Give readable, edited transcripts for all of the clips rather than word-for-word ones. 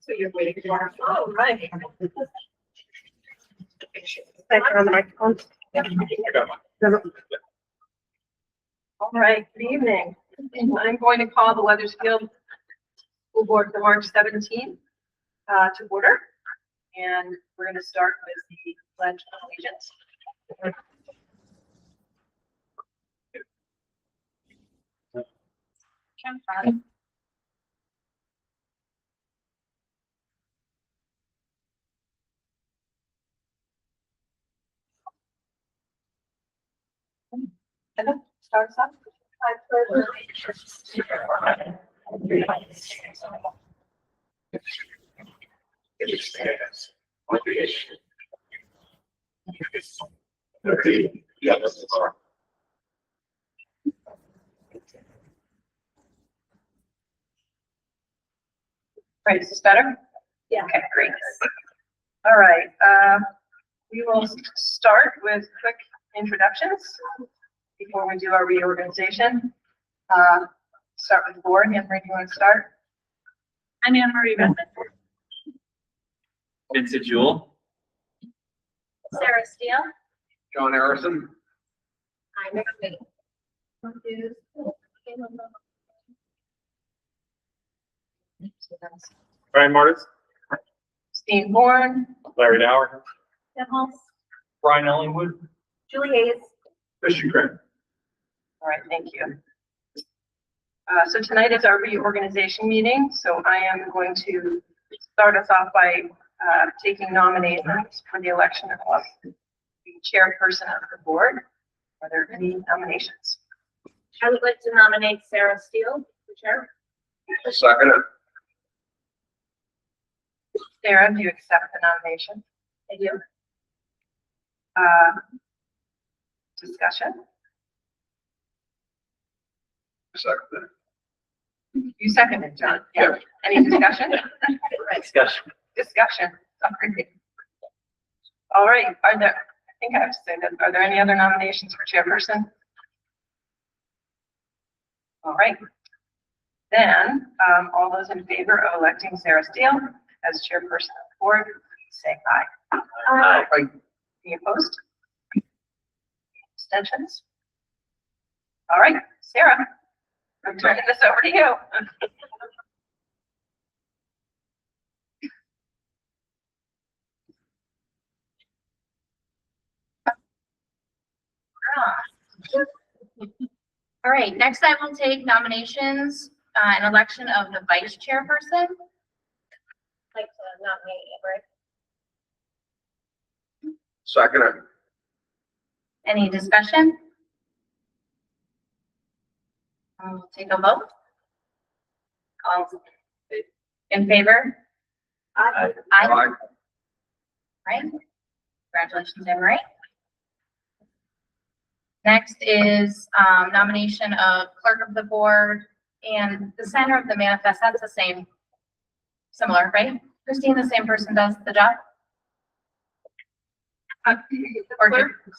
So you're waiting for. Oh, right. On the microphone. All right, good evening. I'm going to call the Weathersfield School Board for March 17th to order. And we're going to start with the Pledge of Allegiance. Heather, start us off. I pledge allegiance to the United States of America. Right, is this better? Yeah. Okay, great. All right, we will start with quick introductions before we do our reorganization. Start with the board. Anne-Marie, do you want to start? I'm Anne-Marie Redmond. Vincent Jewell. Sarah Steele. John Harrison. I'm Mary. Brian Martis. Steve Bourne. Larry Dower. Deb Hulse. Brian Ellingwood. Julie Hayes. Christian Craig. All right, thank you. So tonight is our reorganization meeting. So I am going to start us off by taking nominations for the election of the chairperson of the board. Are there any nominations? I would like to nominate Sarah Steele for chair. Second. Sarah, do you accept the nomination? I do. Discussion? Second. You seconded, John. Yeah. Any discussion? Discussion. Discussion. Sorry. All right. Are there, I think I have to say that, are there any other nominations for chairperson? All right. Then, all those in favor of electing Sarah Steele as chairperson of the board, please say aye. Aye. Any opposed? Abstentions? All right, Sarah, I'm turning this over to you. All right, next I will take nominations and election of the vice chairperson. I'd like to nominate Amber. Second. Any discussion? I'll take a vote. All in favor? Aye. Aye. Right. Congratulations, Anne-Marie. Next is nomination of clerk of the board and the center of the manifest. That's the same, similar, right? Christine, the same person does the job? Or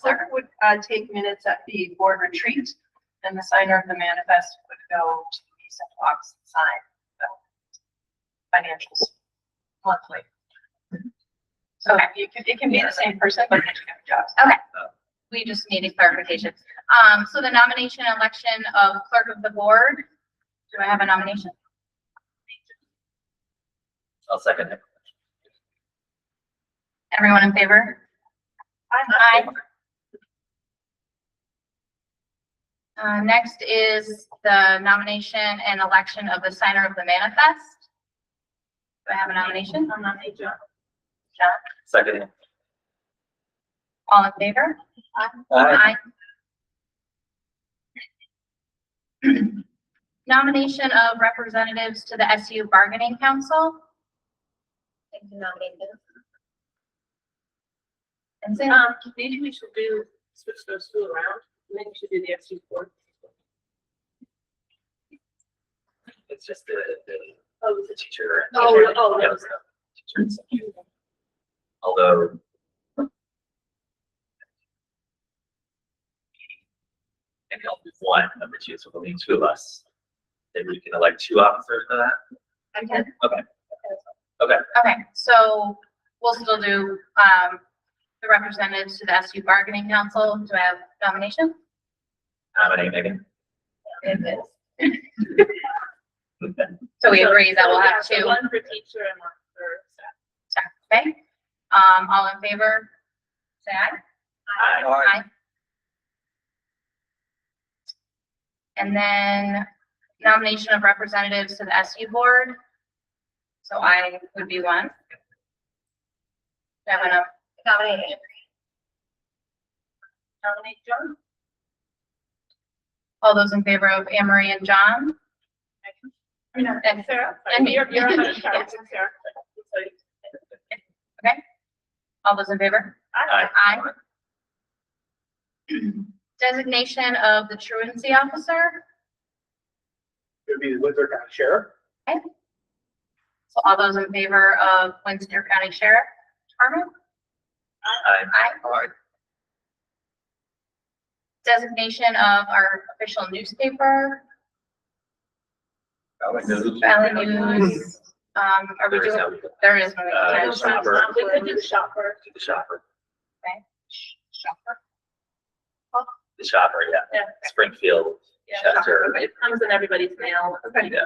clerk would take minutes at the board retreat, and the signer of the manifest would go to the central office and sign the financials monthly. So it can be the same person, but they do different jobs. Okay. We just needed clarification. So the nomination and election of clerk of the board. Do I have a nomination? I'll second it. Everyone in favor? Aye. Next is the nomination and election of the signer of the manifest. Do I have a nomination? I'll nominate John. John? Second. All in favor? Aye. Aye. Nomination of representatives to the SU Bargaining Council. I can nominate them. And Sam, Maybe we should switch those two around, and then you should do the SU board. It's just the Oh, teacher. Oh, teacher- oh, yeah, those. teachers. Although. Maybe I'll do one of the two, so there'll be two of us. Maybe we can elect two officers for that. I can. Okay. Okay. Okay, so we'll still do, the representatives to the SU Bargaining Council. Do I have nomination? Nominate Megan. It is. So we agree that we'll have two. One for teacher and one for staff. Okay, all in favor, say aye. Aye. And then nomination of representatives to the SU board. So I would be one. Do I have enough? Nominate. Nominate John? All those in favor of Anne Marie and John? And Sarah? And me. You're on the chart, Sarah. Okay. All those in favor? Aye. Aye. Designation of the truancy officer. It would be the Windsor County Sheriff. So all those in favor of Windsor County Sheriff Department? Aye. Aye. Designation of our official newspaper, Valley News. Are we There is doing, no- there is no. Uh, shopper. We could do shopper. To the shopper. Shopper. The shopper, yeah. Yeah. Springfield, Chester. It comes in everybody's mail. Yeah.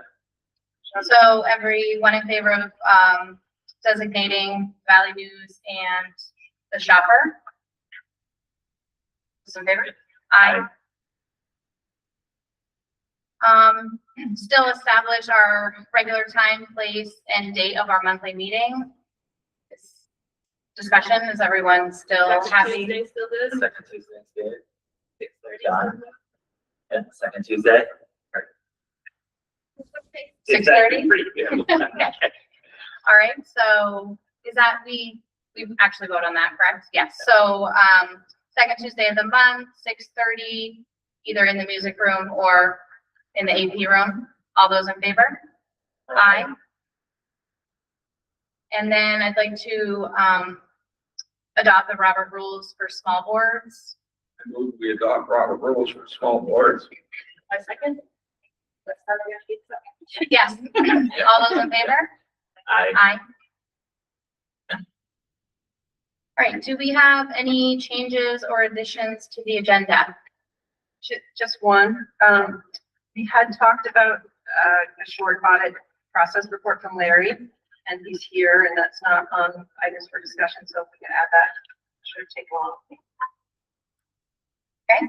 So everyone in favor of, designating Valley News and the shopper? Those in favor? Aye. Still establish our regular time, place, and date of our monthly meeting. This discussion, is everyone still happy? Tuesday still good? Second Tuesday, is good. 6:30. Done. Yeah, second Tuesday. 6:30? Pretty good. All right, so is that, we actually vote on that, correct? Yes, so, second Tuesday of the month, 6:30, either in the music room or in the AP room. All those in favor? Aye. And then I'd like to, adopt the Robert rules for small boards. I move we adopt Robert rules for small boards. My second? That's how we're gonna keep it. Yes. All those in favor? Aye. Aye. All right, do we have any changes or additions to the agenda? Just one, we had talked about, a short audit process report from Larry, and he's here, and that's not on items for discussion, so if we can add that, should take long. Okay.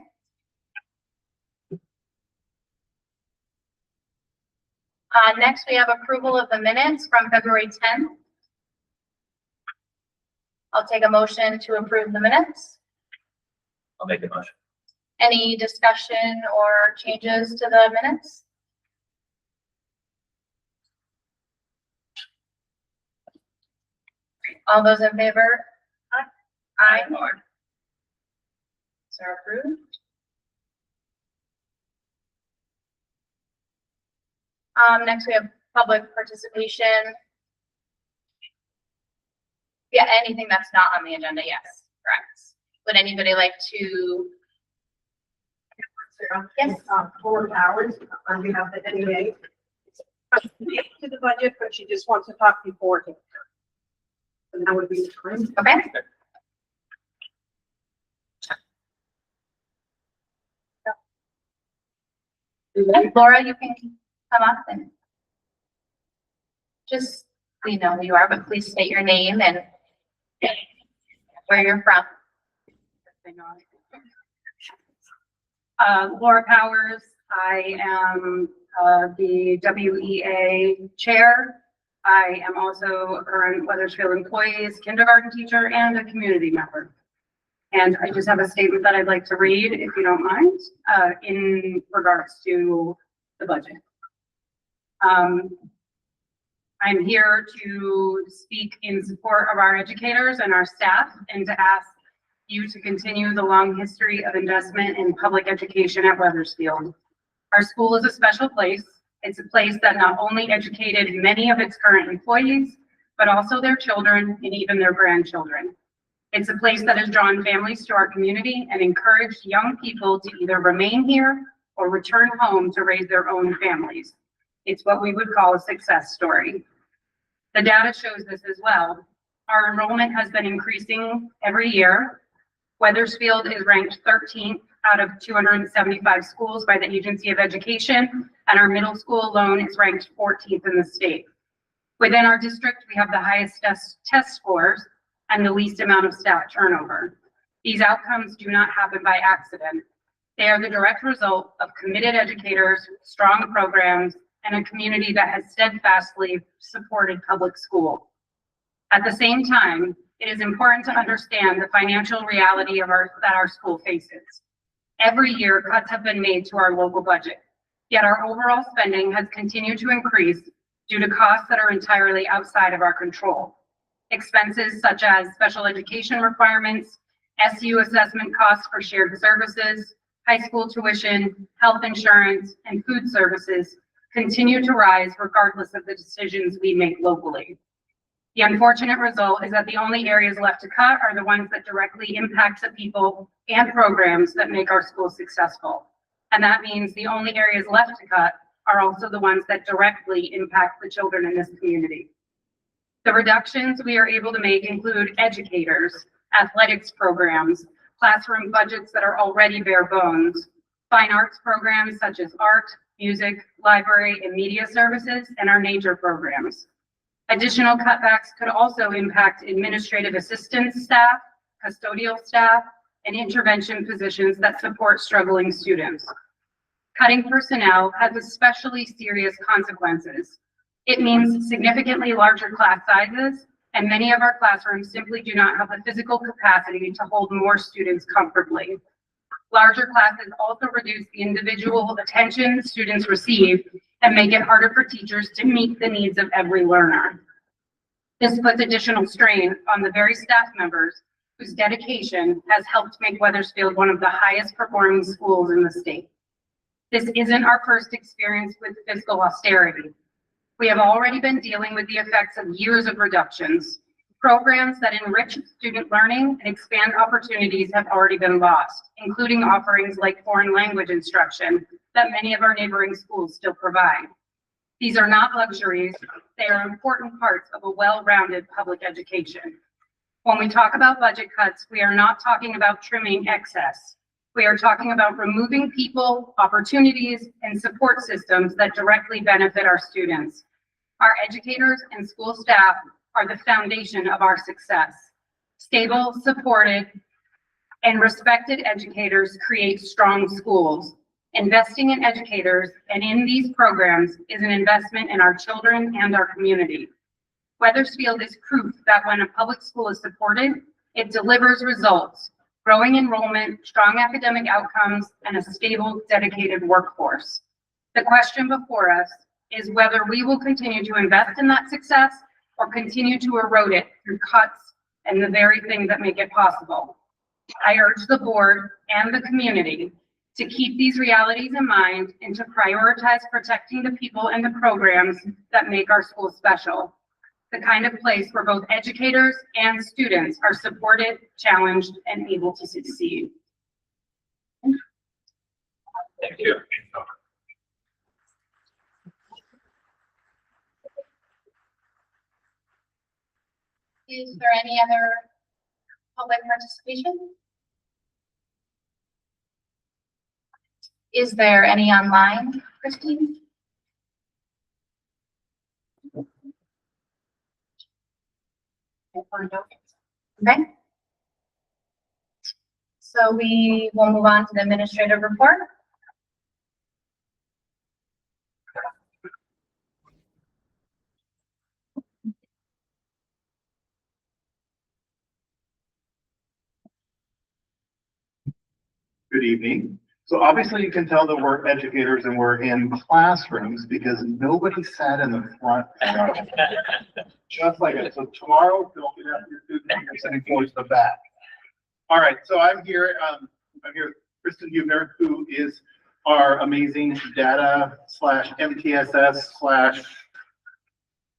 Next, we have approval of the minutes from February 10th. I'll take a motion to approve the minutes. I'll make a motion. Any discussion or changes to the minutes? All those in favor? Aye. So approved. Next we have public participation. Yeah, anything that's not on the agenda, yes, correct. Would anybody like to? Yes. Board hours on behalf of the NEA. To the budget, but she just wants to talk before. And that would be the time. Okay. Laura, you can come up and just, we know who you are, but please state your name and where you're from. Laura Powers. I am the WEA chair. I am also a current Weathersfield employees, kindergarten teacher, and a community member. And I just have a statement that I'd like to read, if you don't mind, in regards to the budget. Um, I'm here to speak in support of our educators and our staff and to ask you to continue the long history of investment in public education at Weathersfield. Our school is a special place. It's a place that not only educated many of its current employees, but also their children and even their grandchildren. It's a place that has drawn families to our community and encouraged young people to either remain here or return home to raise their own families. It's what we would call a success story. The data shows this as well. Our enrollment has been increasing every year. Weathersfield is ranked 13th out of 275 schools by the Agency of Education, and our middle school alone is ranked 14th in the state. Within our district, we have the highest test scores and the least amount of staff turnover. These outcomes do not happen by accident. They are the direct result of committed educators, strong programs, and a community that has steadfastly supported public school. At the same time, it is important to understand the financial reality of that our school faces. Every year, cuts have been made to our local budget, yet our overall spending has continued to increase due to costs that are entirely outside of our control. Expenses such as special education requirements, SU assessment costs for shared services, high school tuition, health insurance, and food services continue to rise regardless of the decisions we make locally. The unfortunate result is that the only areas left to cut are the ones that directly impact the people and programs that make our schools successful. And that means the only areas left to cut are also the ones that directly impact the children in this community. The reductions we are able to make include educators, athletics programs, classroom budgets that are already bare bones, fine arts programs such as art, music, library, and media services, and our nature programs. Additional cutbacks could also impact administrative assistance staff, custodial staff, and intervention positions that support struggling students. Cutting personnel has especially serious consequences. It means significantly larger class sizes, and many of our classrooms simply do not have the physical capacity to hold more students comfortably. Larger classes also reduce the individual attention students receive and make it harder for teachers to meet the needs of every learner. This puts additional strain on the very staff members whose dedication has helped make Weathersfield one of the highest performing schools in the state. This isn't our first experience with fiscal austerity. We have already been dealing with the effects of years of reductions. Programs that enrich student learning and expand opportunities have already been lost, including offerings like foreign language instruction that many of our neighboring schools still provide. These are not luxuries, they are important parts of a well-rounded public education. When we talk about budget cuts, we are not talking about trimming excess. We are talking about removing people, opportunities, and support systems that directly benefit our students. Our educators and school staff are the foundation of our success. Stable, supported, and respected educators create strong schools. Investing in educators and in these programs is an investment in our children and our community. Weathersfield is proof that when a public school is supported, it delivers results, growing enrollment, strong academic outcomes, and a stable, dedicated workforce. The question before us is whether we will continue to invest in that success or continue to erode it through cuts and the very things that make it possible. I urge the board and the community to keep these realities in mind and to prioritize protecting the people and the programs that make our school special, the kind of place where both educators and students are supported, challenged, and able to succeed. Thank you. Is there any other public participation? Is there any online, Christine? Okay. So we will move on to the administrative report. Good evening. So obviously you can tell that we're educators and we're in classrooms because nobody sat in the front row. Just like it. So tomorrow, don't get out your students, you're sitting towards the back. All right, so I'm here with Kristen Hubner, who is our amazing data / MTSS /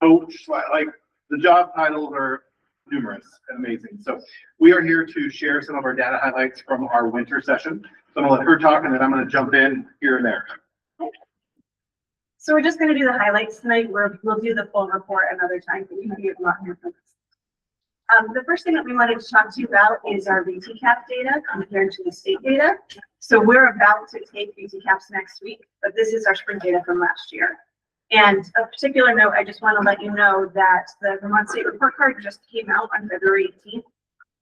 coach, like the job titles are numerous and amazing. So we are here to share some of our data highlights from our winter session. So I'm gonna let her talk and then I'm gonna jump in here and there. So we're just gonna do the highlights tonight. We'll do the full report another time, but we have a lot more focus. The first thing that we wanted to talk to you about is our VTCAP data compared to the state data. So we're about to take VTCAPs next week, but this is our spring data from last year. And a particular note, I just want to let you know that the Vermont State Report Card just came out on February 18th.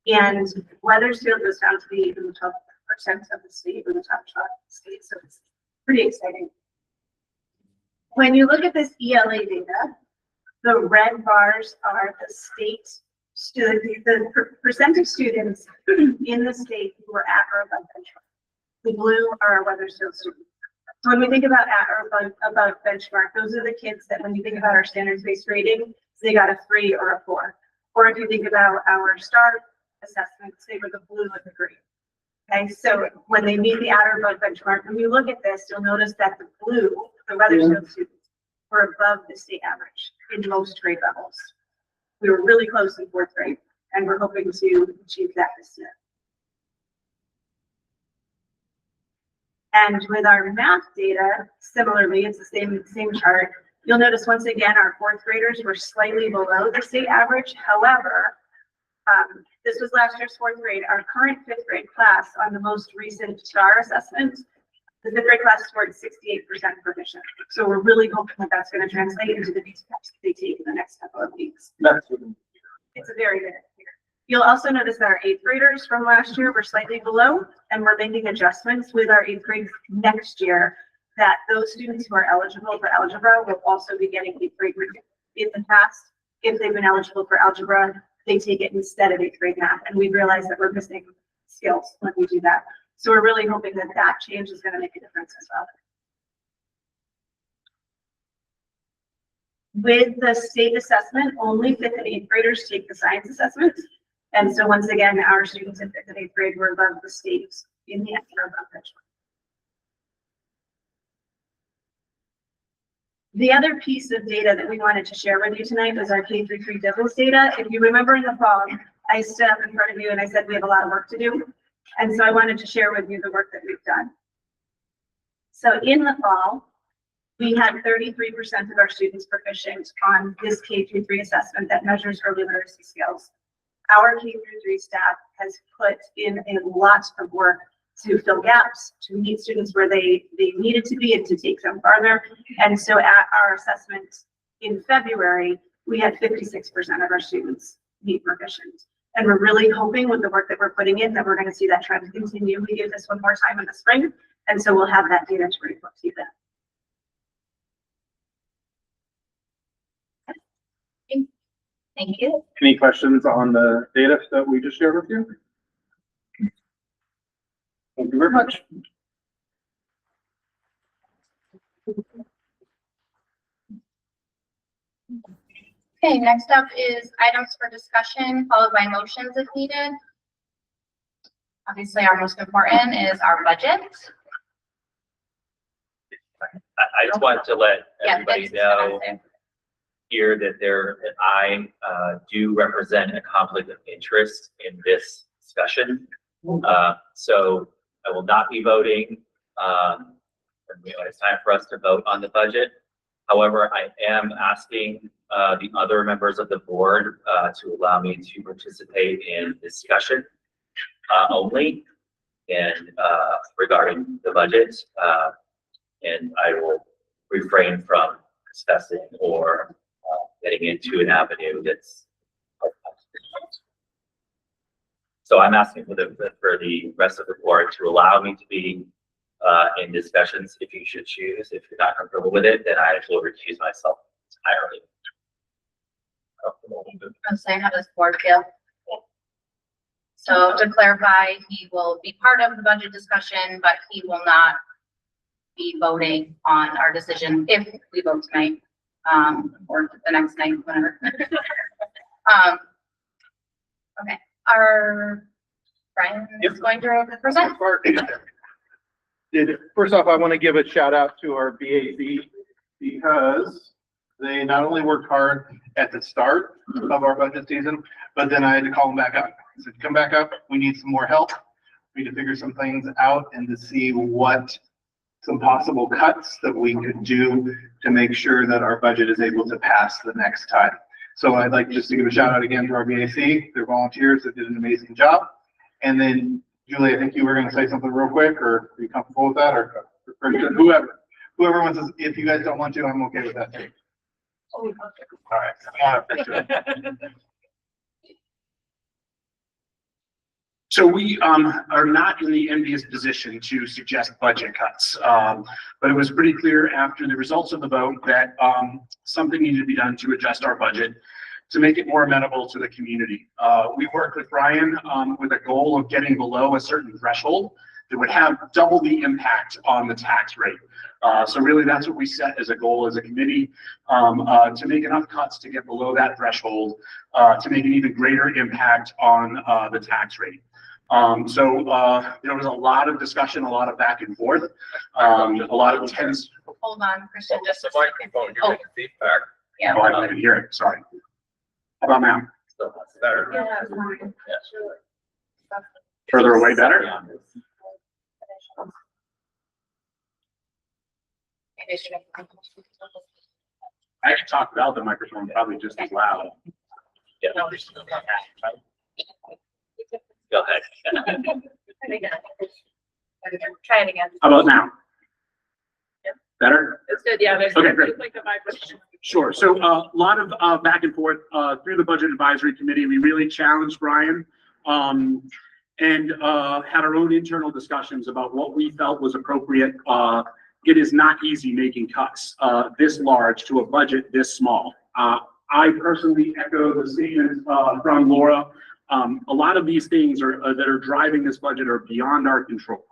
And Weathersfield was found to be in the top % of the state, or the top 12 of the state. So it's pretty exciting. When you look at this ELA data, the red bars are the state student, the percent of students in the state who are at or above benchmark. The blue are our Weathersfield students. So when we think about at or above benchmark, those are the kids that when you think about our standards-based rating, they got a 3 or a 4. Or if you think about our STAR assessments, they were the blue and the green. Okay, so when they meet the at or above benchmark, when you look at this, you'll notice that the blue, the Weathersfield students, were above the state average in most grade levels. We were really close in 4th grade, and we're hoping to achieve that this year. And with our math data, similarly, it's the same chart. You'll notice once again, our 4th graders were slightly below the state average. However, this was last year's 4th grade. Our current 5th grade class on the most recent STAR assessment, the 5th grade class scored 68% proficient. So we're really hoping that that's going to translate into the VTCAPs they take in the next couple of weeks. It's a very good year. You'll also notice that our 8th graders from last year were slightly below, and we're making adjustments with our 8th grade next year that those students who are eligible for algebra will also be getting 8th grade. In the past, if they've been eligible for algebra, they take it instead of 8th grade math, and we realize that we're missing skills when we do that. So we're really hoping that that change is going to make a difference as well. With the state assessment, only 5th and 8th graders take the science assessment. And so once again, our students in 5th and 8th grade were above the state in the above benchmark. The other piece of data that we wanted to share with you tonight was our K-3 difference data. If you remember in the fall, I stood up in front of you and I said we have a lot of work to do. And so I wanted to share with you the work that we've done. So in the fall, we had 33% of our students proficient on this K-3 assessment that measures early literacy skills. Our K-3 staff has put in a lot of work to fill gaps, to meet students where they needed to be and to take them farther. And so at our assessment in February, we had 56% of our students meet proficient. And we're really hoping with the work that we're putting in that we're going to see that trend continue. We give this one more time in the spring, and so we'll have that data to report to you then. Thank you. Any questions on the data that we just shared with you? Thank you very much. Okay, next up is items for discussion, followed by motions if needed. Obviously, our most important is our budget. I just wanted to let Yeah, everybody that's know what here that I do represent a conflict of interest in this discussion. So I will not be voting. When it's time for us to vote on the budget. However, I am asking the other members of the board to allow me to participate in discussion only and regarding the budget. And I will refrain from discussing or getting into an avenue that's. So I'm asking for the rest of the board to allow me to be in discussions if you should choose. If you're not comfortable with it, then I will recuse myself entirely. I'm saying, how does the board feel? So to clarify, he will be part of the budget discussion, but he will not be voting on our decision if we vote tonight, or the next night, whenever. Okay, our Brian is going to present. First off, I want to give a shout out to our BAC because they not only worked hard at the start of our budget season, but then I had to call them back up. I said, come back up. We need some more help. We need to figure some things out and to see what some possible cuts that we could do to make sure that our budget is able to pass the next time. So I'd like just to give a shout out again to our BAC. They're volunteers that did an amazing job. And then Julie, I think you were going to say something real quick, or are you comfortable with that, or whoever wants to, if you guys don't want to, I'm okay with that too. All right. So we are not in the envious position to suggest budget cuts, but it was pretty clear after the results of the vote that something needed to be done to adjust our budget to make it more amenable to the community. We worked with Brian with a goal of getting below a certain threshold that would have double the impact on the tax rate. So really that's what we set as a goal as a committee, to make enough cuts to get below that threshold, to make an even greater impact on the tax rate. So there was a lot of discussion, a lot of back and forth, a lot of tense. Hold on, Christian, just. The microphone, you're getting feedback. Yeah. Oh, I didn't hear it, sorry. How about now? So that's better. Further away better? I can talk without the microphone, probably just as loud. Yeah. Go ahead. Try it again. How about now? Yep. Better? It's good, yeah, there's. Okay, great. It's like the vibration. Sure. So a lot of back and forth through the Budget Advisory Committee. We really challenged Brian and had our own internal discussions about what we felt was appropriate. It is not easy making cuts this large to a budget this small. I personally echo the statement from Laura. A lot of these things that are driving this budget are beyond our control.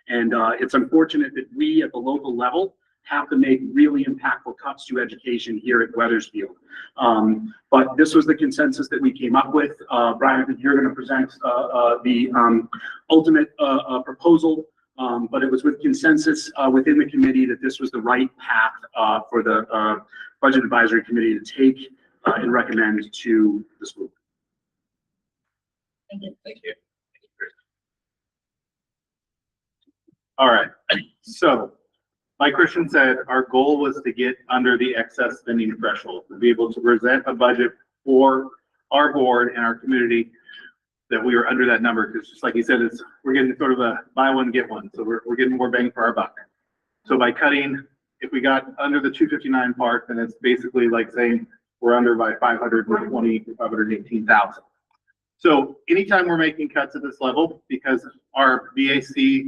And it's unfortunate that we at the local level have to make really impactful cuts to education here at Weathersfield. But this was the consensus that we came up with. Brian, I think you're going to present the ultimate proposal, but it was with consensus within the committee that this was the right path for the Budget Advisory Committee to take and recommend to the school. Thank you. Thank you. All right. So like Christian said, our goal was to get under the excess spending threshold, to be able to present a budget for our board and our community that we were under that number. Because just like he said, we're getting sort of a buy one, get one. So we're getting more bang for our buck. So by cutting, if we got under the 259 part, then it's basically like saying we're under by 520 to 518,000. So anytime we're making cuts at this level, because our BAC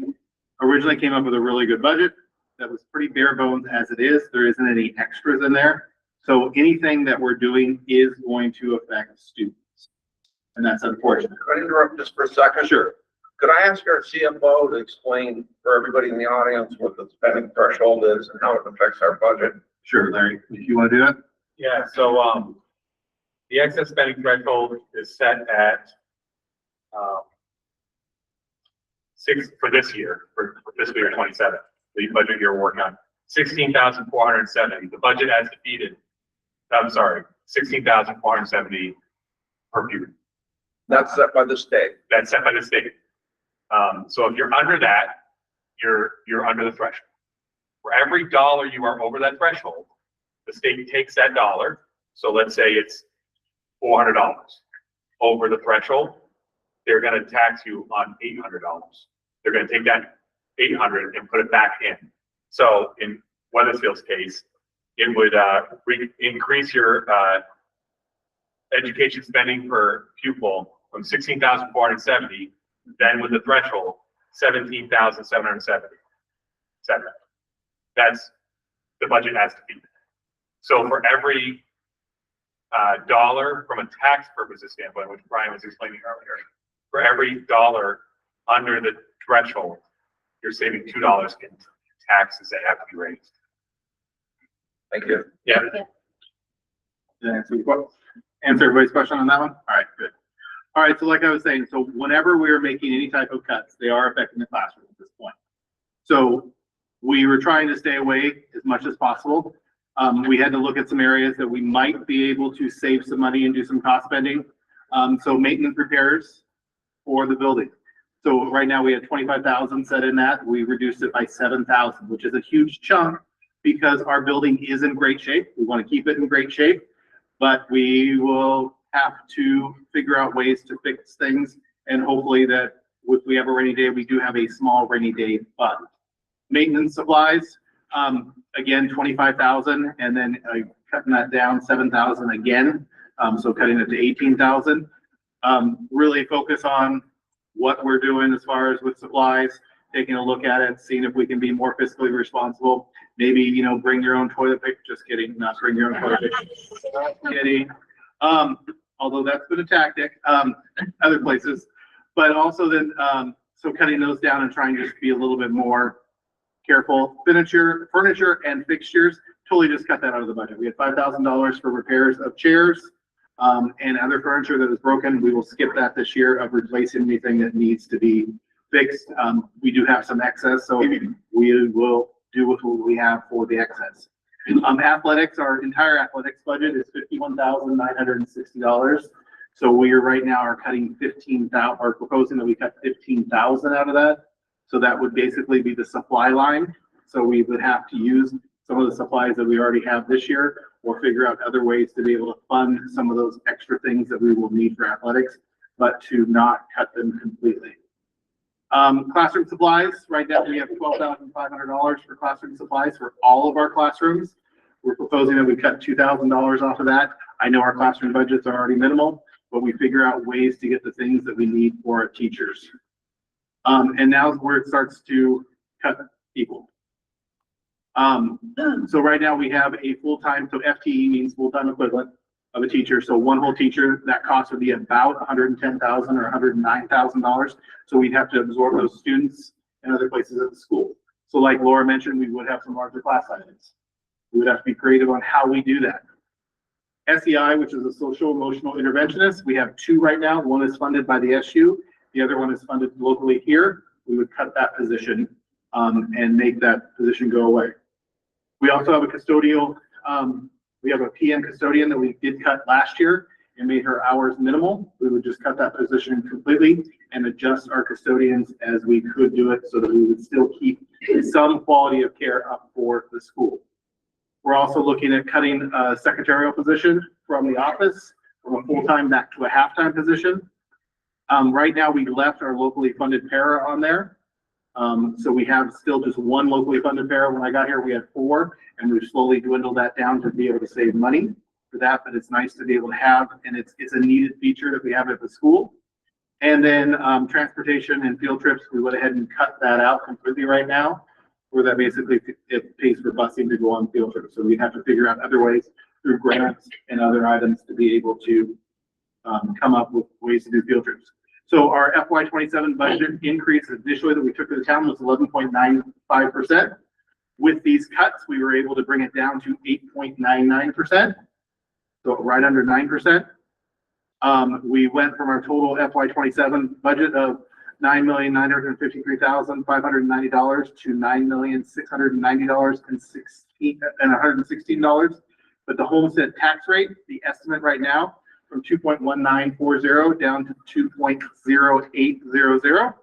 originally came up with a really good budget that was pretty bare bones as it is, there isn't any extras in there. So anything that we're doing is going to affect students. And that's unfortunate. Could I interrupt just for a second? Sure. Could I ask our CFO to explain for everybody in the audience what the spending threshold is and how it affects our budget? Sure, Larry, if you want to do that. Yeah, so, the excess spending threshold is set at, for this year, for fiscal year 27, the budget year we're working on, 16,470. The budget as defeated, I'm sorry, 16,470 per pupil. That's set by the state. That's set by the state. So if you're under that, you're under the threshold. For every dollar you are over that threshold, the state takes that dollar. So let's say it's $400 over the threshold. They're going to tax you on $800. They're going to take that 800 and put it back in. So in Weathersfield's case, it would increase your education spending per pupil from 16,470, then with the threshold, 17,770. That's the budget as defeated. So for every dollar from a tax purposes standpoint, which Brian was explaining earlier, for every dollar under the threshold, you're saving $2 in taxes that have to be raised. Thank you. Yeah. Did I answer everybody's question on that one? All right, good. All right, so like I was saying, so whenever we are making any type of cuts, they are affecting the classroom at this point. So we were trying to stay away as much as possible. We had to look at some areas that we might be able to save some money and do some cost spending. So maintenance repairs for the building. So right now we have 25,000 set in that. We reduced it by 7,000, which is a huge chunk because our building is in great shape. We want to keep it in great shape, but we will have to figure out ways to fix things. And hopefully that if we have a rainy day, we do have a small rainy day fund. Maintenance supplies, again, 25,000, and then cutting that down 7,000 again. So cutting it to 18,000. Really focus on what we're doing as far as with supplies, taking a look at it, seeing if we can be more fiscally responsible. Maybe, you know, bring your own toilet paper. Just kidding, not bring your own toilet paper. Just kidding. Although that's been a tactic, other places. But also then, so cutting those down and trying to just be a little bit more careful. Furniture and fixtures, totally just cut that out of the budget. We had $5,000 for repairs of chairs and other furniture that is broken. We will skip that this year of replacing anything that needs to be fixed. We do have some excess, so we will do what we have for the excess. Athletics, our entire athletics budget is $51,960. So we are right now are cutting 15,000, or proposing that we cut 15,000 out of that. So that would basically be the supply line. So we would have to use some of the supplies that we already have this year, or figure out other ways to be able to fund some of those extra things that we will need for athletics, but to not cut them completely. Classroom supplies, right now we have $12,500 for classroom supplies for all of our classrooms. We're proposing that we cut $2,000 off of that. I know our classroom budgets are already minimal, but we figure out ways to get the things that we need for our teachers. And now is where it starts to cut equal. So right now we have a full-time, so FTE means full-time equivalent of a teacher. So one whole teacher, that cost would be about $110,000 or $109,000. So we'd have to absorb those students and other places at the school. So like Laura mentioned, we would have some larger class sizes. We would have to be creative on how we do that. SEI, which is a social emotional interventionist, we have two right now. One is funded by the SU. The other one is funded locally here. We would cut that position and make that position go away. We also have a custodial, we have a PM custodian that we did cut last year and made her hours minimal. We would just cut that position completely and adjust our custodians as we could do it so that we would still keep some quality of care up for the school. We're also looking at cutting a secretarial position from the office from a full-time back to a half-time position. Right now we left our locally funded para on there. So we have still just one locally funded para. When I got here, we had 4, and we've slowly dwindled that down to be able to save money for that, but it's nice to be able to have, and it's a needed feature that we have at the school. And then transportation and field trips, we went ahead and cut that out completely right now, where that basically it pays for busing to go on field trips. So we have to figure out other ways through grants and other items to be able to come up with ways to do field trips. So our FY27 budget increase initially that we took to the town was 11.95%. With these cuts, we were able to bring it down to 8.99%. So right under 9%. We went from our total FY27 budget of $9,953,590 to $9,690,116. But the homestead tax rate, the estimate right now, from 2.1940 down to 2.0800.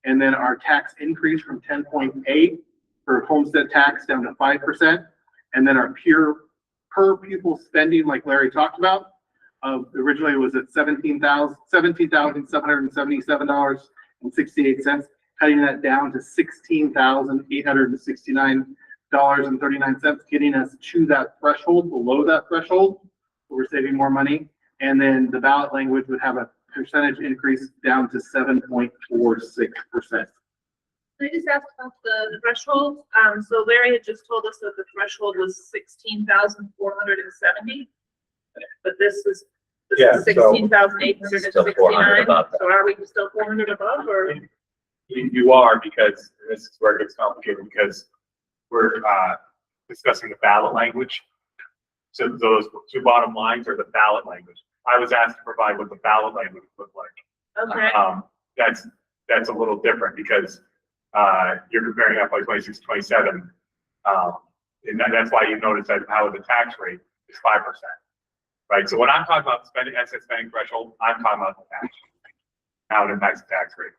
And then our tax increase from 10.8 for homestead tax down to 5%. And then our pure per pupil spending, like Larry talked about, originally it was at $17,777.68, cutting that down to $16,869.39, getting us to that threshold, below that threshold. So we're saving more money. And then the ballot language would have a percentage increase down to 7.46%. Can I just ask about the threshold? So Larry had just told us that the threshold was 16,470, but this is Yeah, so 16,869. Still 400 above that. So are we still 400 above or? you are, because this is where it gets complicated, because we're, discussing the ballot language. So those two bottom lines are the ballot language. I was asked to provide what the ballot language looked like. Okay. That's a little different because, you're comparing FY 26 to 27. And that's why you notice that how the tax rate is 5%. Right? So when I'm talking about spending, excess spending threshold, I'm talking about the tax, how it impacts the tax rate.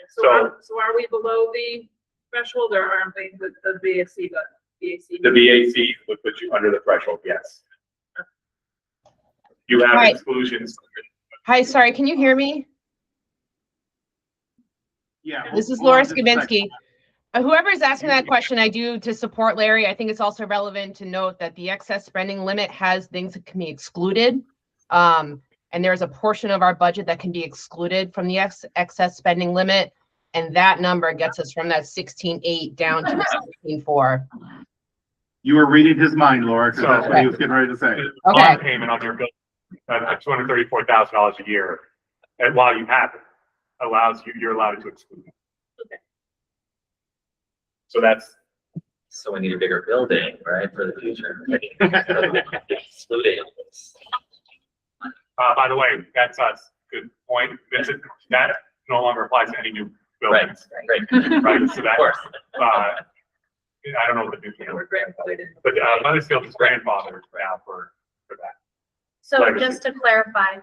So are we below the threshold or aren't we with the BAC, but BAC? The BAC would put you under the threshold, yes. You have Right. exclusions. Hi, sorry, can you hear me? Yeah. This is hold on Laura just a second. Skibinski. Whoever is asking that question, I do to support Larry. I think it's also relevant to note that the excess spending limit has things that can be excluded. And there's a portion of our budget that can be excluded from the excess spending limit. And that number gets us from that 16.8 down to 16.4. You were reading his mind, Laura, because that's what he was getting ready to say. The Okay. bond payment on your bill, $234,000 a year, and while you have it, allows you, you're allowed to exclude it. Okay. So that's, So we need a bigger building, right, for the future. Excluding. by the way, that's us, good point, Vincent, that no longer applies to any new Right, buildings. right, Right, so of that, course. I don't know what the new, We're grandfathered. but, Weathersfield is grandfathered now for that. So Legacy. just to clarify,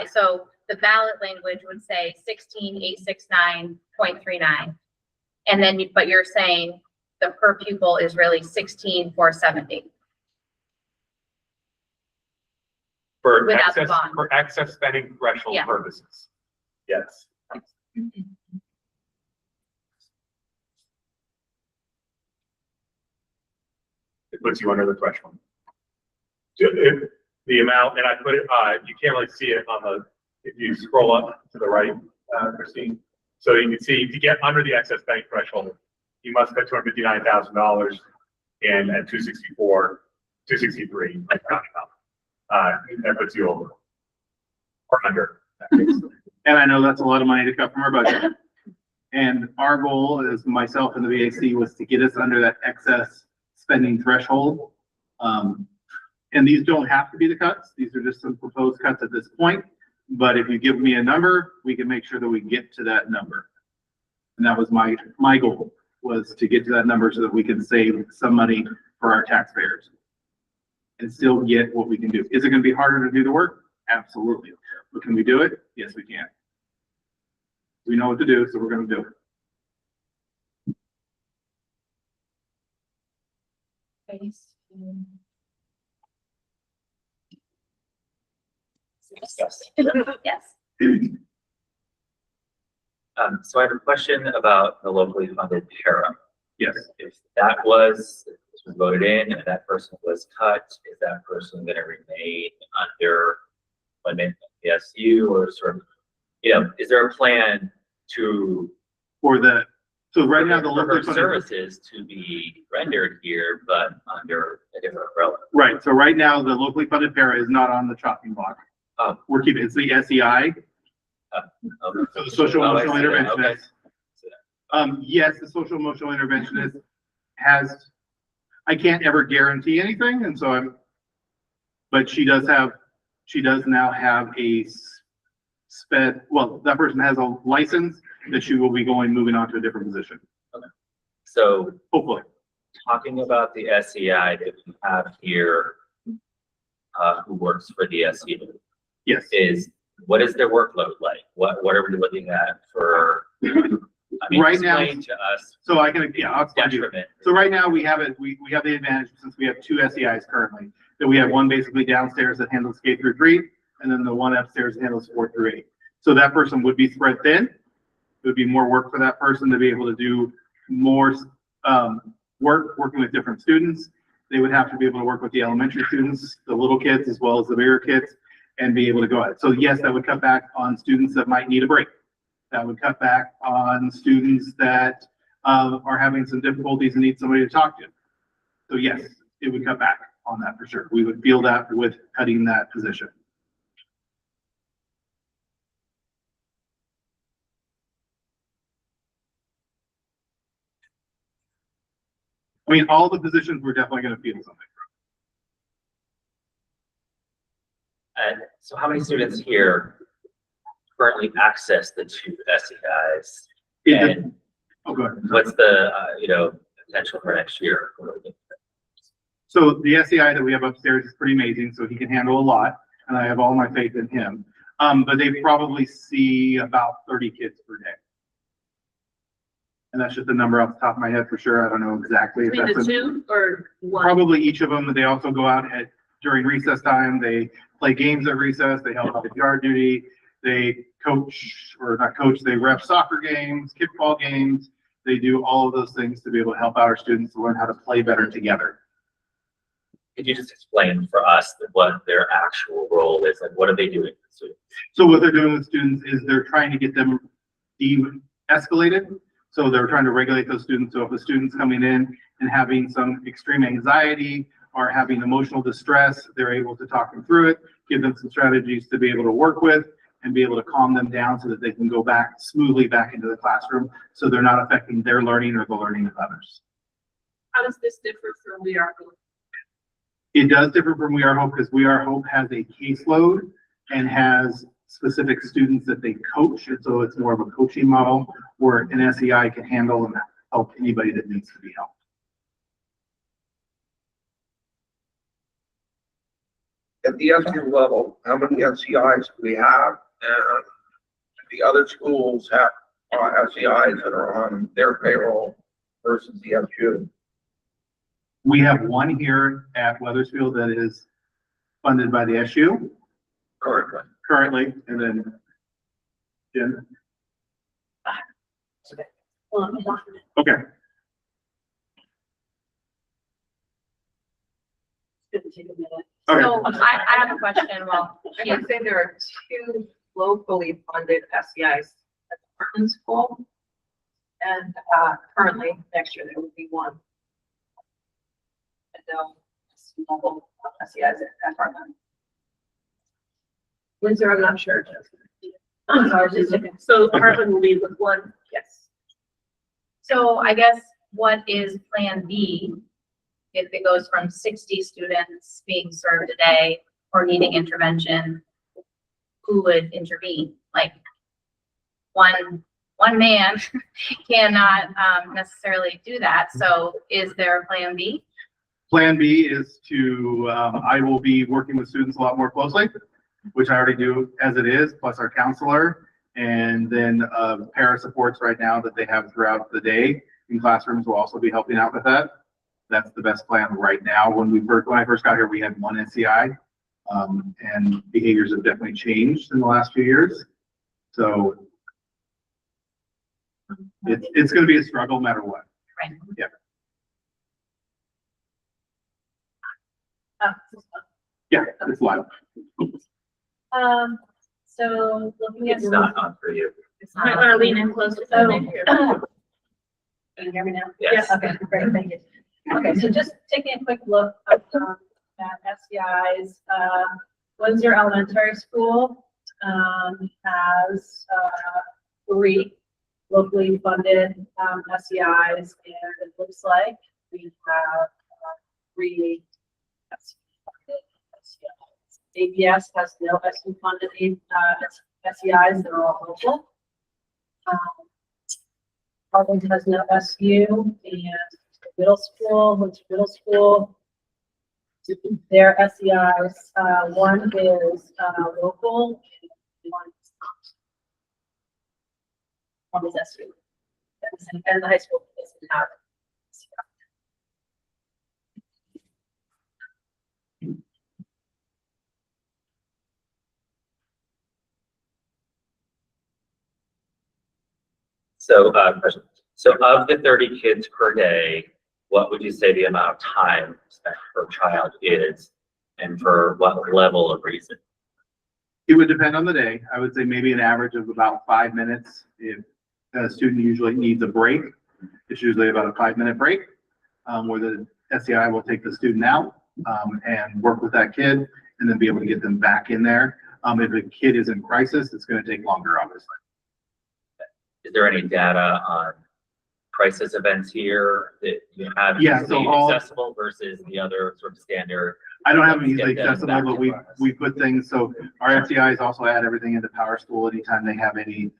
so the ballot language would say 16,869.39. And then, but you're saying the per pupil is really 16,470. For Without the excess, bond. for excess spending threshold Yeah. purposes. Yes. It puts you under the threshold. The amount, and I put it, you can't really see it on the, if you scroll up to the right, Christine. So you can see, to get under the excess spending threshold, you must pay $259,000 and at 264, 263, like that puts you over. Or under. And I know that's a lot of money to cut from our budget. And our goal as myself and the VAC was to get us under that excess spending threshold. And these don't have to be the cuts. These are just some proposed cuts at this point. But if you give me a number, we can make sure that we get to that number. And that was my goal, was to get to that number so that we can save some money for our taxpayers and still get what we can do. Is it going to be harder to do the work? Absolutely. But can we do it? Yes, we can. We know what to do, so we're going to do it. Yes. So I have a question about the locally funded para. Yes. If that was voted in and that person was cut, is that person gonna remain under limit PSU or sort of, is there a plan to? So right now, the for locally her funded. services to be rendered here, but under a different umbrella? Right, so right now, the locally funded para is not on the chopping block. Oh. We're keeping, it's the SEI, Okay. so the social Oh, I emotional see that, okay. interventionist. Yes, the social emotional interventionist has, I can't ever guarantee anything, and so but she does now have that person has a license that she will be moving on to a different position, So hopefully. talking about the SEI that we have here, who works for the SEI, Yes. what is their workload like? What are we looking at for? I mean, Right now- explain to us So I can, I'll explain to you. detriment. So right now we have we have the advantage, since we have two SEIs currently, that we have one basically downstairs that handles K through 3, and then the one upstairs that handles 4 through 8. So that person would be spread thin. It would be more work for that person to be able to do more working with different students. They would have to be able to work with the elementary students, the little kids, as well as the bigger kids, and be able to go ahead. So yes, that would cut back on students that might need a break. That would cut back on students that are having some difficulties and need somebody to talk to. So yes, it would cut back on that for sure. We would feel that with cutting that position. I mean, all the positions we're definitely gonna feel something. And so how many students here currently access the two SEIs? And Oh, go ahead. what's the, potential for next year? So the SEI that we have upstairs is pretty amazing, so he can handle a lot, and I have all my faith in him. But they probably see about 30 kids per day. And that's just a number off the top of my head for sure. I don't know exactly. if Between that's the a- two or one? Probably each of them, but they also go out during recess time. They play games at recess. They help out with yard duty. They coach, or not coach, they ref soccer games, kickball games. They do all of those things to be able to help out our students to learn how to play better together. Could you just explain for us what their actual role is? Like, what are they doing? So what they're doing with students is they're trying to get them de-escalated. So they're trying to regulate those students. So if a student's coming in and having some extreme anxiety or having emotional distress, they're able to talk them through it, give them some strategies to be able to work with and be able to calm them down so that they can go back smoothly back into the classroom. So they're not affecting their learning or the learning of others. How does this differ from We Are Hope? It does differ from We Are Hope because We Are Hope has a caseload and has specific students that they coach. And so it's more of a coaching model where an SEI can handle and help anybody that needs to be helped. At the SU level, how many SEIs do we have? And the other schools have SEIs that are on their payroll versus the SU. We have one here at Weathersfield that is funded by the SU currently, and then Jen. Okay. Okay. So I have a question. Well, I would say there are two locally funded SEIs at the Heartland School. And currently, next year, there will be one. And local SEIs at Heartland. Windsor, I'm not sure. So Heartland will be with one. Yes. So I guess what is Plan B if it goes from 60 students being served a day or needing intervention? Who would intervene? Like one man cannot necessarily do that. So is there a Plan B? Plan B is to, I will be working with students a lot more closely, which I already do as it is, plus our counselor. And then para supports right now that they have throughout the day in classrooms will also be helping out with that. That's the best plan right now. When I first got here, we had one SEI, and behaviors have definitely changed in the last few years. So it's going to be a struggle no matter what. Right. Yeah. Yeah, it's live. So looking at. It's not on for you. Might want to lean in closer. Can you hear me now? Yes. Okay, great, thank you. Okay, so just taking a quick look at SEIs, Windsor Elementary School has 3 locally funded SEIs, and it looks like we have 3 ABS has no SU funded SEIs that are all local. Harvard has no SU, and middle school, their SEIs, one is local, and one is not. One is SU. And the high school doesn't have. So, question. So of the 30 kids per day, what would you say the amount of time spent per child is, and for what level of reason? It would depend on the day. I would say maybe an average of about 5 minutes. If a student usually needs a break, it's usually about a 5-minute break, where the SEI will take the student out, and work with that kid and then be able to get them back in there. If a kid is in crisis, it's going to take longer, obviously. Is there any data on crisis events here that you have Yeah, so all- accessible versus the other sort of standard? I don't have them easily Get them accessible, back but to we, us. we put things, so our FCIs also add everything into Power School anytime they have any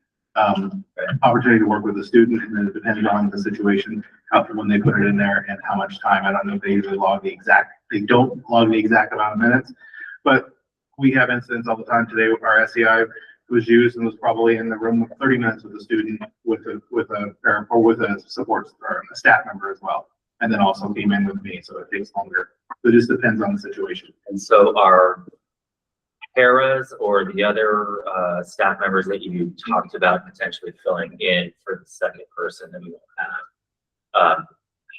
opportunity to work with a student, and then depending on the situation, when they put it in there and how much time. I don't know if they usually log the exact, they don't log the exact amount of minutes, but we have incidents all the time. Today, our SCI was used and was probably in the room with 30 minutes with a student with a parent or with a support or a staff member as well. And then also came in with me, so it takes longer. It just depends on the situation. And so are paras or the other staff members that you talked about potentially filling in for the second person that we will have,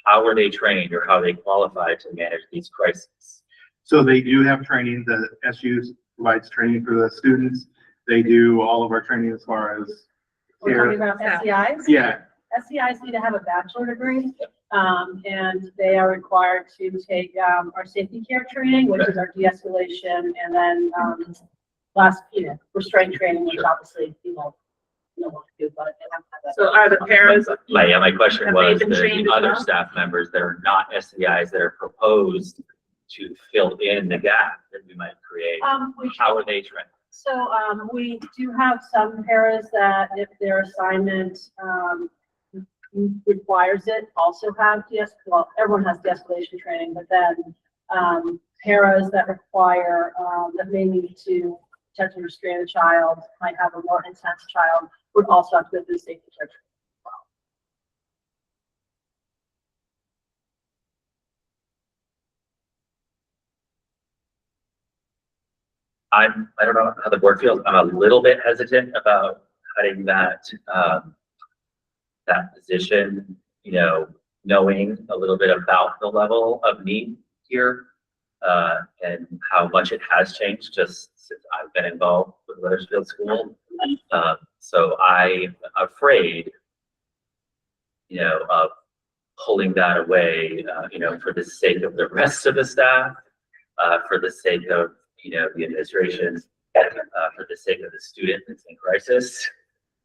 how are they trained or how are they qualified to manage these crises? So they do have training. The SU provides training for the students. They do all of our training as far as We're talking care. about SEIs. Yeah, SEIs need to have a bachelor degree, and they are required to take, our safety care training, which is our de-escalation, and then, restraint training, which obviously, don't want to do, but they have to have that. So are the paras, My question Have they was been the trained as other well? staff members that are not SEIs that are proposed to fill in the gap that we might create. How are they trained? So, we do have some paras that if their assignment, requires it, also have well, everyone has de-escalation training, but then, paras that require, that may need to touch and restrain a child, might have a more intense child, would also have to go through safety care training. I don't know how the board feels. I'm a little bit hesitant about cutting that, that position, knowing a little bit about the level of need here, and how much it has changed just since I've been involved with Weathersfield School. So I'm afraid, of pulling that away, for the sake of the rest of the staff, for the sake of, the administration, for the sake of the student that's in crisis.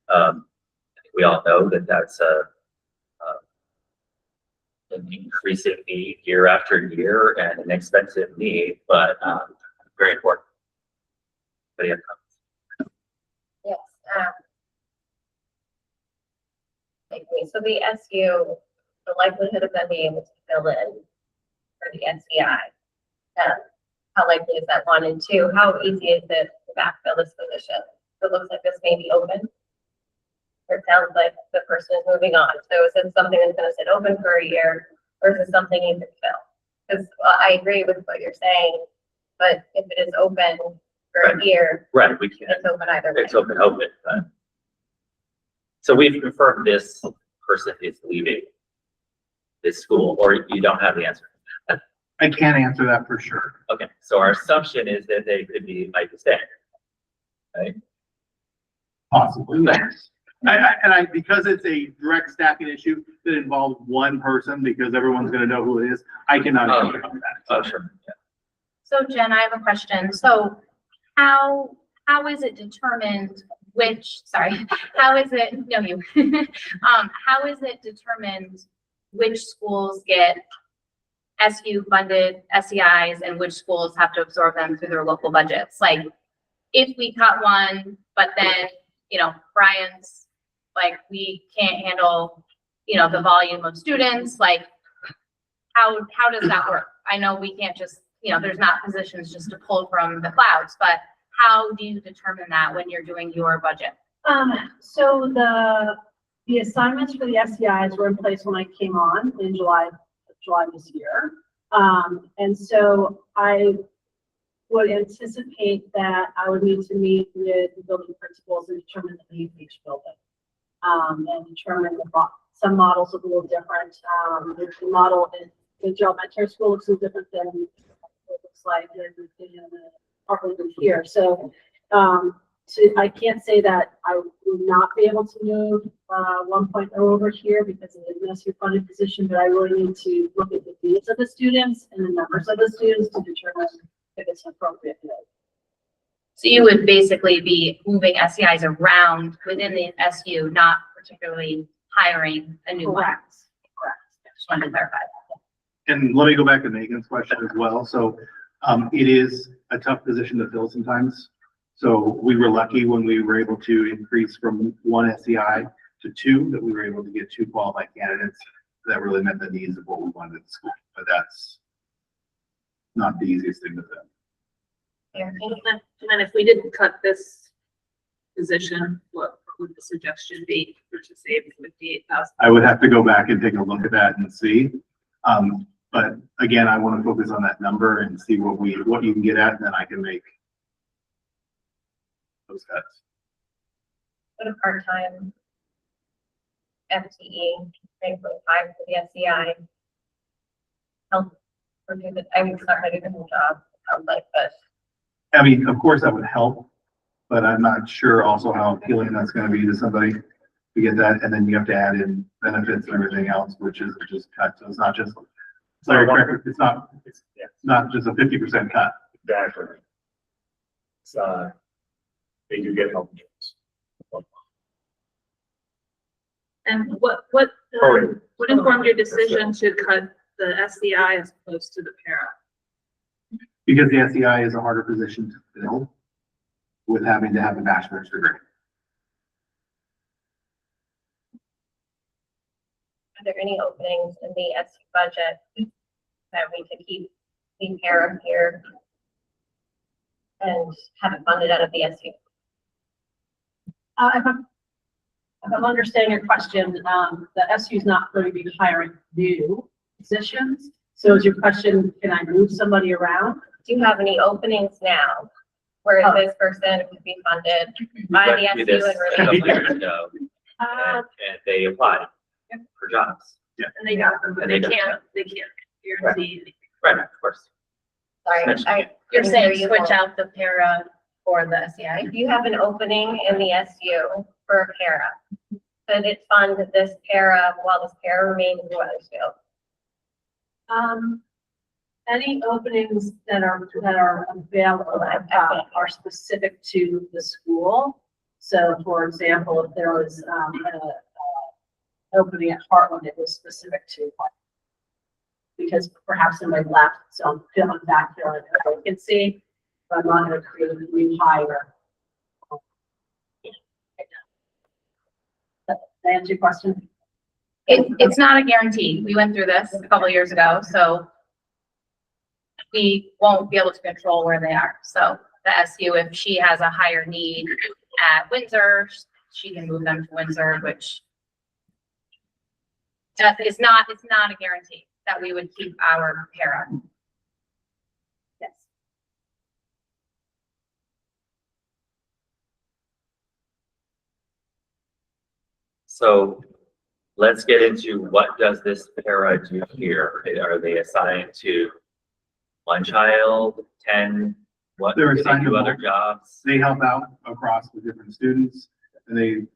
I think we all know that that's an increasing need year after year and an expensive need, but very important. But yeah. Yes. Thank you. So the SU, the likelihood of them being able to fill in for the SEI, how likely is that? One, and two, how easy is it to backfill this position? It looks like this may be open. Or it sounds like the person is moving on. So is it something that's going to sit open for a year, or is it something you can fill? Because I agree with what you're saying, but if it is open for a year, Right, we can't. it's open either way. It's open. But so we've confirmed this person is leaving this school, or you don't have the answer. I can't answer that for sure. Okay, so our assumption is that they might be staying. Right? Possibly, yes. Because it's a direct staffing issue that involves one person, because everyone's gonna know who it is, I cannot answer that. Oh, sure. Yeah. So Jen, I have a question. So how is it determined how is it determined which schools get SU funded SEIs and which schools have to absorb them through their local budgets? Like, if we cut one, but then, Brian's like, we can't handle, the volume of students, like, how does that work? I know we can't just, there's not positions just to pull from the clouds, but how do you determine that when you're doing your budget? So the assignments for the SEIs were in place when I came on in July this year. And so I would anticipate that I would need to meet with the building principals and determine the need of each building. And determine some models look a little different. The model in the elementary school looks a little different than what it looks like in Parkland here. So I can't say that I will not be able to move 1.0 over here because it is an SU funded position, but I really need to look at the needs of the students and the numbers of the students to determine if it's an appropriate move. So you would basically be moving SEIs around within the SU, not particularly hiring a new one. Correct. Just wanted to clarify. And let me go back to Megan's question as well. So it is a tough position to fill sometimes. So we were lucky when we were able to increase from 1 SEI to 2, that we were able to get 2 qualified candidates that really met the needs of what we wanted at the school. But that's not the easiest thing to fill. And then if we didn't cut this position, what would the suggestion be for to save 58,000? I would have to go back and take a look at that and see. But again, I want to focus on that number and see what you can get at, and then I can make those cuts. What a part-time FTE, 3.5 for the SEI. Help, or do the, I mean, it's not really a different job, sounds like, but I mean, of course that would help, but I'm not sure also how appealing that's going to be to somebody to get that. And then you have to add in benefits and everything else, which is just cut. So it's not just, sorry, correct, it's not just a 50% cut. Exactly. It's, they do get health insurance. And what informed your decision to cut the SEI as opposed to the para? Because the SEI is a harder position to fill with having to have a bachelor's degree. are there any openings in the SU budget that we could keep the para here and have it funded out of the SU? If I'm understanding your question, the SU is not going to be hiring new positions. So is your question, can I move somebody around? Do you have any openings now where this person could be funded by the Went through SU this and a couple really? years ago, and they applied for jobs. And they got them, but And they they can't guarantee anything. Right, of course. Sorry, You're didn't saying hear you switch well. out the para for the SEI? If you have an opening in the SU for a para, could it fund this para while this para remains in Weathersfield? Any openings that are available are specific to the school. So for example, if there was an opening at Heartland, it was specific to one. Because perhaps somebody left, so I'm backfilling a vacancy, but I'm not going to create a new hire. That answer your question? It's not a guarantee. We went through this a couple of years ago, so we won't be able to control where they are. So the SU, if she has a higher need at Windsor, she can move them to Windsor, which it's not a guarantee that we would keep our para. Yes. So let's get into what does this para do here? Are they assigned to one child, 10? What They're do they assigned do to other multiple. jobs? They help out across with different students, and they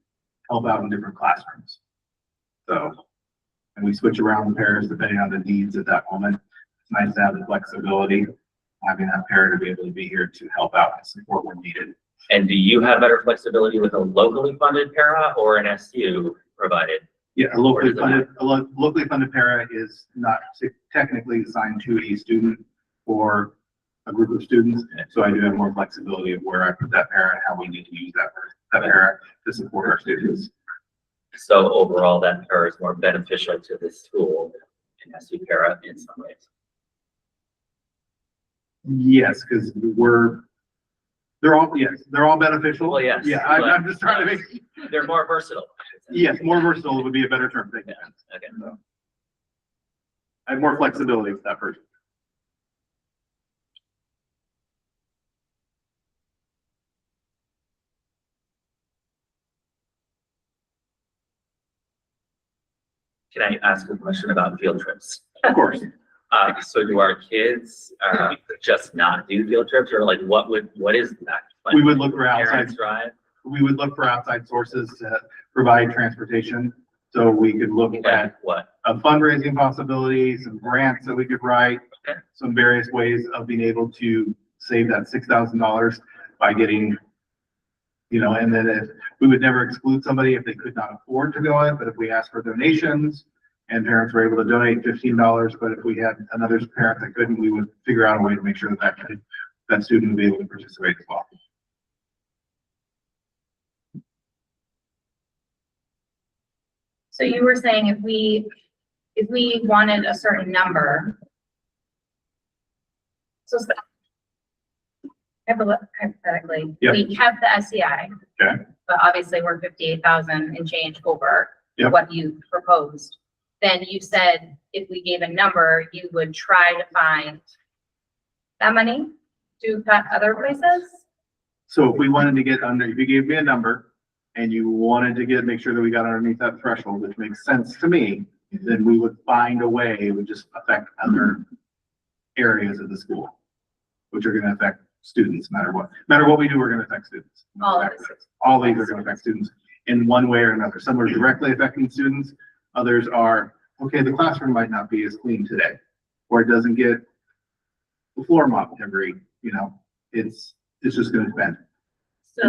help out in different classrooms. So, and we switch around the pairs depending on the needs at that moment. It's nice to have the flexibility, having that pair to be able to be here to help out and support when needed. And do you have better flexibility with a locally funded para or an SU provided? Yeah, a locally funded para is not technically assigned to a student or a group of students. So I do have more flexibility of where I put that para and how we need to use that para to support our students. So overall, that para is more beneficial to the school than SU para in some ways. Yes, because they're all beneficial. Well, yes. Yeah, I'm just trying to make, They're more versatile. yes, more versatile would be a better term. Thank you. Okay. So, I have more flexibility with that person. Can I ask a question about field trips? Of course. So do our kids, just not do field trips, or like what is that? Like, We would look for outside, parents drive? we would look for outside sources to provide transportation. So we could look at What? a fundraising possibility, some grants that we could write, some various ways of being able to save that $6,000 by getting, and then if, we would never exclude somebody if they could not afford to go in, but if we asked for donations and parents were able to donate $15, but if we had another parent that couldn't, we would figure out a way to make sure that student would be able to participate as well. So you were saying if we wanted a certain number. So hypothetically, Yep. we have the SEI. Okay. But obviously we're 58,000 and change over Yep. what you proposed. Then you said if we gave a number, you would try to find that money to cut other places? So if we wanted to get under, if you gave me a number and you wanted to make sure that we got underneath that threshold, which makes sense to me, then we would find a way, it would just affect other areas of the school, which are gonna affect students, no matter what we do, we're gonna affect students. All of it. All these are gonna affect students in one way or another. Some are directly affecting students, others are, okay, the classroom might not be as clean today, or it doesn't get the floor mopped it's just gonna depend. So,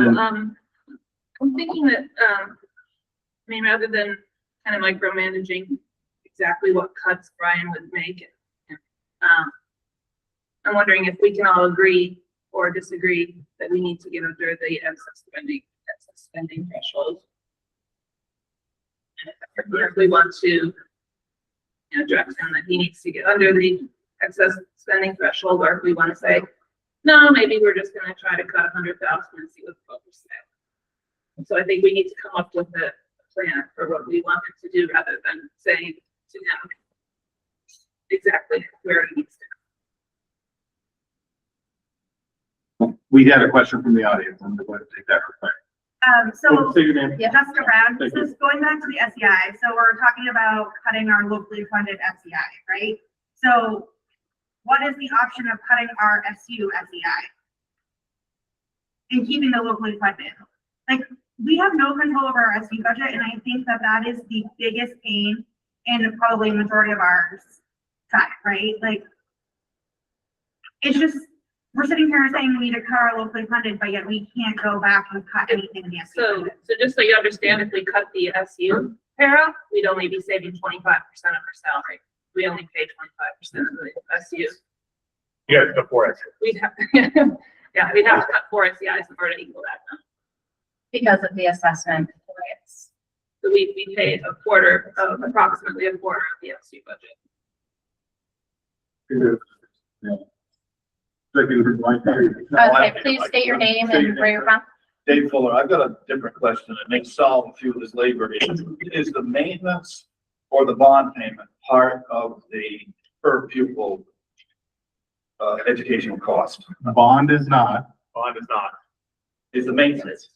I'm thinking that, rather than kind of micromanaging exactly what cuts Brian would make, I'm wondering if we can all agree or disagree that we need to get under the excess spending threshold. And if we want to, direct him that he needs to get under the excess spending threshold, or if we want to say, no, maybe we're just gonna try to cut 100,000 and see what the voters say. So I think we need to come up with a plan for what we want it to do rather than saying to him exactly where it needs to go. We had a question from the audience, I'm going to take that real quick. So Say your name. Jessica Brown, Thank this is going back to the SEI. So we're talking about cutting our locally funded SEI, right? So what is the option of cutting our SU SEI? And keeping the locally funded? Like, we have no control over our SU budget, and I think that that is the biggest pain in probably the majority of our side, right? Like, it's just, we're sitting here saying we need to cut our locally funded, but yet we can't go back and cut anything in the SU. So just so you understand, if we cut the SU para, we'd only be saving 25% of our salary. We only pay 25% of the SU. Yeah, the four. We'd have, we'd have to cut 4 SEIs in order to equal that. Because of the assessment. So we pay approximately a quarter of the SU budget. Okay, please state your name and where you're from. Dave Fuller, I've got a different question. It may solve a few of this labor issues. Is the maintenance or the bond payment part of the per pupil educational cost? Bond is not. Bond is not. Is the maintenance?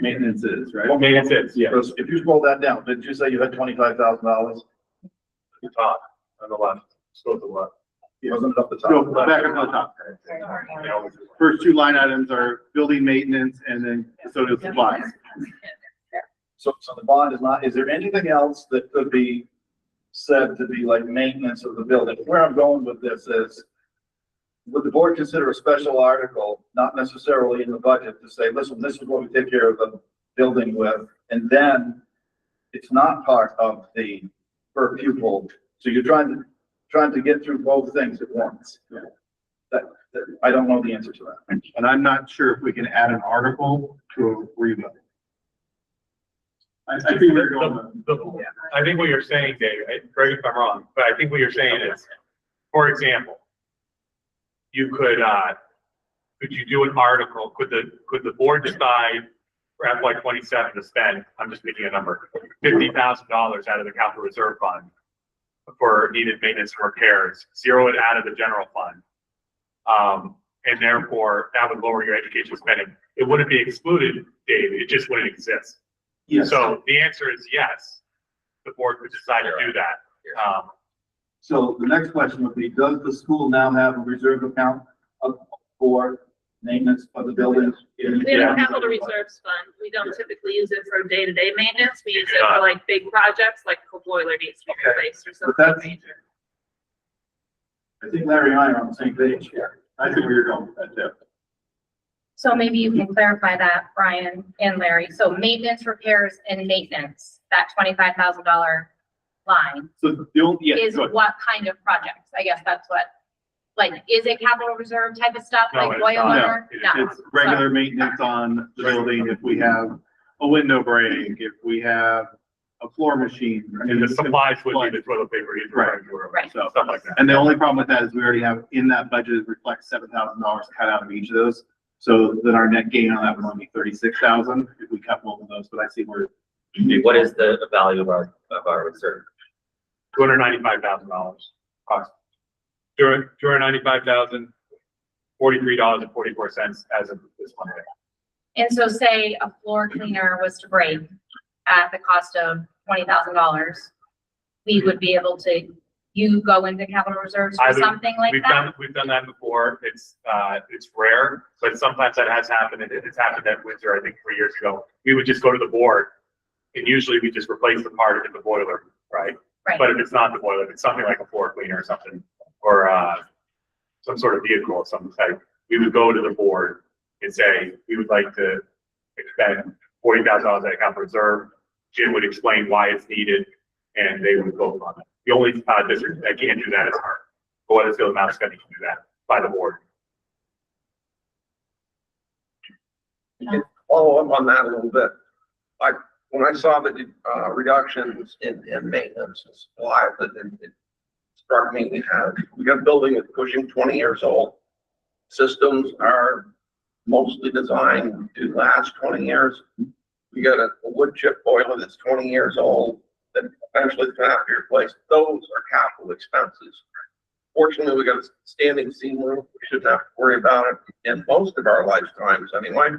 Maintenance is, right? Well, maintenance is, yeah. So if you scroll that down, did you say you had $25,000? The top, on the left, scroll to the left. Wasn't it up the top? No, back up to the top. First two line items are building maintenance and then custodial supplies. So the bond is not, is there anything else that could be said to be like maintenance of the building? Where I'm going with this is, would the board consider a special article, not necessarily in the budget, to say, listen, this is what we take care of the building with, and then it's not part of the per pupil. So you're trying to get through both things at once. That I don't know the answer to that. And I'm not sure if we can add an article to a revote. I think we're going. I think what you're saying, Dave, correct me if I'm wrong, but I think what you're saying is, for example, you could you do an article? Could the board decide for FY 27 to spend, I'm just picking a number, $50,000 out of the capital reserve fund for needed maintenance and repairs, zero it out of the general fund. And therefore that would lower your education spending. It wouldn't be excluded, Dave, it just wouldn't exist. Yes. So the answer is yes, the board could decide to do that. So the next question would be, does the school now have a reserve account for maintenance of the buildings? We have a capital reserves fund. We don't typically use it for day-to-day maintenance. We use it for like big projects, like a boiler needs to be replaced or something that's- major. I think Larry and I are on the same page here. I think where you're going with that too. So maybe you can clarify that, Brian and Larry. So maintenance, repairs and maintenance, that $25,000 line So the only, yeah, is go ahead. what kind of projects? I guess that's what, like, is it capital reserve type of stuff, No, like it's boiler? not. No. It's regular maintenance on the building, if we have a window break, if we have a floor machine. I mean, And the supplies would be the toilet paper, he's referring to, or Right. stuff like that. And the only problem with that is we already have in that budget reflects $7,000 cut out of each of those. So then our net gain on that would only be 36,000 if we cut both of those, but I see where. What is the value of our reserve? $295,000 cost. $295,000, $43.44 as of this Monday. And so say a floor cleaner was to break at the cost of $20,000, we would be able to, you go into capital reserves I for would- something like that? We've done that before. It's rare, but sometimes that has happened. And it's happened at Windsor, I think 3 years ago. We would just go to the board and usually we just replace the part in the boiler, right? Right. But if it's not the boiler, if it's something like a floor cleaner or something, or some sort of vehicle of some type, we would go to the board and say, we would like to expend $40,000 at capital reserve. Jim would explain why it's needed and they would vote on it. The only district that can't do that is our Weathersfield amount of spending can do that by the board. To follow up on that a little bit. When I saw the reductions in maintenance and supply, it struck me, we got a building that's pushing 20 years old. Systems are mostly designed to last 20 years. We got a wood chip boiler that's 20 years old that eventually is gonna have to be replaced. Those are capital expenses. Fortunately, we got a standing seam roof. We shouldn't have to worry about it in most of our lifetimes anyway.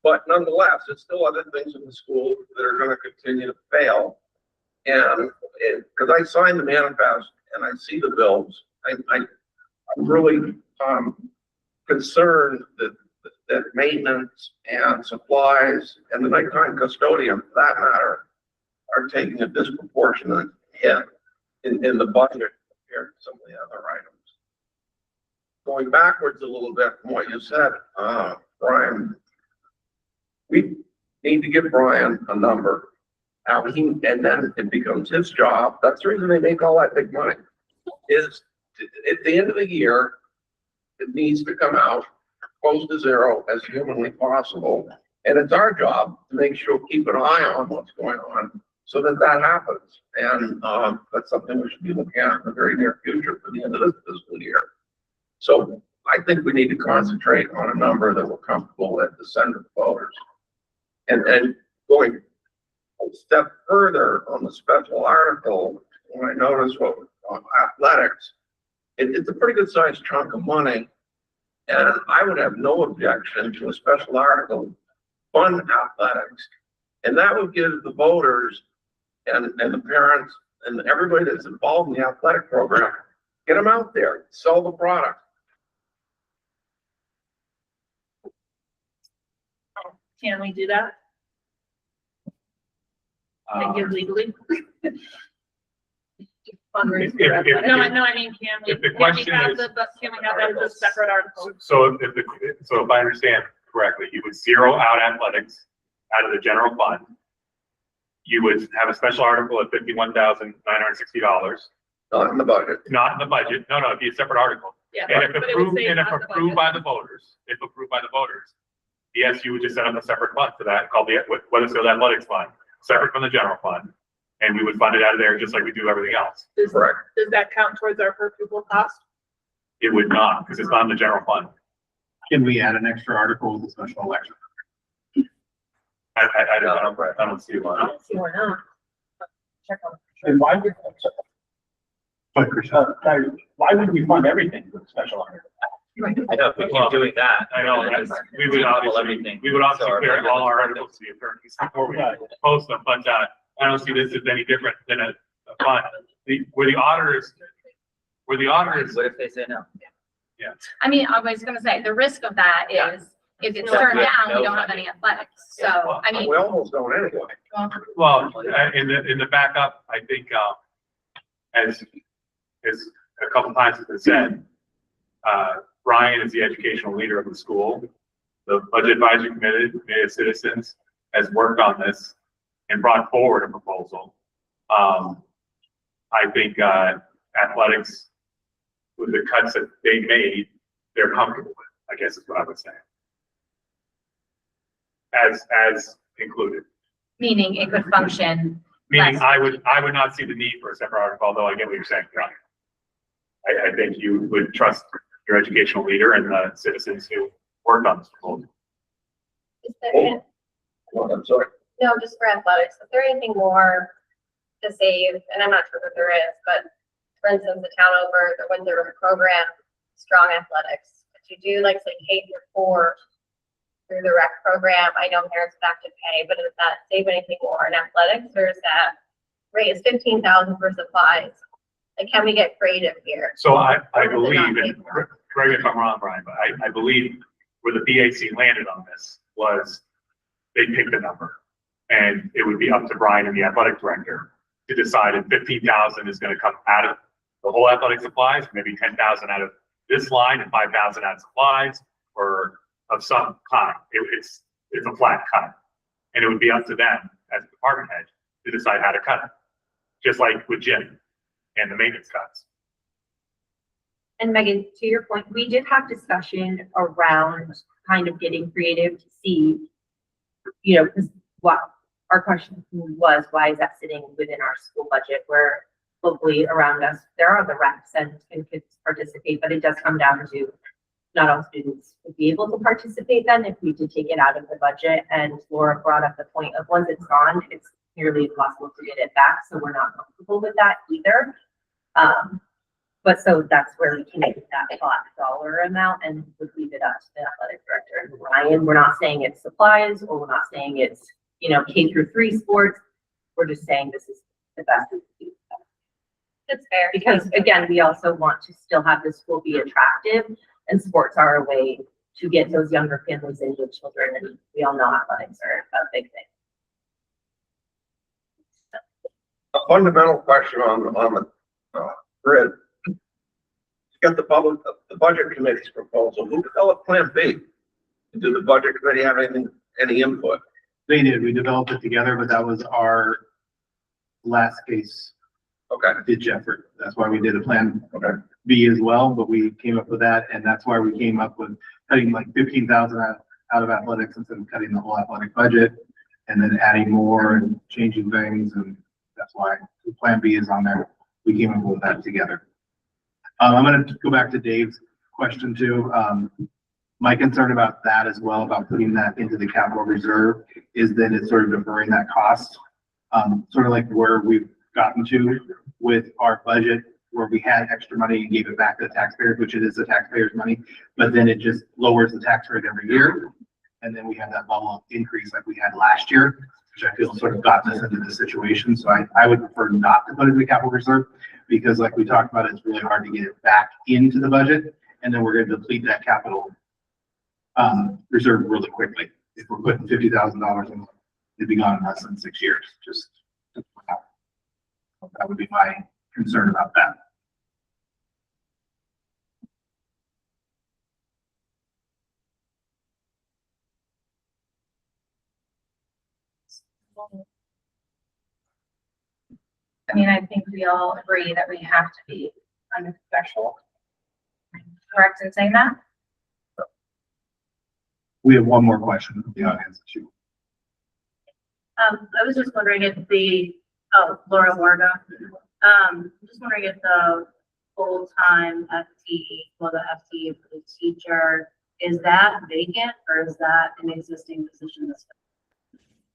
But nonetheless, there's still other things in the school that are gonna continue to fail. And because I signed the manifest and I see the bills, I'm really concerned that maintenance and supplies and the nighttime custodian, for that matter, are taking a disproportionate hit in the budget compared to some of the other items. Going backwards a little bit from what you said, Brian, we need to give Brian a number. And then it becomes his job. That's the reason they make all that big money. Is at the end of the year, it needs to come out close to zero as humanly possible. And it's our job to make sure, keep an eye on what's going on so that that happens. And that's something we should be looking at in the very near future for the end of this fiscal year. So I think we need to concentrate on a number that we're comfortable with to send to the voters. And going a step further on the special article, when I noticed what on athletics, it's a pretty good sized chunk of money. And I would have no objection to a special article fund athletics. And that would give the voters and the parents and everybody that's involved in the athletic program, get them out there, sell the product. Can we do that? Can you legally? Fundraise for that. No, I mean, can we, If the can we question have is- can we have that as a separate article? So if I understand correctly, you would zero out athletics out of the general fund. You would have a special article at $51,960, Not in the budget. not in the budget. No, it'd be a separate article. Yeah. And if but it would approved, say and if not the approved budget. by the voters, the SU would just set up a separate fund for that called the Weathersfield Athletics Fund, separate from the general fund. And we would fund it out of there just like we do everything else. Does Correct. that count towards our per pupil cost? It would not, because it's not in the general fund. Can we add an extra article with a special election? I don't see why. I don't see why not. Check on. And why would, why would we fund everything with special article? I know, if we keep doing that. I know, we would obviously, everything. we would obviously So our clear budget all our is- articles to the attorneys before we post them, but I don't see this as any different than a fund. Where the auditors where the auditors, What if they say no? I mean, I was gonna say, the risk of that Yeah. is if it's No, turned we have down, we no don't have funding. any athletics. So, I mean, We almost don't anyway. well, in the backup, I think, as a couple times has been said, Brian is the educational leader of the school. The budget advisory committee of citizens has worked on this and brought forward a proposal. I think, athletics, with the cuts that they made, they're comfortable with, I guess is what I would say. As included. meaning it could function. Meaning less. I would not see the need for a separate article, although I get what you're saying, Brian. I think you would trust your educational leader and the citizens who worked on this proposal. Is there, Oh, I'm sorry. no, just for athletics, is there anything more to save? And I'm not sure that there is, but for instance, the town over the Windsor program, strong athletics. Could you do like say K-4 through the rec program? I know parents would have to pay, but does that save anything more in athletics, or is that rate is 15,000 for supplies? Like, can we get creative here? So I Or does it not believe, pay and for it? correct me if I'm wrong, Brian, but I believe where the BAC landed on this was they picked a number. And it would be up to Brian and the athletic director to decide if 15,000 is gonna come out of the whole athletic supplies, maybe 10,000 out of this line and 5,000 out of supplies, or of some kind. It's a flat cut. And it would be up to them as a department head to decide how to cut it. Just like with Jim and the maintenance cuts. And Megan, to your point, we did have discussion around kind of getting creative to see, you know, because what our question was, why is that sitting within our school budget where locally around us, there are the recs and kids participate, but it does come down to not all students would be able to participate then if we did take it out of the budget. And Laura brought up the point of once it's gone, it's nearly impossible to get it back. So we're not comfortable with that either. But so that's where we can make that flat dollar amount and would leave it up to the athletic director and Ryan. We're not saying it's supplies, or we're not saying it's, you know, K-3 sports. We're just saying this is the best. It's fair. Because again, we also want to still have the school be attractive, and sports are a way to get those younger families into children. And we all know athletics are a big thing. A fundamental question on the grid. You got the budget committee's proposal. Who developed Plan B? Did the budget committee have any input? They did, we developed it together, but that was our last case Okay. ditch effort. That's why we did a Plan B as well, but we came up with that, and that's why we came up with cutting like 15,000 out of athletics instead of cutting the whole athletic budget, and then adding more and changing things, and that's why the Plan B is on there. We came up with that together. I'm gonna go back to Dave's question too. My concern about that as well, about putting that into the capital reserve, is that it's sort of deferring that cost. Sort of like where we've gotten to with our budget, where we had extra money and gave it back to the taxpayers, which it is the taxpayers' money, but then it just lowers the tax rate every year. And then we have that bubble increase like we had last year, which I feel sort of gotten us into this situation. So I would prefer not to put it in the capital reserve, because like we talked about, it's really hard to get it back into the budget. And then we're going to deplete that capital reserve really quickly. If we're putting $50,000 in, it'd be gone in less than 6 years. Just that would be my concern about that. I mean, I think we all agree that we have to be under the threshold. Correct in saying that? We have one more question from the audience. I was just wondering if Laura Warga, just wondering if the full-time FTE, well, the FTE for the teacher, is that vacant or is that an existing position that's?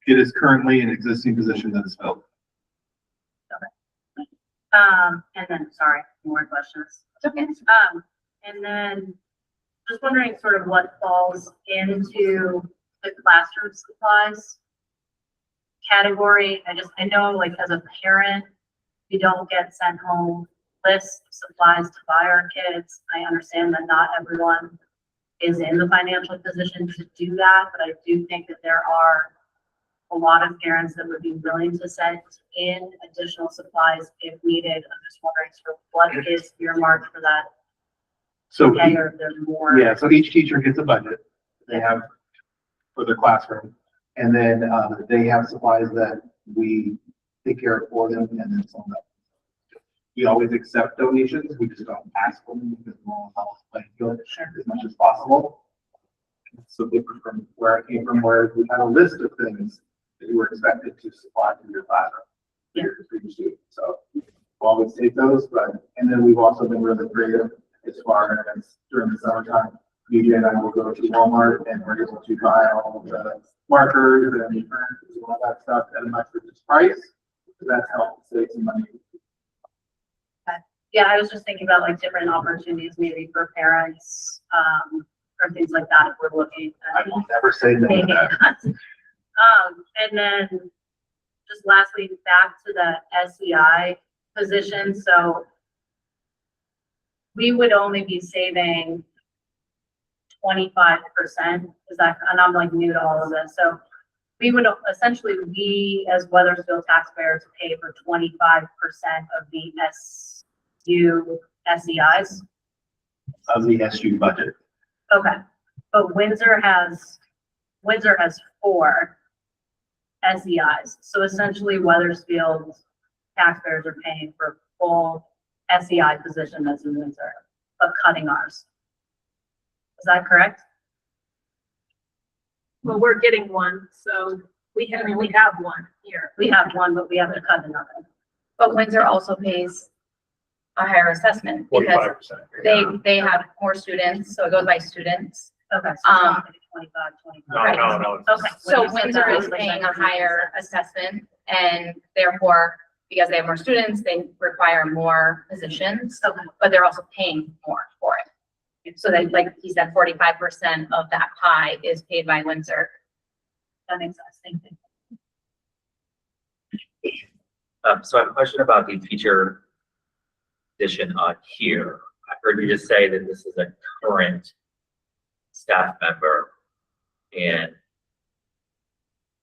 It is currently an existing position that is filled. And then, sorry, more questions. Okay. And then just wondering sort of what falls into the classroom supplies category. I know like as a parent, you don't get sent home list of supplies to buy our kids. I understand that not everyone is in the financial position to do that, but I do think that there are a lot of parents that would be willing to send in additional supplies if needed. I'm just wondering sort of what is earmarked for that? So, Okay, or if there's more. yeah, so each teacher gets a budget they have for their classroom. And then, they have supplies that we take care of for them and then some that we always accept donations. We just don't ask for them because we want to help playing field as much as possible. So different from where I came from, where we had a list of things that you were expected to supply to your classroom. Yeah. So we'll always take those, but, and then we've also been really creative as far as during the summertime, BJ and I will go to Walmart and we're able to buy all of the markers and the prints and all that stuff at a much reduced price. So that's helped save some money. Yeah, I was just thinking about like different opportunities maybe for parents, or things like that if we're looking I at. will never say no to that. And then just lastly, back to the SEI position. So we would only be saving 25%. Is that, and I'm like new to all of this. So we would essentially, we as Weathersfield taxpayers pay for 25% of the SU SEIs. Of the SU budget. Okay, but Windsor has 4 SEIs. So essentially Weathersfield taxpayers are paying for full SEI position that's in Windsor, but cutting ours. Is that correct? Well, we're getting one, so we have one here. We have one, but we have to cut another. But Windsor also pays a higher assessment because 45%. they have more students, so it goes by students. Okay, so it's not gonna be 25. No. Okay. So when you said Windsor that, I is was like, paying a that higher assessment and therefore, because they have more students, they require more positions, but they're also paying more for it. So that, like he said, 45% of that pie is paid by Windsor. That makes sense. Thank you. So I have a question about the teacher position on here. I heard you just say that this is a current staff member. And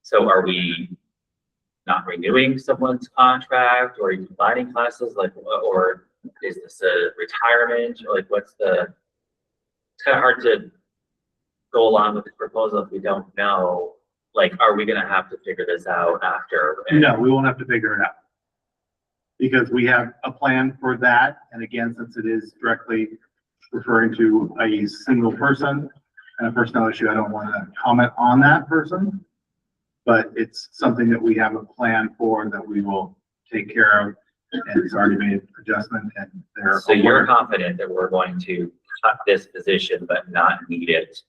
so are we not renewing someone's contract, or are you combining classes, like, or is this a retirement, or like, what's the, it's kind of hard to go along with the proposal if we don't know, like, are we gonna have to figure this out after? No, we won't have to figure it out. Because we have a plan for that, and again, since it is directly referring to a single person and a personnel issue, I don't want to comment on that person. But it's something that we have a plan for that we will take care of, and it's already made an adjustment, and they're. So you're confident that we're going to cut this position but not need it?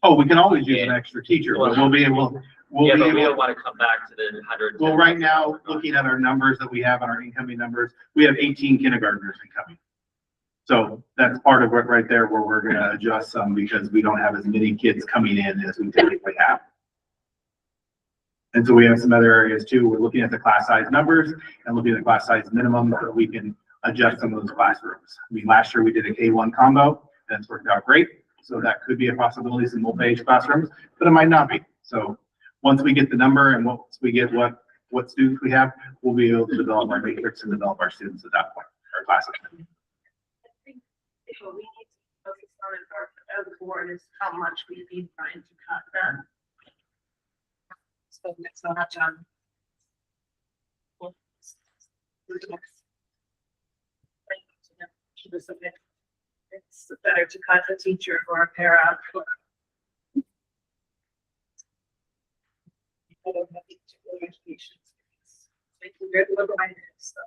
Oh, we can always use an extra teacher, but we'll be able, Yeah, but we don't want to come back to the 100. well, right now, looking at our numbers that we have on our incoming numbers, we have 18 kindergartners incoming. So that's part of it right there where we're gonna adjust some because we don't have as many kids coming in as we typically have. And so we have some other areas too. We're looking at the class size numbers and looking at the class size minimum so we can adjust some of those classrooms. I mean, last year we did a K1 combo, and it's worked out great. So that could be a possibility, some multi-age classrooms, but it might not be. So once we get the number and once we get what students we have, we'll be able to develop our matrix and develop our students at that point, our classes. I think what we need to focus on as a board is how much we need trying to cut down. So it's so much on. It's better to cut a teacher or a para. I don't have the education. We're liberated, so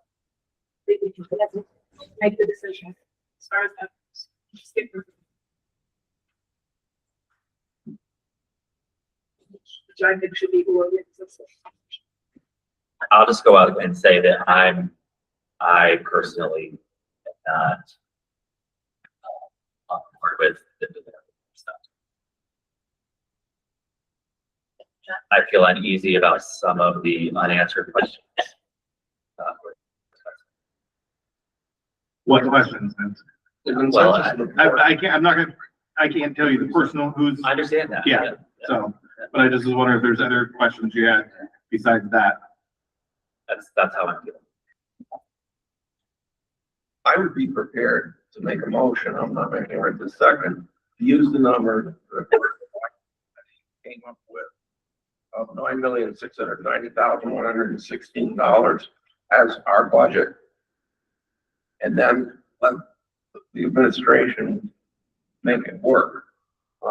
we can make the decision as far as that. Just get rid of it. Which I think should be ordered. I'll just go out and say that I personally am not on board with the stuff. I feel uneasy about some of the unanswered questions. What questions? Well, I can't, I'm not gonna, I can't tell you the person who's, I understand that. yeah, so, but I just was wondering if there's other questions you had besides that. That's how I'm feeling. I would be prepared to make a motion, I'm not making it right this second, to use the number that came up with of $9,690,116 as our budget. And then let the administration make it work.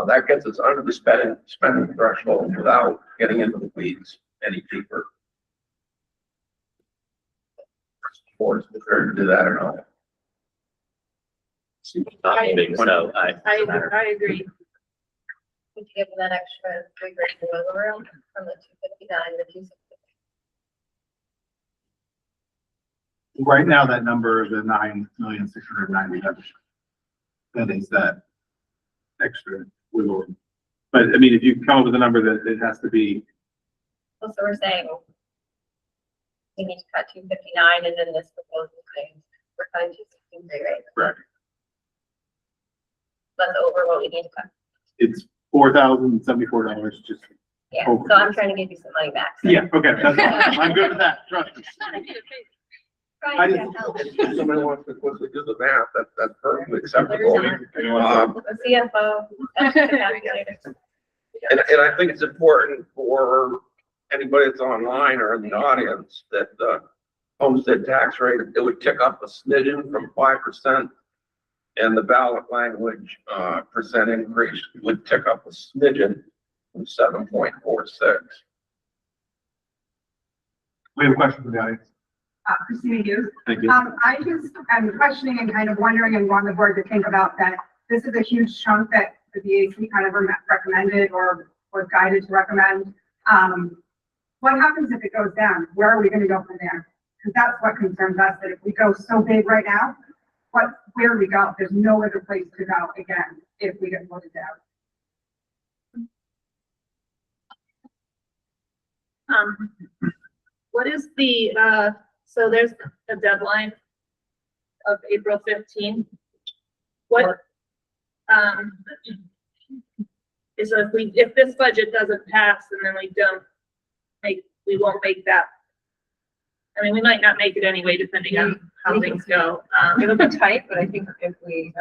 That gets us under the spending threshold without getting into the weeds any deeper. Board's prepared to do that or not. Not moving, so I agree. We could give them that extra $3 grand wiggle room from the 259 to 260. Right now, that number, the 9,690,000, that is that extra wiggle room. But I mean, if you come up with a number that it has to be, Well, so we're saying we need to cut 259 and then this proposal saying we're cutting 263, right? correct, That's over what we need to cut. it's $4,074 just. Yeah, Over. so I'm trying to give you some money back. So. Yeah, okay, that's fine. I'm good with that, trust me. Trying to help. If somebody wants to quickly do the math, that's perfectly acceptable. The CFO. that's the calculator. And I think it's important for anybody that's online or in the audience that the homestead tax rate, it would tick up a smidgen from 5%. And the ballot language, percent increase would tick up a smidgen from 7.46. We have a question from the audience. Christina Hughes. Thank you. I just am questioning and kind of wondering and want the board to think about that. This is a huge chunk that the BAC kind of recommended or was guided to recommend. What happens if it goes down? Where are we going to go from there? Because that's what concerns us, that if we go so big right now, where do we go? There's no other place to go again if we get voted down. What is the, so there's a deadline of April 15th. What, is if this budget doesn't pass and then we won't make that. I mean, we might not make it anyway, depending on how things go. It'll be tight, but I think if we,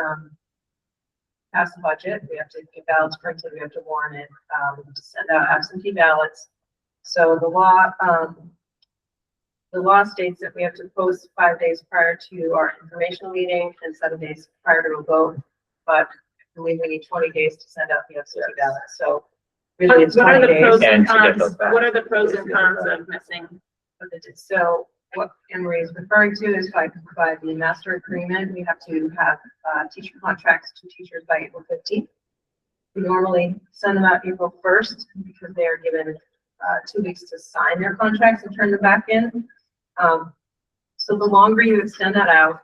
pass the budget, we have to get ballots printed, we have to warn it, send out absentee ballots. So the law states that we have to post 5 days prior to our informational meeting and 7 days prior to a vote. But I believe we need 20 days to send out the absentee ballots. So really it's What are 20 the pros days. and And to get cons? those back. What are the pros and cons of missing? So what Emery is referring to is by the master agreement, we have to have teacher contracts to teachers by April 15th. We normally send them out April 1st because they are given 2 weeks to sign their contracts and turn them back in. So the longer you extend that out,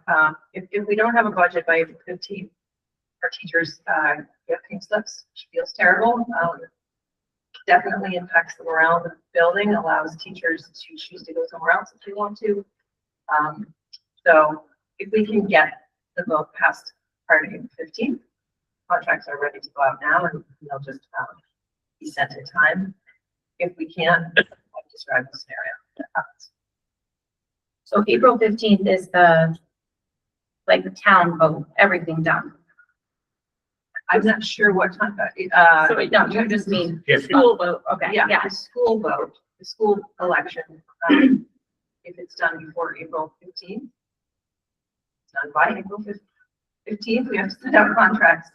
if we don't have a budget by April 15th, our teachers get pink slips, which feels terrible. Definitely impacts the morale of the building, allows teachers to choose to go somewhere else if they want to. So if we can get the vote passed prior to April 15th, contracts are ready to go out now and they'll just be sent in time. If we can't, I'll describe the scenario that happens. So April 15th is the town vote, everything done. I'm not sure what time, So no, you just mean Yes. school vote, okay, yeah, yeah. the school vote, the school election, if it's done before April 15th, it's done by April 15th, we have to send out contracts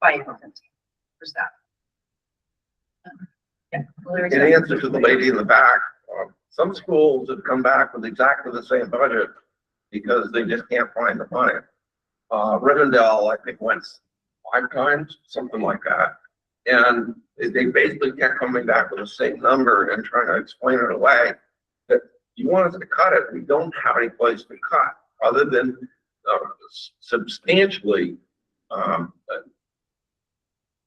by April 15th for staff. Yeah. In answer to the lady in the back, some schools have come back with exactly the same budget because they just can't find the money. Rivendell, I think, went 5 times, something like that. And they basically kept coming back with the same number and trying to explain it away. That you want us to cut it, we don't have any place to cut other than substantially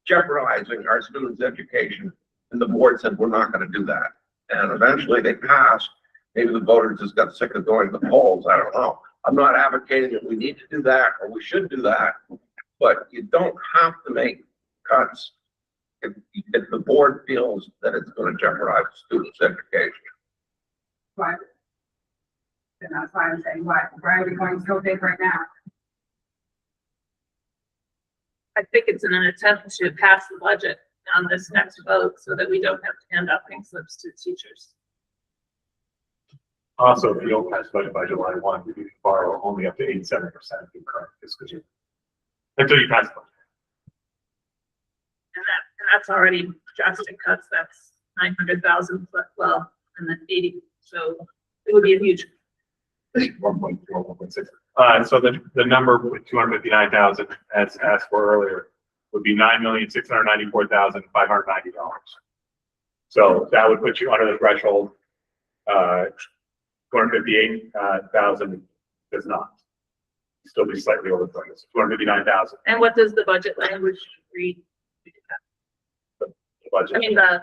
jeopardizing our students' education. And the board said, we're not going to do that. And eventually they passed. Maybe the voters just got sick of going to the polls. I don't know. I'm not advocating that we need to do that or we should do that, but you don't have to make cuts if the board feels that it's going to jeopardize students' education. Right. And that's why I'm saying, why are we going so big right now? I think it's in an attempt to pass the budget on this next vote so that we don't have to hand out pink slips to teachers. Also, if you don't pass budget by July 1, you can borrow only up to 87% of your current fiscal year. Until you pass the budget. And that's already drastic cuts. That's 900,000, well, and then 80. So it would be a huge. 1.4, 1.6. So the number with 259,000, as asked for earlier, would be $9,694,590. So that would put you under the threshold. 258,000 does not. Still be slightly over the threshold. 259,000. And what does the budget language read? The budget. I mean, the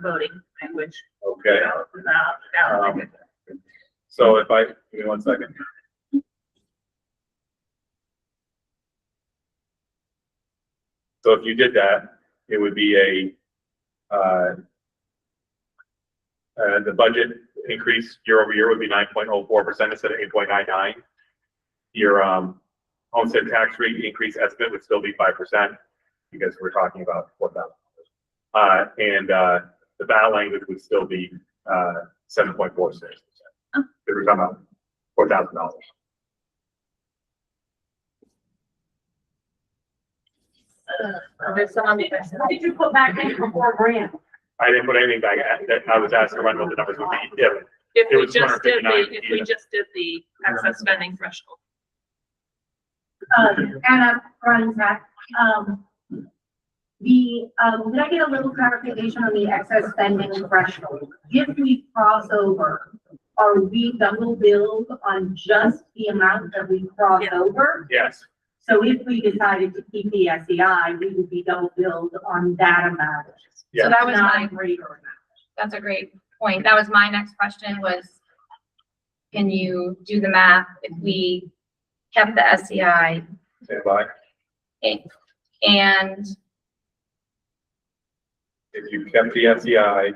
voting language. Okay. So if I, give me 1 second. So if you did that, it would be the budget increase year over year would be 9.04% instead of 8.99. Your homestead tax rate increase estimate would still be 5% because we're talking about $4,000. And the ballot language would still be 7.46%. We're talking about $4,000. There's some on the. What did you put back in for $4,000? I didn't put anything back. I was asking around what the numbers would be If it we was just did 259. the excess spending threshold. Anna, Brian, Zach, can I get a little clarification on the excess spending threshold? If we cross over, are we double billed on just the amount that we cross over? Yes. So if we decided to keep the SEI, we would be double billed on that amount. Yeah. So that was Not my, greater amount. that's a great point. That was my next question was, can you do the math if we kept the SEI Stand by. and If you kept the SEI,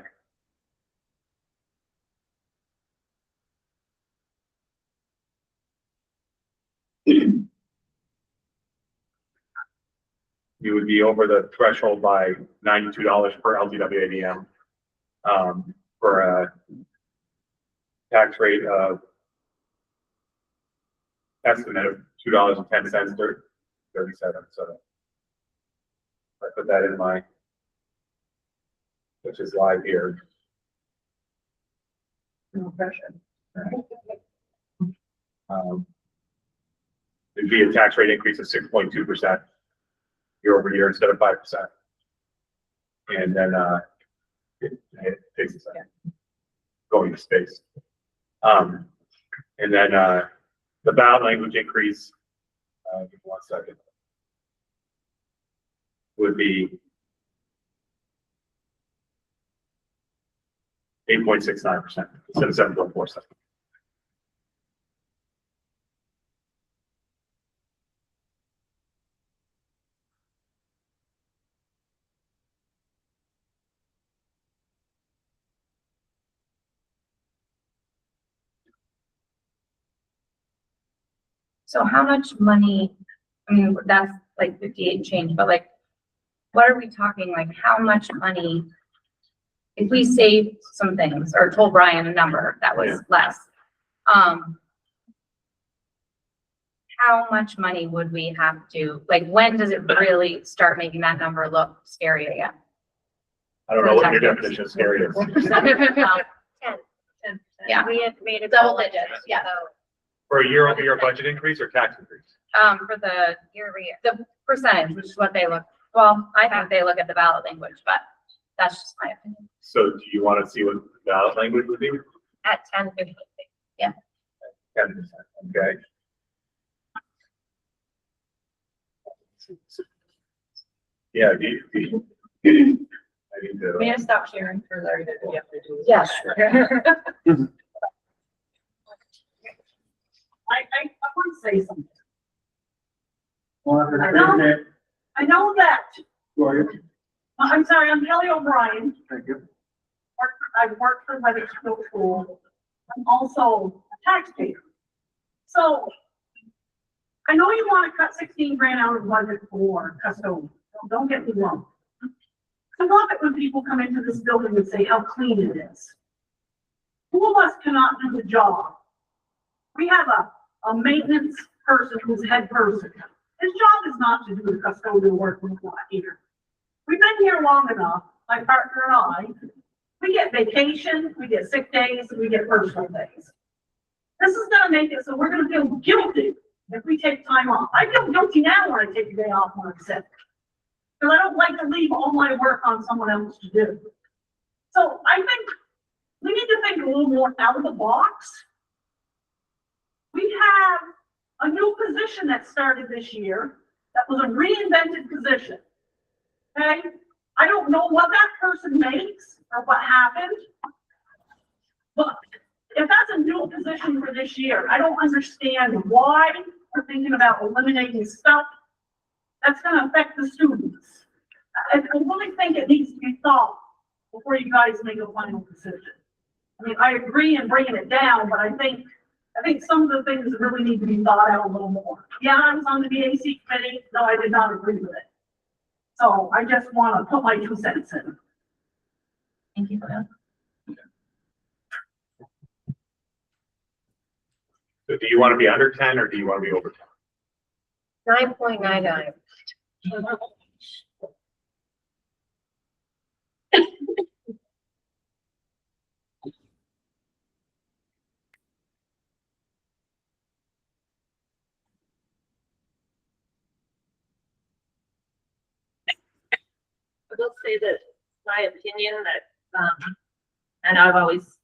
you would be over the threshold by $92 per LTWADM, for a tax rate of estimate of $2.10 to 37. So I put that in my, which is live here. No pressure. It'd be a tax rate increase of 6.2% year over year instead of 5%. And then it takes a second going to space. And then the ballot language increase, give me 1 second, would be 8.69% instead of 7.47%. so how much money, I mean, that's like 58 change, but like, what are we talking, like, how much money? If we saved some things or told Brian a number that was less, how much money would we have to, like, when does it really start making that number look scary again? I don't know what your definition of scary is. 10%. Yeah. We had made a Double goal of digits, yeah. so For a year over year budget increase or tax increase? For the year over year. the percentage, which is what they look, well, I think they look at the ballot language, but that's just my opinion. So do you want to see what the ballot language would be? At 10.50. 10%, okay. Yeah, I need to. May I stop sharing for Larry that we have to do? Yes. say something. Margaret, I know. okay. I know that. Gloria, I'm sorry, I'm Kelly O'Brien. thank you. I've worked for Weathersfield School. I'm also a taxpayer. So I know you want to cut 16 grand out of budget for custodian. Don't get me wrong. I love it when people come into this building and say how clean it is. Who of us cannot do the job? We have a maintenance person who's head person. His job is not to do the custodial work we've got here. We've been here long enough, my partner and I. We get vacation, we get sick days, we get personal days. This is gonna make it so we're gonna feel guilty if we take time off. I feel guilty now when I take a day off when I'm sick. Because I don't like to leave all my work on someone else to do. So I think we need to think a little more out of the box. We have a new position that started this year that was a reinvented position. Okay? I don't know what that person makes or what happened, but if that's a new position for this year, I don't understand why we're thinking about eliminating stuff that's going to affect the students. I really think it needs to be thought before you guys make a final decision. I mean, I agree in bringing it down, but I think some of the things really need to be thought out a little more. Yeah, I was on the BAC committee. No, I did not agree with it. So I just want to put my 2 cents in. Thank you for that. So do you want to be under 10 or do you want to be over 10? 9.99. I will say that my opinion that, and I've always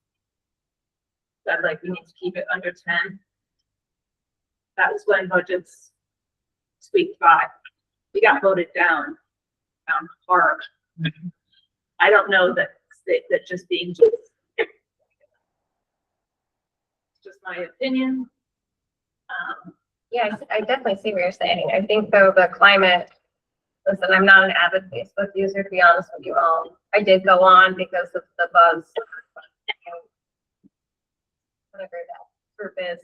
said like we need to keep it under 10. That was when budgets squeaked by. We got voted down hard. I don't know that just being it's just my opinion. Yeah, I definitely see what you're saying. I think though the climate, listen, I'm not an avid Facebook user, to be honest with you all. I did go on because of the buzz. Whatever that group is.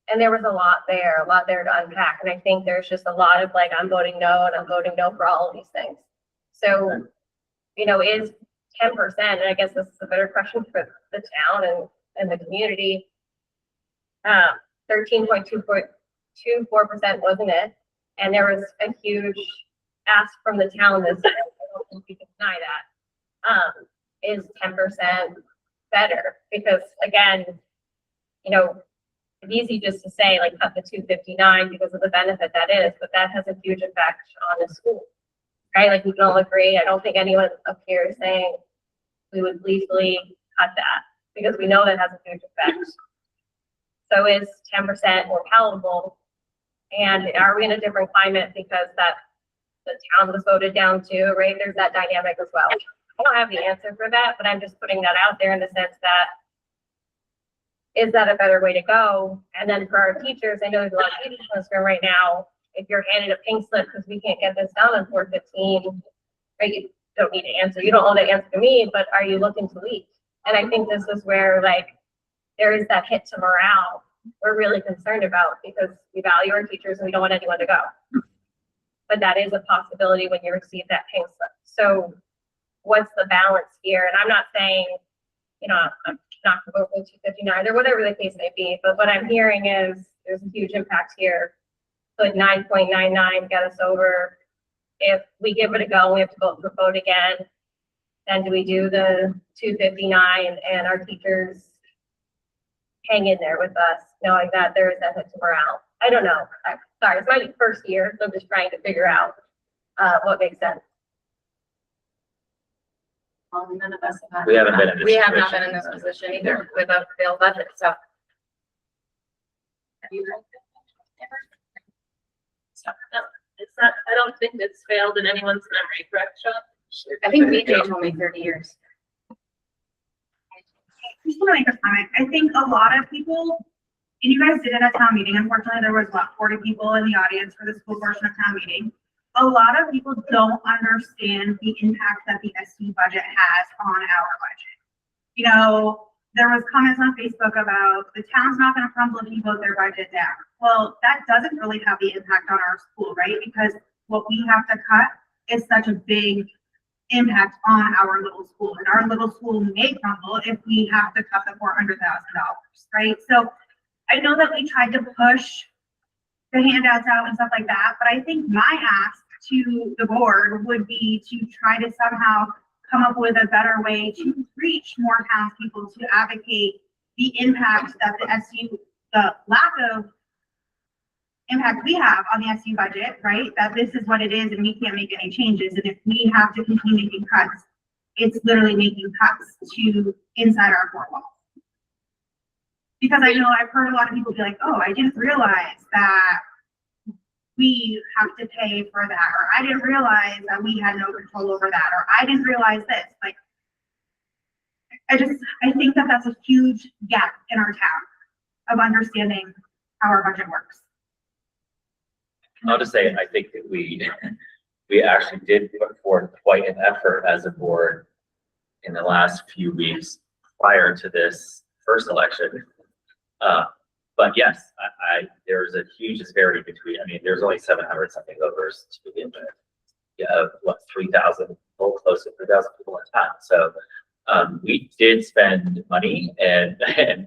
And there was a lot there to unpack. And I think there's just a lot of like, I'm voting no and I'm voting no for all of these things. So, you know, is 10%, and I guess this is a better question for the town and the community. 13.24%, wasn't it? And there was a huge ask from the town this year. I don't think you can deny that. Is 10% better? Because again, you know, it's easy just to say like cut the 259 because of the benefit that is, but that has a huge effect on the school, right? Like we can all agree. I don't think anyone up here is saying we would gleefully cut that because we know that has a huge effect. So is 10% more palatable? And are we in a different climate because that the town was voted down too, right? There's that dynamic as well. I don't have the answer for that, but I'm just putting that out there in the sense that is that a better way to go? And then for our teachers, I know there's a lot of teachers in this room right now. If you're handed a pink slip because we can't get this done in 4:15, right? You don't need to answer. You don't know the answer to me, but are you looking to leave? And I think this is where like there is that hit to morale we're really concerned about because we value our teachers and we don't want anyone to go. But that is a possibility when you receive that pink slip. So what's the balance here? And I'm not saying, you know, I'm not going to vote for 259 or whatever the case may be, but what I'm hearing is there's a huge impact here. So like 9.99 get us over. If we give it a go, we have to vote again. Then do we do the 259 and our teachers hang in there with us, knowing that there is that hit to morale? I don't know. Sorry, it's my first year, so I'm just trying to figure out what makes sense. Well, none of us have. We haven't been in this We have not situation. been in this position either with a failed budget, so. Have you read it? No, it's not, I don't think it's failed in anyone's memory, correct, Sean? I think BJ told me 30 years. Just want to make a comment. I think a lot of people you guys did it at town meeting. Unfortunately, there was about 40 people in the audience for the school portion of town meeting. A lot of people don't understand the impact that the SU budget has on our budget. You know, there was comments on Facebook about the town's not going to crumble if you vote their budget down. Well, that doesn't really have the impact on our school, right? Because what we have to cut is such a big impact on our little school, and our little school may crumble if we have to cut the $400,000, right? So I know that we tried to push the handouts out and stuff like that, but I think my ask to the board would be to try to somehow come up with a better way to reach more townspeople to advocate the impact that the lack of impact we have on the SU budget, right? That this is what it is and we can't make any changes. And if we have to continue making cuts, it's literally making cuts to inside our four walls. Because I know I've heard a lot of people be like, oh, I didn't realize that we have to pay for that, or I didn't realize that we had no control over that, or I didn't realize this. Like, I think that that's a huge gap in our town of understanding how our budget works. I'll just say, I think that we actually did put forth quite an effort as a board in the last few weeks prior to this first election. But yes, there's a huge disparity between, I mean, there's only 700 something voters to begin with. Yeah, what, 3,000 people, close to 3,000 people in town. So we did spend money and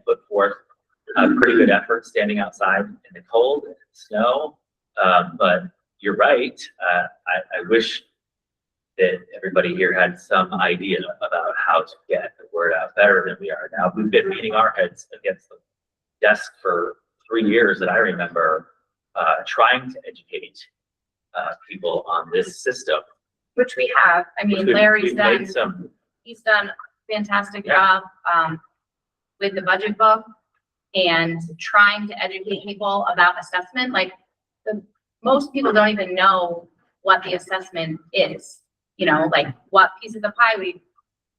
put forth a pretty good effort standing outside in the cold and snow. But you're right. I wish that everybody here had some idea about how to get the word out better than we are now. We've been beating our heads against the desk for 3 years that I remember, trying to educate people on this system. Which we have. I mean, Larry's done, he's done a fantastic Yeah. job with the budget book and trying to educate people about assessment. Like, most people don't even know what the assessment is, you know, like what piece of the pie we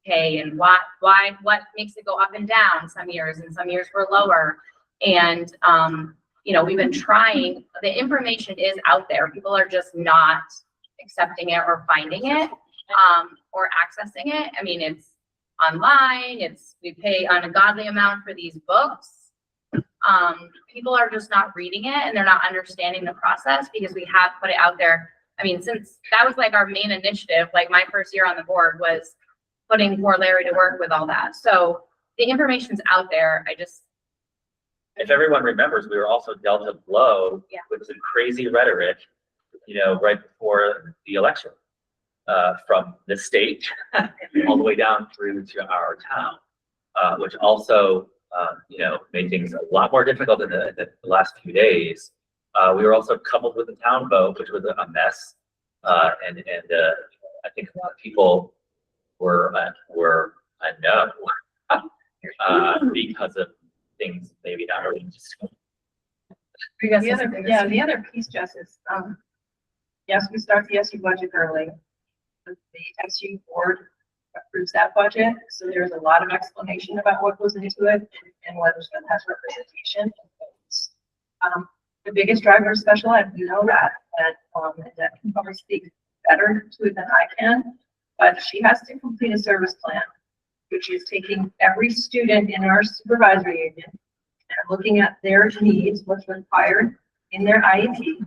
pay and what makes it go up and down some years, and some years we're lower. And, you know, we've been trying, the information is out there. People are just not accepting it or finding it, or accessing it. I mean, it's online, we pay an ungodly amount for these books. People are just not reading it and they're not understanding the process because we have put it out there. I mean, since that was like our main initiative, like my first year on the board was putting poor Larry to work with all that. So the information's out there. If everyone remembers, we were also dealt a blow with some crazy rhetoric, you know, right before the election, from the state all the way down through to our town, which also, you know, made things a lot more difficult in the last few days. We were also coupled with the town vote, which was a mess. And I think a lot of people were a no, because of things maybe not really discussed. The other piece, Jess, is, yes, we start the SU budget early. The SU board approves that budget, so there's a lot of explanation about what goes into it and whether it has representation. The biggest driver is special ed, you know that, and that can probably speak better to it than I can, but she has to complete a service plan, which is taking every student in our supervisory union and looking at their needs, what's required in their IEP,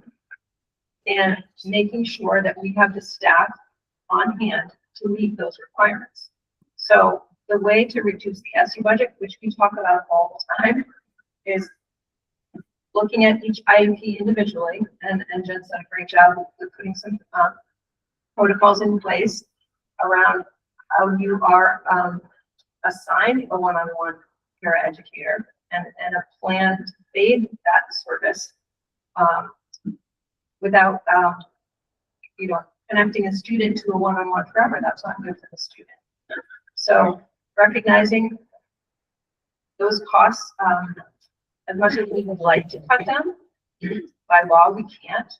and making sure that we have the staff on hand to meet those requirements. So the way to reduce the SU budget, which we talk about all the time, is looking at each IEP individually, and Jen's done a great job of putting some protocols in place around how you are assigned a one-on-one paraeducator and a plan to fade that service without you know, connecting a student to a one-on-one forever. That's not good for the student. So recognizing those costs, as much as we would like to cut them, by law we can't.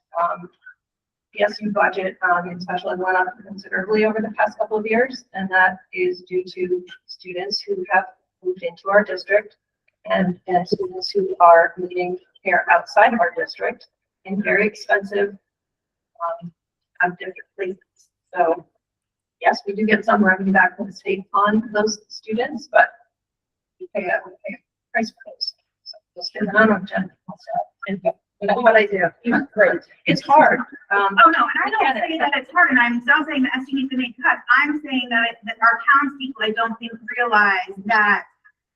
The SU budget in special ed went up considerably over the past couple of years, and that is due to students who have moved into our district and students who are needing care outside of our district in very expensive, of different places. So yes, we do get some revenue back from the state on those students, but we pay a price for those. So just in the non-general. That's what I do. Great. It's hard. Oh, no, and I don't say that it's hard, and I'm not saying that SU needs to make cuts. I'm saying that our townspeople, I don't think realize that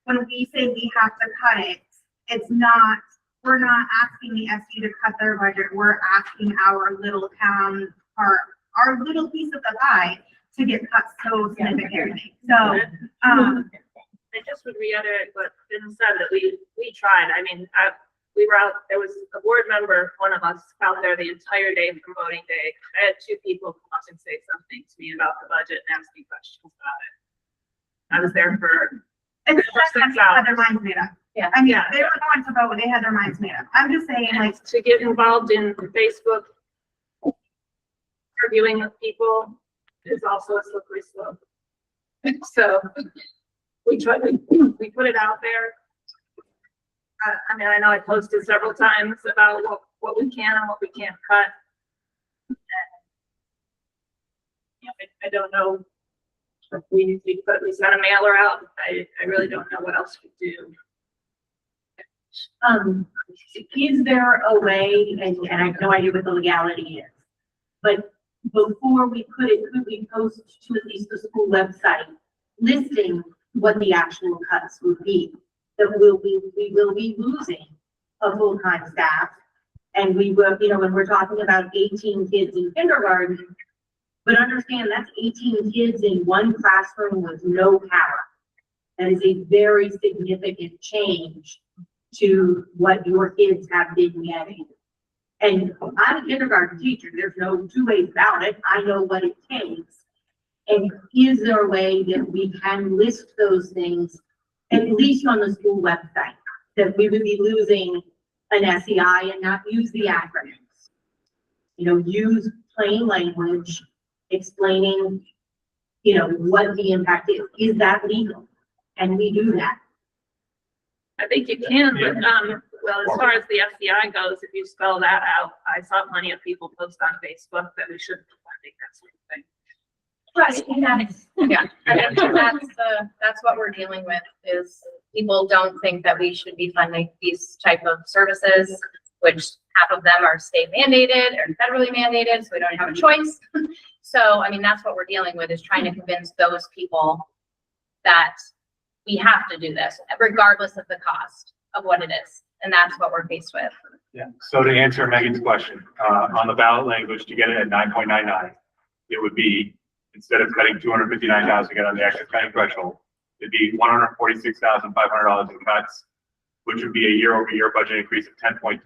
when we say we have to cut it, it's not, we're not asking the SU to cut their budget. We're asking our little town, our little piece of the pie to get cut so significantly. So, I just would reiterate what Finn said, that we tried. I mean, we were out, there was a board member, one of us, out there the entire day from voting day. I had 2 people come up and say something to me about the budget and ask me questions about it. I was there for it's for just 6 that hours. they had their minds made up. Yeah. I mean, Yeah. they were going to vote, they had their minds made up. I'm just saying, like, To get involved in Facebook, arguing with people is also a slippery slope. So we tried, we put it out there. I mean, I know I posted several times about what we can and what we can't cut. And, you know, I don't know if we sent a mailer out. I really don't know what else we do. Is there a way, and I have no idea what the legality is, but before we put it, could we post to at least the school website listing what the actual cuts would be? That we will be losing a full-time staff, and we will, you know, when we're talking about 18 kids in kindergarten, but understand that's 18 kids in one classroom with no power. That is a very significant change to what your kids have been getting. And I'm a kindergarten teacher, there's no 2 ways about it, I know what it takes. And is there a way that we can list those things, at least on the school website, that we would be losing an SEI and not use the acronyms? You know, use plain language explaining, you know, what the impact is. Is that legal? Can we do that? I think you can, but, well, as far as the FCI goes, if you spell that out, I saw plenty of people post on Facebook that we shouldn't be funding that sort of thing. Yeah, and that's what we're dealing with, is people don't think that we should be funding these type of services, which half of them are state mandated or federally mandated, so we don't have a choice. So, I mean, that's what we're dealing with, is trying to convince those people that we have to do this, regardless of the cost of what it is. And that's what we're faced with. Yeah, so to answer Megan's question, on the ballot language, to get it at 9.99, it would be, instead of cutting 259,000 to get on the excess spending threshold, it'd be $146,500 in cuts, which would be a year-over-year budget increase of 10.3%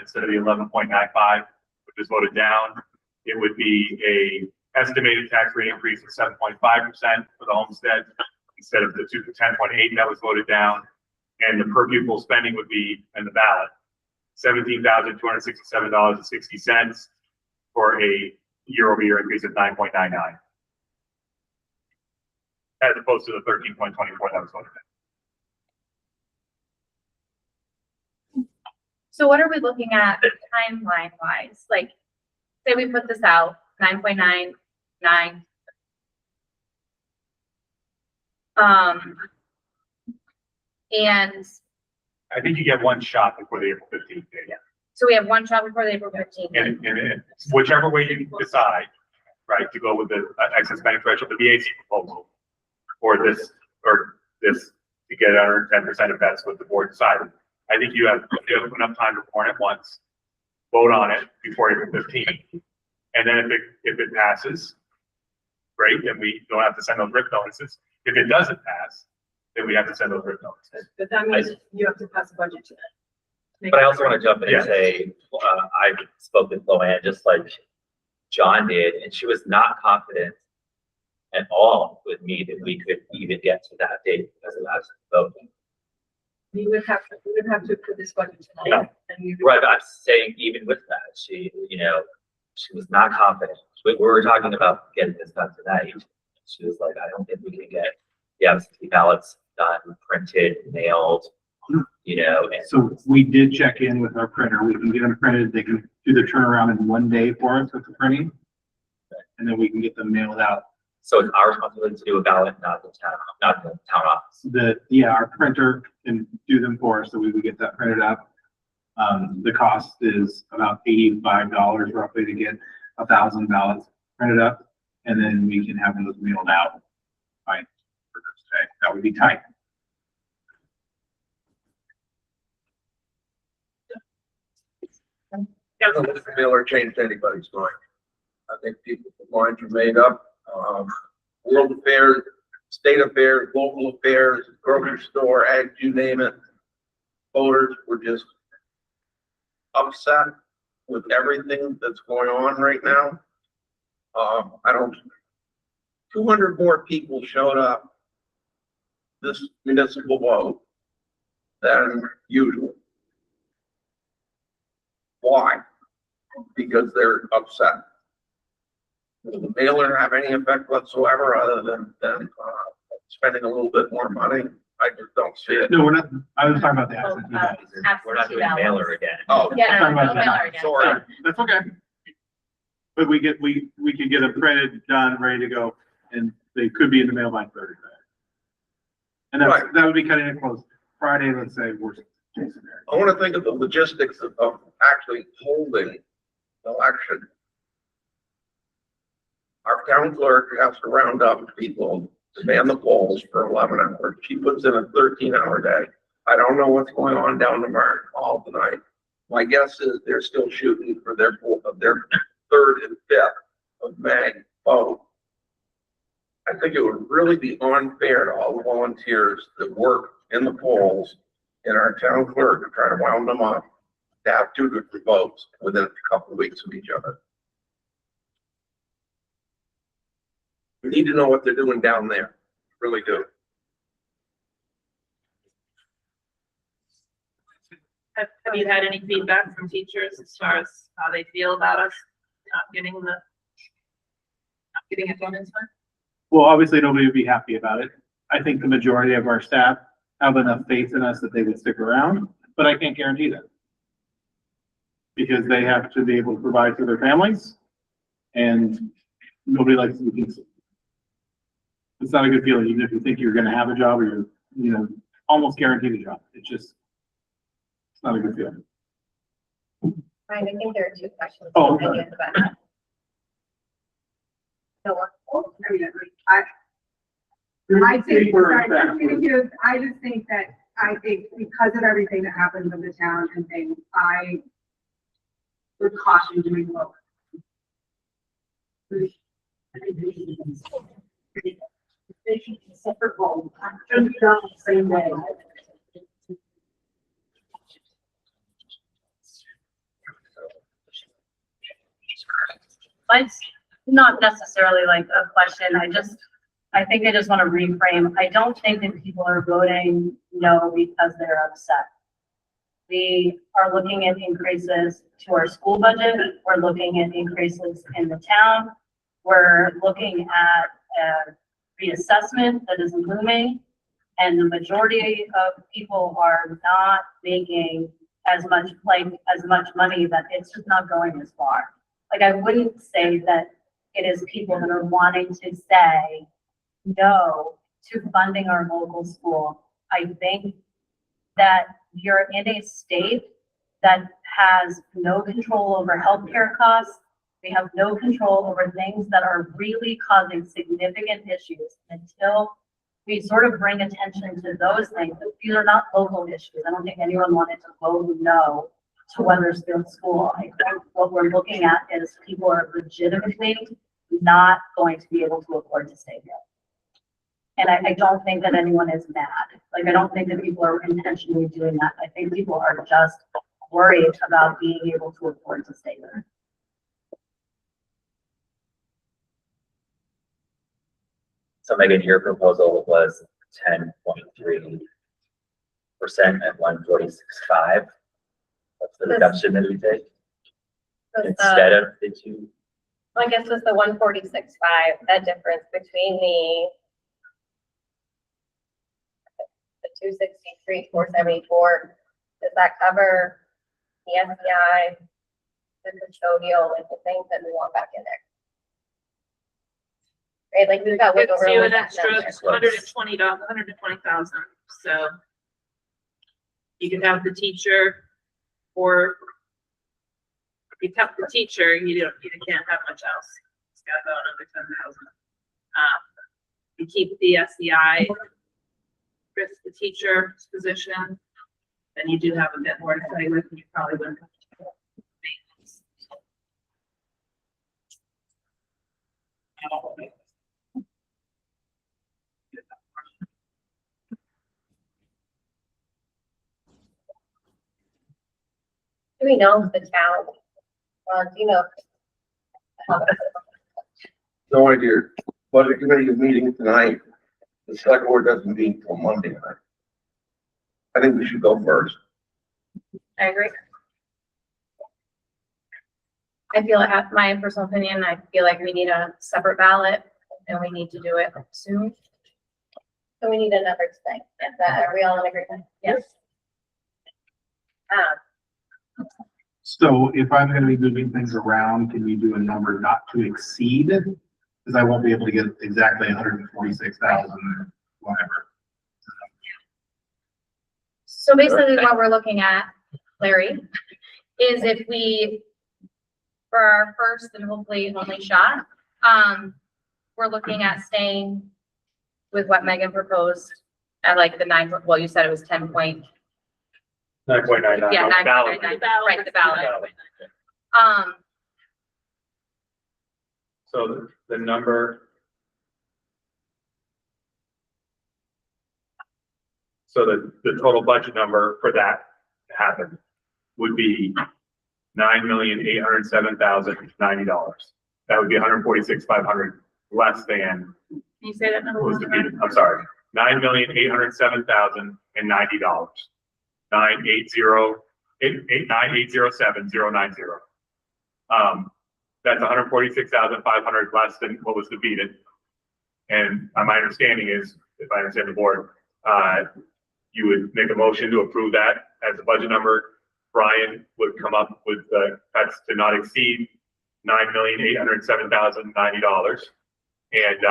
instead of the 11.95, which is voted down. It would be a estimated tax rate increase of 7.5% for the homestead instead of the 10.8 that was voted down. And the per pupil spending would be in the ballot, $17,267.60 for a year-over-year increase of 9.99. As opposed to the 13.24 that was voted in. So what are we looking at timeline wise? Like, say we put this out, 9.99. And I think you get one shot before the April 15th date. yeah. So we have one shot before the April 15th. And whichever way you decide, right, to go with the excess spending threshold, the BAC proposal, or this to get under 10% if that's what the board decided. I think you have enough time to warn it once, vote on it before April 15th. And then if it passes, great, then we don't have to send those RIP notices. If it doesn't pass, then we have to send those RIP notices. But that means you have to pass a budget tonight. But I also want to jump in and say, I spoke with Luann just like John did, and she was not confident at all with me that we could even get to that date because of that voting. We would have to put this budget tonight. And you Right, but I'm saying even with that, she was not confident. We were talking about getting this done tonight. She was like, I don't think we can get the absentee ballots done, printed, mailed you know, and So we did check in with our printer. We can get them printed. They can do the turnaround in 1 day for us with the printing. And then we can get them mailed out. so it's our responsibility to do a ballot, not the town office. Our printer can do them for us, so we would get that printed up. The cost is about $85 roughly to get 1,000 ballots printed up. And then we can have those mailed out by Thursday. That would be tight. I don't think the mailer changed anybody's mind. I think people's minds are made up. World affairs, state affairs, local affairs, grocery store, ag, you name it. Voters were just upset with everything that's going on right now. 200 more people showed up this municipal vote than usual. Why? Because they're upset. Does the mailer have any effect whatsoever other than spending a little bit more money? I just don't see it. No, we're not, I was talking about the absentee ballot. We're not doing mailer again. Oh, Yeah, Talking no, about no that. mailer again. sorry. That's okay. But we can get them printed, done, ready to go, and they could be in the mail by Thursday. And Right. that would be cutting it close. Friday, let's say, worst case scenario. I want to think of the logistics of actually holding the election. Our town clerk has to round up people to man the polls for 11 hours. She puts in a 13-hour day. I don't know what's going on down the Martin Hall tonight. My guess is they're still shooting for their 3rd and 5th of May vote. I think it would really be unfair to all the volunteers that work in the polls and our town clerk to try to round them up to have 2 different votes within a couple of weeks of each other. We need to know what they're doing down there. Really do. Have you had any feedback from teachers as far as how they feel about us not getting attendance on? Well, obviously, nobody would be happy about it. I think the majority of our staff have enough faith in us that they would stick around, but I can't guarantee that. Because they have to be able to provide for their families, and nobody likes to be. It's not a good feeling, even if you think you're gonna have a job or you're, almost guaranteed a job. It's not a good feeling. Right, I think there are 2 questions. Oh, Maybe at the back. So, I think, sorry, I just think that, because of everything that happens in the town and things, I would caution doing both. Separate vote. Shouldn't be done the same way. It's not necessarily like a question. I think I just want to reframe. I don't think that people are voting no because they're upset. We are looking at increases to our school budget. We're looking at increases in the town. We're looking at a reassessment that is looming. And the majority of people are not making as much money that it's just not going as far. Like, I wouldn't say that it is people that are wanting to say no to funding our local school. I think that you're in a state that has no control over healthcare costs. We have no control over things that are really causing significant issues until we sort of bring attention to those things. These are not local issues. I don't think anyone wanted to vote no to Weathersfield School. I think what we're looking at is people are legitimately not going to be able to afford to stay here. And I don't think that anyone is mad. Like, I don't think that people are intentionally doing that. I think people are just worried about being able to afford to stay there. So Megan, your proposal was 10.3% at 146.5. That's the reduction that we take instead of the 2. Well, I guess it's the 146.5, that difference between the 263, 474. Does that cover the SEI, the custodial, like the things that we want back in there? Right, like we've got wiggle Gives room you with an that extra number. $120,000, so. You could have the teacher, or if you kept the teacher, you can't have much else. It's got about another 10,000. You keep the SEI, Chris, the teacher's position, then you do have a bit more to play with, and you probably wouldn't have to do maintenance. Do we know if the town, do you know? No idea. Budget committee is meeting tonight. The select board doesn't meet until Monday night. I think we should go first. I agree. I feel like, my personal opinion, I feel like we need a separate ballot and we need to do it soon. So we need a numbers thing. Is that, are we all in agreement? Yes. So if I'm gonna be moving things around, can you do a number not to exceed? Because I won't be able to get exactly 146,000, whatever. So basically what we're looking at, Larry, is if we, for our first and hopefully only shot, we're looking at staying with what Megan proposed at like the 9, well, you said it was 10 point. 9.99. Yeah, 9.99, right, the ballot. So the number. So the total budget number for that to happen would be $9,807,090. That would be $146,500 less than. Can you say that number? Was defeated. I'm sorry, $9,807,090. 9807090. That's $146,500 less than what was defeated. And my understanding is, if I understand the board, you would make a motion to approve that as a budget number. Brian would come up with that's to not exceed $9,807,090. And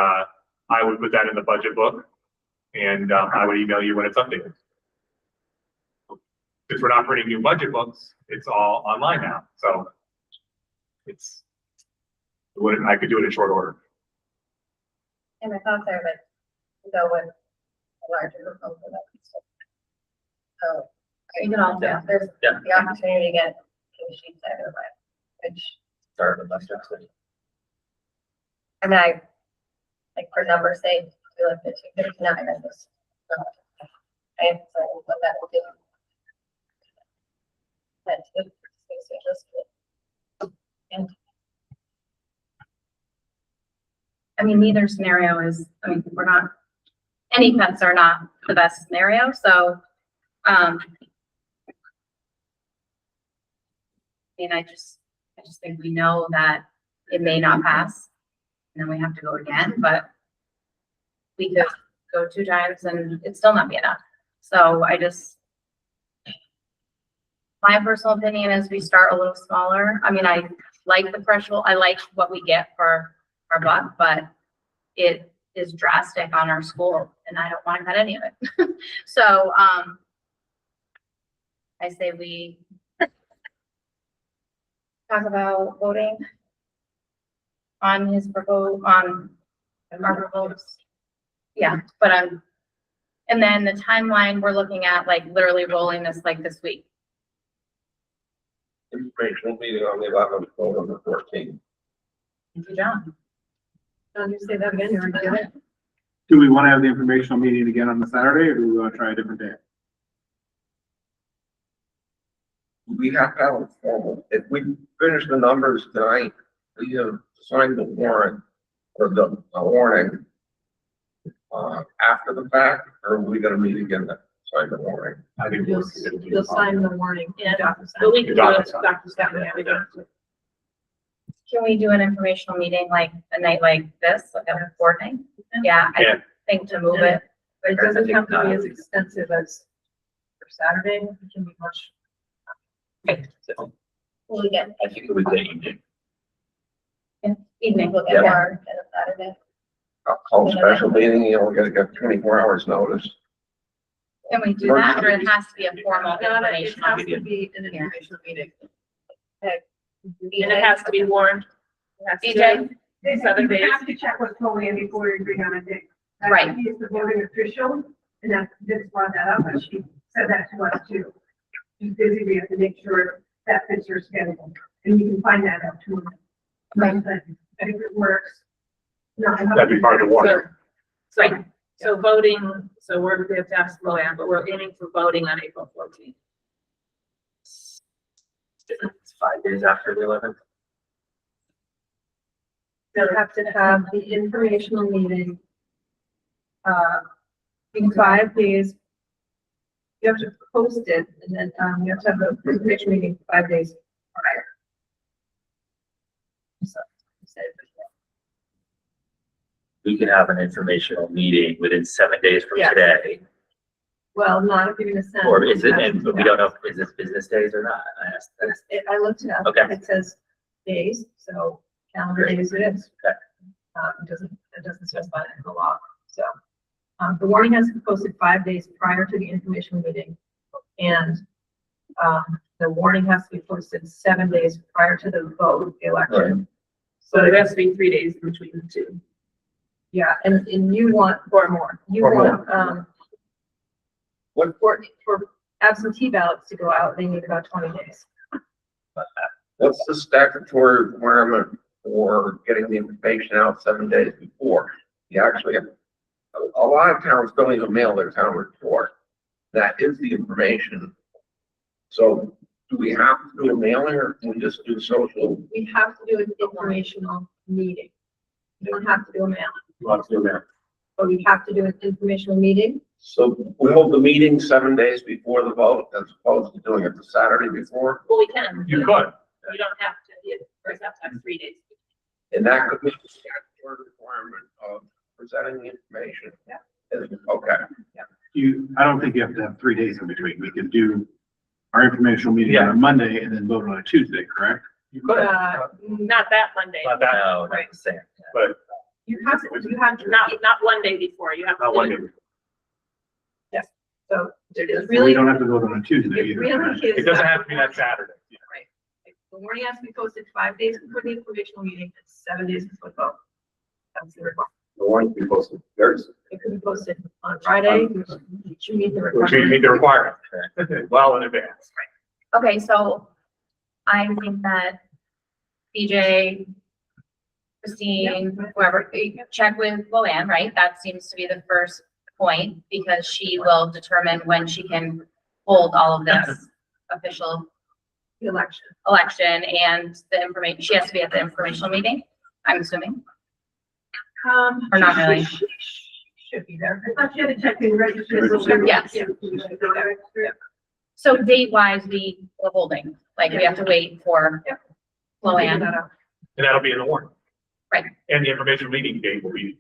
I would put that in the budget book, and I would email you when it's updated. Since we're not printing new budget books, it's all online now. So I could do it in short order. And my thoughts are that go with a larger proposal. So You can all do. there's Yeah. the opportunity to get two sheets out of it, which, Start with less Jackson. I mean, I, like for numbers sake, we looked at 259 and just, I am certain what that will do. That's good. And I mean, neither scenario is, I mean, any cuts are not the best scenario, so, I mean, I just think we know that it may not pass, and then we have to go again, but we could go 2 times and it'd still not be enough. So my personal opinion is we start a little smaller. I mean, I like the threshold, I like what we get for our buck, but it is drastic on our school and I don't want to cut any of it. So, I say we talk about voting on his proposal, on our proposals. Yeah, but and then the timeline, we're looking at like literally rolling this like this week. Informational meeting on the 11th, vote on the 14th. Thank you, John. Can you say that again? Do we want to have the informational meeting again on the Saturday, or do we want to try a different day? We have to have a formal, if we finish the numbers tonight, we have signed the warrant or the warning after the fact, or are we gonna meet again to sign the warning? I think You'll sign the warning. Yeah, but we can do it, Dr. Scott, yeah, we do. Can we do an informational meeting like a night like this, like a board night? Yeah, I Yeah. think to move it But it doesn't have to be as extensive as for Saturday, it can be much. Okay, so We'll get, I think it was the evening. evening, we'll Yeah. get more at a Saturday. I'll call a special meeting, you know, we gotta get 24 hours notice. Can we do that, or it has to be a formal It informational has to meeting? be an informational meeting. And it has to be warned. It has to be DJ? They 7 you days. have to check with Chloe before you agree on a date. Right. He's the voting official, and that, Vince brought that up, and she said that to us too. She's busy, we have to make sure that fits her schedule, and you can find that out too. Right. But I think it works. No, That'd be part of the water. So voting, so we have to ask Luann, but we're aiming for voting on April 14th. It's 5 days after the 11th. They'll have to have the informational meeting. In 5 days. You have to post it and then, you have to have the information meeting 5 days prior. So, We can have an informational meeting within 7 days from Yeah. today. well, not if you're gonna send. Or is it, and we don't know, is this business days or not? I asked that. I looked it up. Okay. It says days, so calendar days it is. Okay. It doesn't specify it in the law, so. The warning has to be posted 5 days prior to the information meeting. And, the warning has to be posted 7 days prior to the vote, the election. So it has to be 3 days in between the two. Yeah, and you want, Or more. you Or want, What- for absentee ballots to go out, they need about 20 days. What's the statutory requirement for getting the information out 7 days before? You actually have, a lot of towns don't even mail their town report. That is the information. So do we have to do a mailing or can we just do social? We have to do an informational meeting. You don't have to do a mail, Let's do that. but we have to do an informational meeting. So we hold the meeting 7 days before the vote as opposed to doing it the Saturday before? Well, we can. You could. You don't have to, you first have to have 3 days. And that could be the statutory requirement of presenting the information. Yeah. Okay. I don't think you have to have 3 days in between. We could do our informational meeting on a Monday and then vote on a Tuesday, correct? You could, Not that Monday. not that, No, not the same. but You have to, Not 1 day before, you have to. not one day. so it is So we really. don't have to vote on a Tuesday It either. really It is. doesn't have to be that Saturday. The warning has to be posted 5 days before the informational meeting, and 7 days before the vote. That's the requirement. The warning be posted Thursday. It could be posted on Friday, which you meet the Which you meet requirement. the requirement well in advance. Okay, so I think that BJ, Christine, whoever, check with Luann, right? That seems to be the first point, because she will determine when she can hold all of this official The election. election and the information. She has to be at the informational meeting, I'm assuming. Or not really. Should be there. I thought you had to check in registry. Yes. So date wise, we are holding, like we have to wait for Luann. And that'll be in the warning. Right. And the information meeting date will be,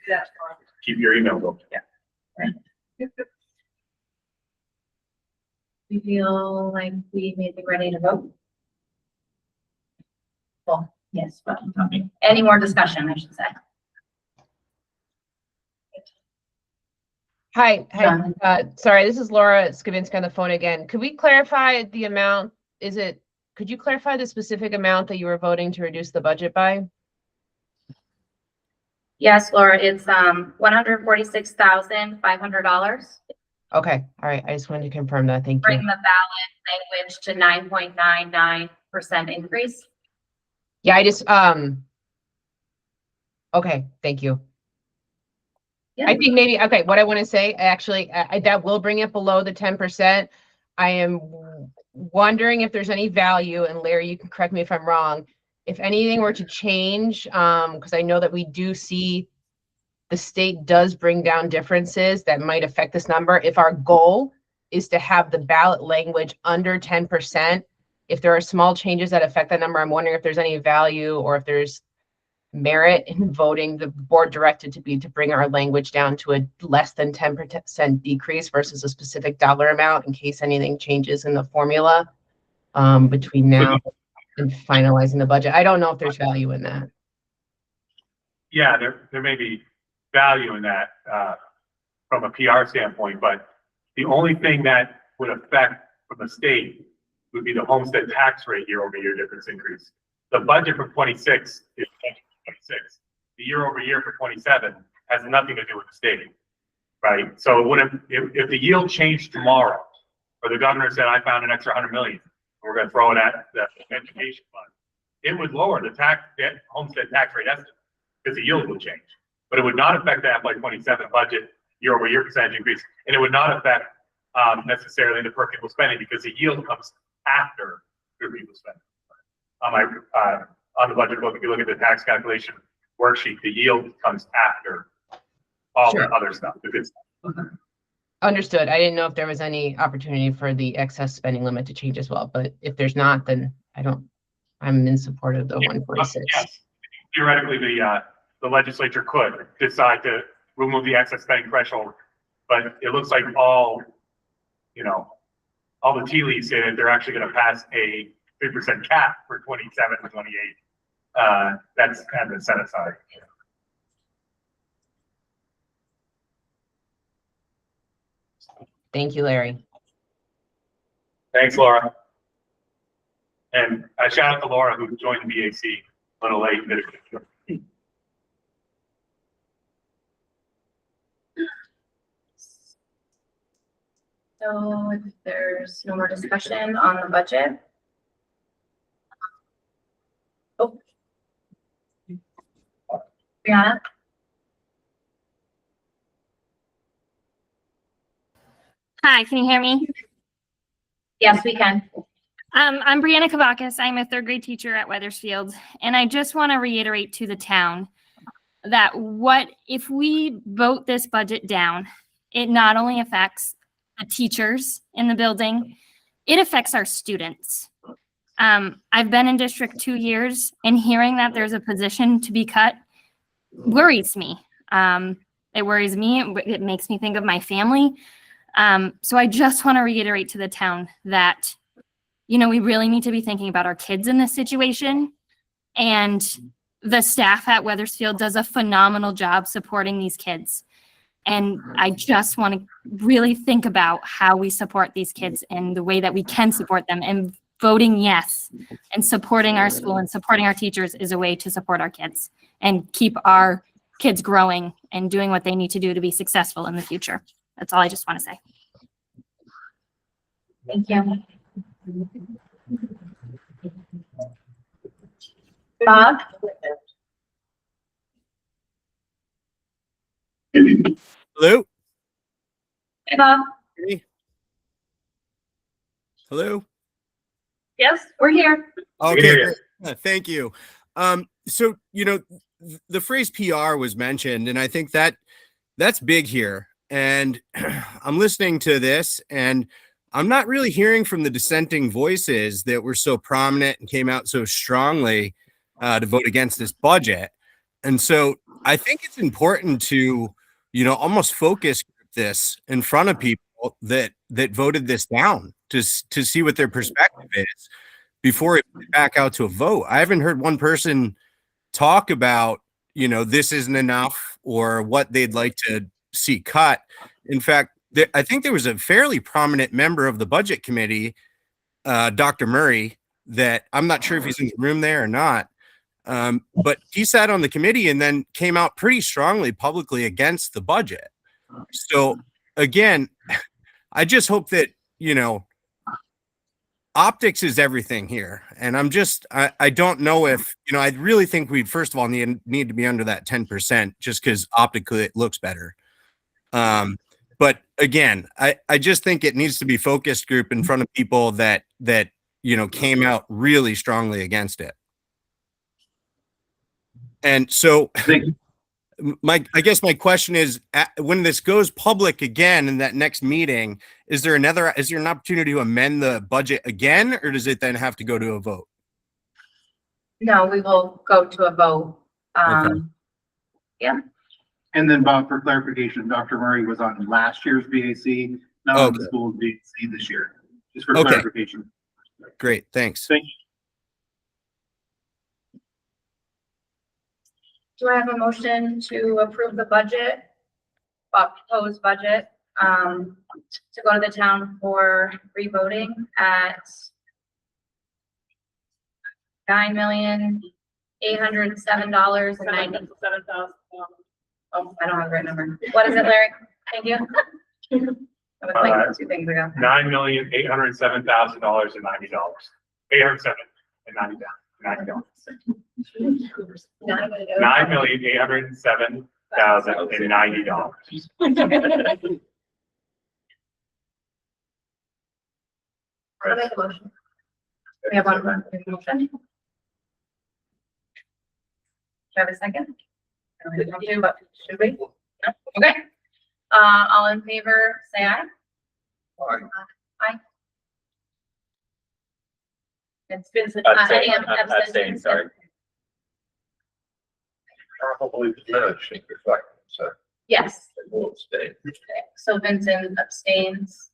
That's keep your email open. We feel like we may be ready to vote. Well, yes, but any more discussion, I should say. Hi, Done. sorry, this is Laura Skavinsky on the phone again. Could we clarify the amount? Could you clarify the specific amount that you were voting to reduce the budget by? Yes, Laura, it's $146,500. Okay, all right, I just wanted to confirm that, thank Bring you. the ballot language to 9.99% increase. Yeah, okay, thank you. I think maybe, okay, what I want to say, actually, that will bring it below the 10%. I am wondering if there's any value, and Larry, you can correct me if I'm wrong, if anything were to change, because I know that we do see the state does bring down differences that might affect this number. If our goal is to have the ballot language under 10%, if there are small changes that affect that number, I'm wondering if there's any value or if there's merit in voting. The board directed to bring our language down to a less than 10% decrease versus a specific dollar amount in case anything changes in the formula between now and finalizing the budget. I don't know if there's value in that. Yeah, there may be value in that, from a PR standpoint, but the only thing that would affect from the state would be the homestead tax rate year-over-year difference increase. The budget for 26 is 26. The year-over-year for 27 has nothing to do with the state, right? So it wouldn't, if the yield changed tomorrow, or the governor said, I found an extra 100 million, we're gonna throw it at the education fund, it would lower the homestead tax rate estimate, because the yield would change. But it would not affect the FY27 budget year-over-year percentage increase, and it would not affect necessarily the per pupil spending, because the yield comes after per pupil spending. On the budget book, if you look at the tax calculation worksheet, the yield comes after all the other stuff, the good stuff. Understood. I didn't know if there was any opportunity for the excess spending limit to change as well, but if there's not, then I'm in support of the 146. Yes. Theoretically, the legislature could decide to remove the excess spending threshold, but it looks like all the tea leaves say that they're actually going to pass a 3% cap for 27 and 28. That's kind of been set aside. Thank you, Larry. Thanks, Laura. And a shout out to Laura, who joined the BAC a little late. So if there's no more discussion on the budget. Oh. Brianna? Hi, can you hear me? Yes, we can. I'm Brianna Kavakis. I'm a third grade teacher at Weathersfield, and I just want to reiterate to the town that if we vote this budget down, it not only affects the teachers in the building, it affects our students. I've been in district 2 years, and hearing that there's a position to be cut worries me. It worries me. It makes me think of my family. So I just want to reiterate to the town that, we really need to be thinking about our kids in this situation. And the staff at Weathersfield does a phenomenal job supporting these kids. And I just want to really think about how we support these kids and the way that we can support them. And voting yes and supporting our school and supporting our teachers is a way to support our kids and keep our kids growing and doing what they need to do to be successful in the future. That's all I just want to say. Thank you. Bob? Hello? Hey, Bob. Hey. Hello? Yes, we're here. Okay, great. Thank you. So, the phrase PR was mentioned, and I think that's big here. And I'm listening to this, and I'm not really hearing from the dissenting voices that were so prominent and came out so strongly to vote against this budget. And so I think it's important to, almost focus this in front of people that voted this down to see what their perspective is before it back out to a vote. I haven't heard one person talk about, this isn't enough or what they'd like to see cut. In fact, I think there was a fairly prominent member of the budget committee, Dr. Murray, that I'm not sure if he's in the room there or not. But he sat on the committee and then came out pretty strongly publicly against the budget. So again, I just hope that, optics is everything here. And I don't know if, I really think we'd first of all need to be under that 10% just because optically it looks better. But again, I just think it needs to be focused group in front of people that came out really strongly against it. And so I guess my question is, when this goes public again in that next meeting, is there an opportunity to amend the budget again, or does it then have to go to a vote? No, we will go to a vote Yeah. And then Bob, for clarification, Dr. Murray was on last year's BAC, not on the school's BAC this year, just for clarification. Great, thanks. Thank you. Do I have a motion to approve the budget, proposed budget, to go to the town for revoting at $9,807,090. Oh, I don't have the right number. What is it, Larry? Thank you. I was thinking 2 things ago. $9,807,090. $807,090. $9,807,090. I'll make a motion. We have one motion. Do I have a second? I don't have to, but should we? No? Okay. All in favor, say aye. Aye. It's Vincent. Any Abstain, abstentions? sorry. Probably the should reflect, so. Yes. We'll abstain. Okay. So Vincent abstains.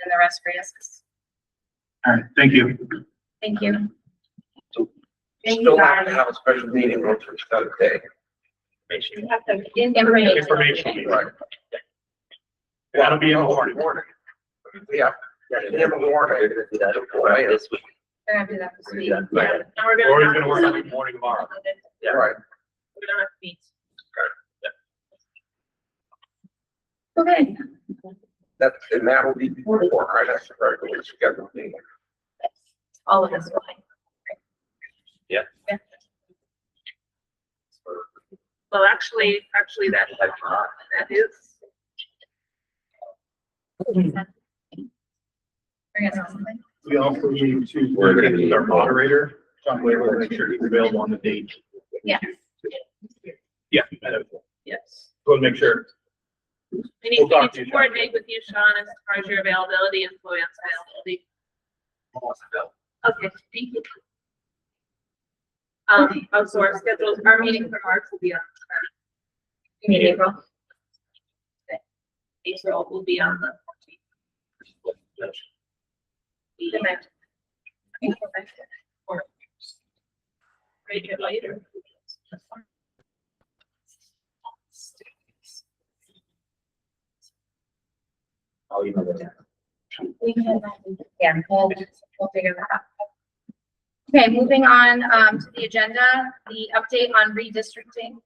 And the rest for yes. All right, thank you. Thank you. Still have to have a special meeting once we start the day. Information. Right. That'll be in the morning. Yeah. In the morning. This week. We're gonna do that this week. Yeah. Or he's gonna work on the morning tomorrow. Yeah. Right. We don't have to meet. Okay. And that'll be before, right? That's the regular scheduled meeting. All of this. Yeah. Well, actually, that is. We also need to communicate with our moderator, John Weaver, to make sure he's available on the date. Yes. Yeah. Yes. We'll make sure. We need to coordinate with you, Sean, as far as your availability and Floyd's availability. Okay, thank you. So our schedules, our meeting for March will be on. You mean April? April will be on the 14th. Good night. Or break it later. I'll email them. We can, yeah, we'll figure that out. Okay, moving on, to the agenda, the update on redistricting.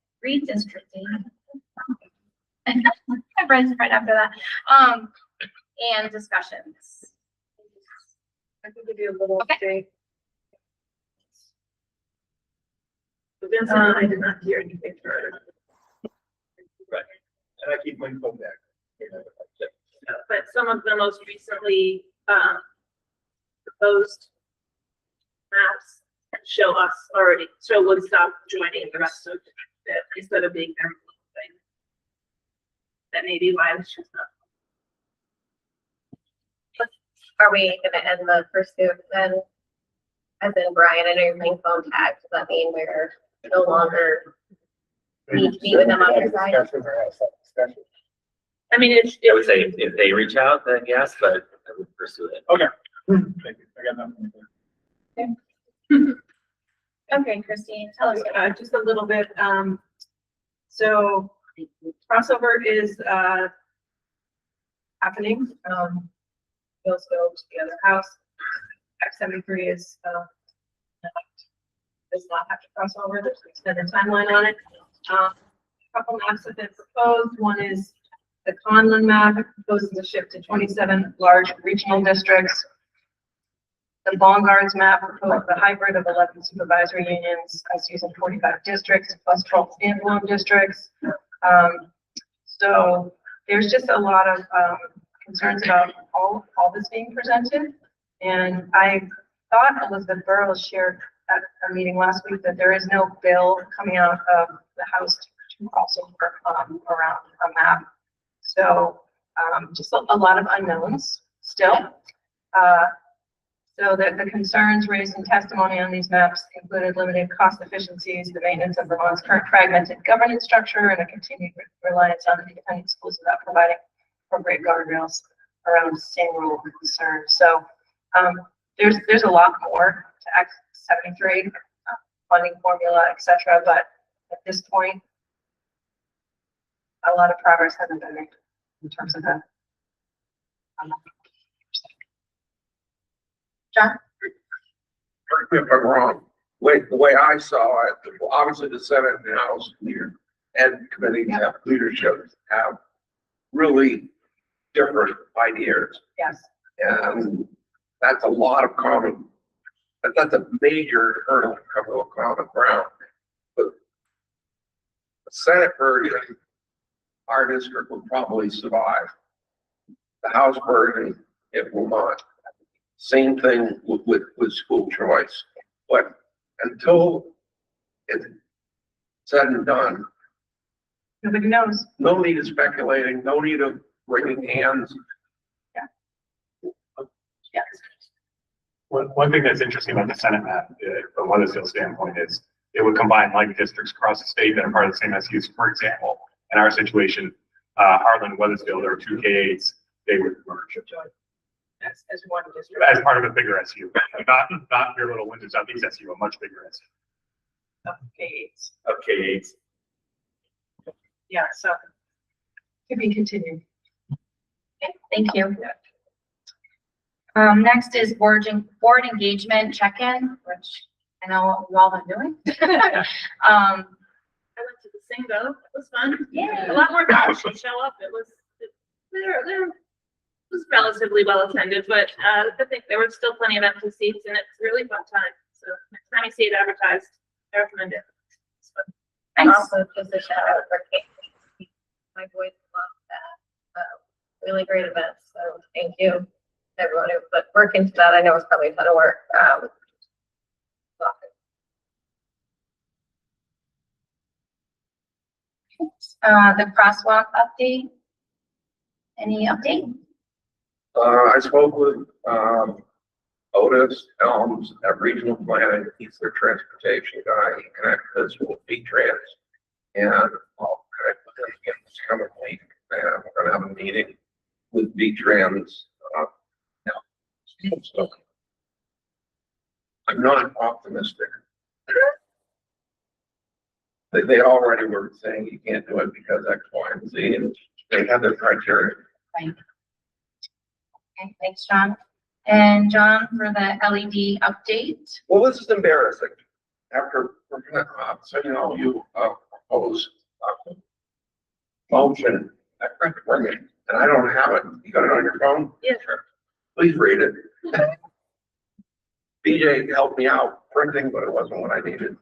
My brain's right after that, and discussions. I can give you a little update. Vincent, I did not hear anything further. Right. And I keep my phone back. But some of the most recently proposed maps show Woodstock joining the rest of it instead of being their own thing. That may be why it's just not. Are we gonna end the pursuit then? As in Brian, I know you're playing phone tag, does that mean we're no longer need to meet with them on their side? I mean, I would say if they reach out, then yes, but I would pursue it. Okay. Thank you. I got that. Okay, Christine, tell us. Just a little bit, so crossover is, happening, those go to the other house. X73 is, does not have to cross over, there's an extended timeline on it. A couple maps have been proposed, one is the Conlon map, it proposes a shift to 27 large regional districts. The Bongards map proposed a hybrid of 11 supervisory unions, as using 45 districts plus 12 standalone districts. So there's just a lot of concerns about all this being presented. And I thought Elizabeth Burrows shared at a meeting last week that there is no bill coming out of the House to also work around a map. So just a lot of unknowns still. So that the concerns raised in testimony on these maps included limited cost efficiencies, the maintenance of Vermont's current fragmented governance structure, and a continued reliance on independent schools without providing appropriate guardrails around the same rule of concern. So there's a lot more to Act 73, funding formula, etc. But at this point, a lot of progress hasn't been made in terms of that. John? Correct me if I'm wrong, the way I saw it, obviously the Senate and House leader and committees have leadership, have really different ideas. Yes. And that's a lot of common, that's a major hurdle to come to a common ground. But the Senate version, our district will probably survive. The House version, it will not. Same thing with school choice. But until it's said and done, nobody knows. No need of speculating, no need of wringing hands. Yes. One thing that's interesting about the Senate map, from Weathersfield standpoint, is it would combine like districts across the state that are part of the same SUs. For example, in our situation, Harlan and Weathersfield are two K8s. They would merge As one district. as part of a bigger SU, not your little Windsor Southeast SU, a much bigger SU. K8s. Of K8s. Yeah, so to be continued. Okay, thank you. Next is board engagement check-in, which I know you all been doing. I went to the Singo. It was fun. Yeah. A lot more college to show up. It was relatively well attended, but I think there were still plenty of empty seats, and it's a really fun time. So next time you see it advertised, I recommend it. Also, just a shout out for Kate. My boys loved that. Really great event. So thank you, everyone who put work into that. I know it's probably a ton of work. The crosswalk update. Any update? I spoke with, Otis Elms at Regional Planning. He's their transportation guy. He connected us with V-Trans. And I'll connect with him again this coming week. And we're gonna have a meeting with V-Trans. So I'm not optimistic. They already were saying you can't do it because X, Y, and Z, and they have their criteria. Right. Okay, thanks, John. And John, for the LED update. Well, this is embarrassing. After we're gonna, so you know, you oppose motion, I tried to bring it, and I don't have it. You got it on your phone? Yeah, sure. Please read it. BJ helped me out printing, but it wasn't what I needed.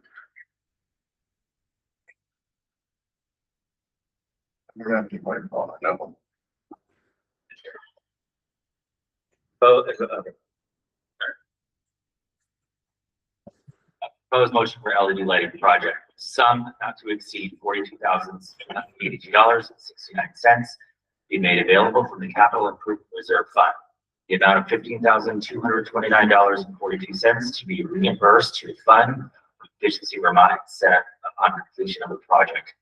I'm gonna have to keep my phone. No. Proposed motion for LED lighting project, sum not to exceed $42,782.69 be made available from the Capital Improvement Reserve Fund. The amount of $15,229.42 to be reimbursed to the fund Efficiency Vermont Center upon completion of the project.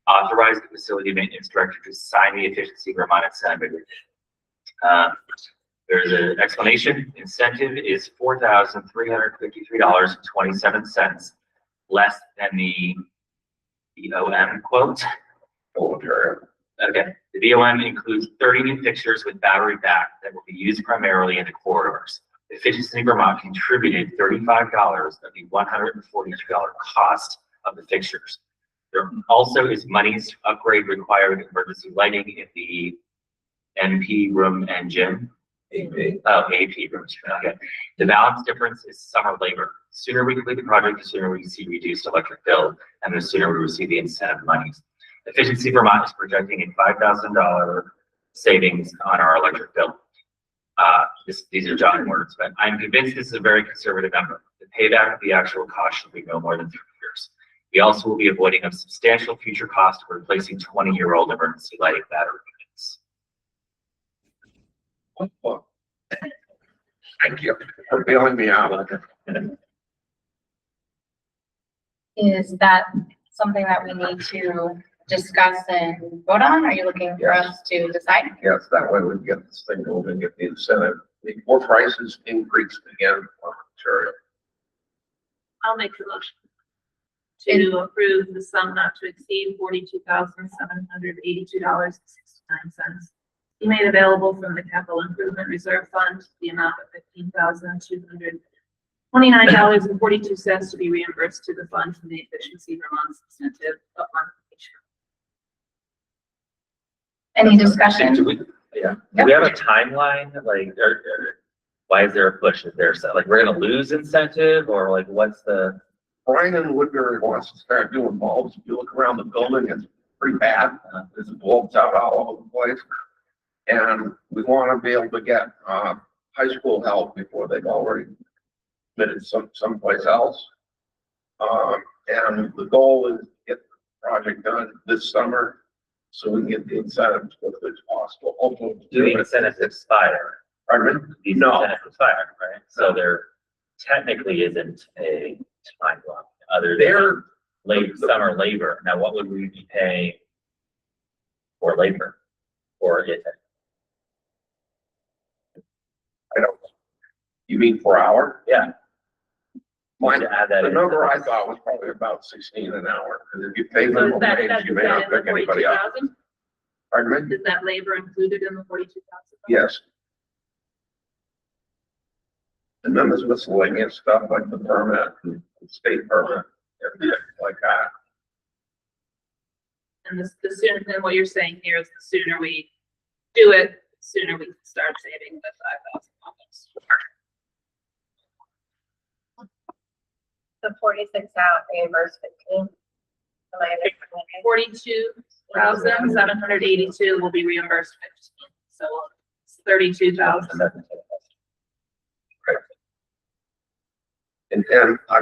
Authorize the facility maintenance director to sign the Efficiency Vermont Center agreement. There's an explanation. Incentive is $4,353.27, less than the BOM quote. Okay, the BOM includes 30 new fixtures with battery back that will be used primarily in the corridors. Efficiency Vermont contributed $35 of the $142 cost of the fixtures. There also is monies to upgrade required emergency lighting in the MP room and gym. AP room. Okay. The balance difference is summer labor. The sooner we complete the project, the sooner we see reduced electric bill, and the sooner we receive the incentive monies. Efficiency Vermont is projecting a $5,000 savings on our electric bill. These are John's words, but I'm convinced this is a very conservative number. The payback of the actual cost should be no more than 3 years. We also will be avoiding a substantial future cost of replacing 20-year-old emergency lighting battery units. Thank you for bailing me out. Is that something that we need to discuss and vote on? Are you looking for us to decide? Yes, that way we can get this thing moving, get the incentive, before prices increase again on material. I'll make the motion to approve the sum not to exceed $42,782.69. Be made available from the Capital Improvement Reserve Fund, the amount of $15,229.42 to be reimbursed to the fund from the Efficiency Vermont incentive upon completion. Any discussion? Do we have a timeline? Like, why is there a push? Is there, like, we're gonna lose incentive, or like, what's the? Brian in Woodbury wants to start doing bulbs. If you look around the building, it's pretty bad. There's bulbs out all over the place. And we want to be able to get, high school help before they've already committed someplace else. And the goal is to get the project done this summer so we can get the incentives as quickly as possible. Hopefully, Do the incentives expire? pardon me? These No. incentives expire, right? So there technically isn't a timeline other They're, than summer labor. Now, what would we be paying for labor? Or is it? I don't, you mean per hour? Yeah. Mine, To add that the in. number I thought was probably about 16 an hour, because if you pay So is minimum that, wage, that's you may not in the pick anybody up. 42,000? Pardon me? Is that labor included in the 42,000? Yes. And then there's miscellaneous stuff like the permit, and the state permit, everything like that. And the sooner, then what you're saying here is the sooner we do it, the sooner we can start saving the $5,000. The 46 out, reimbursed 15. Am I understanding? 42,782 will be reimbursed 15, so it's 32,000. And I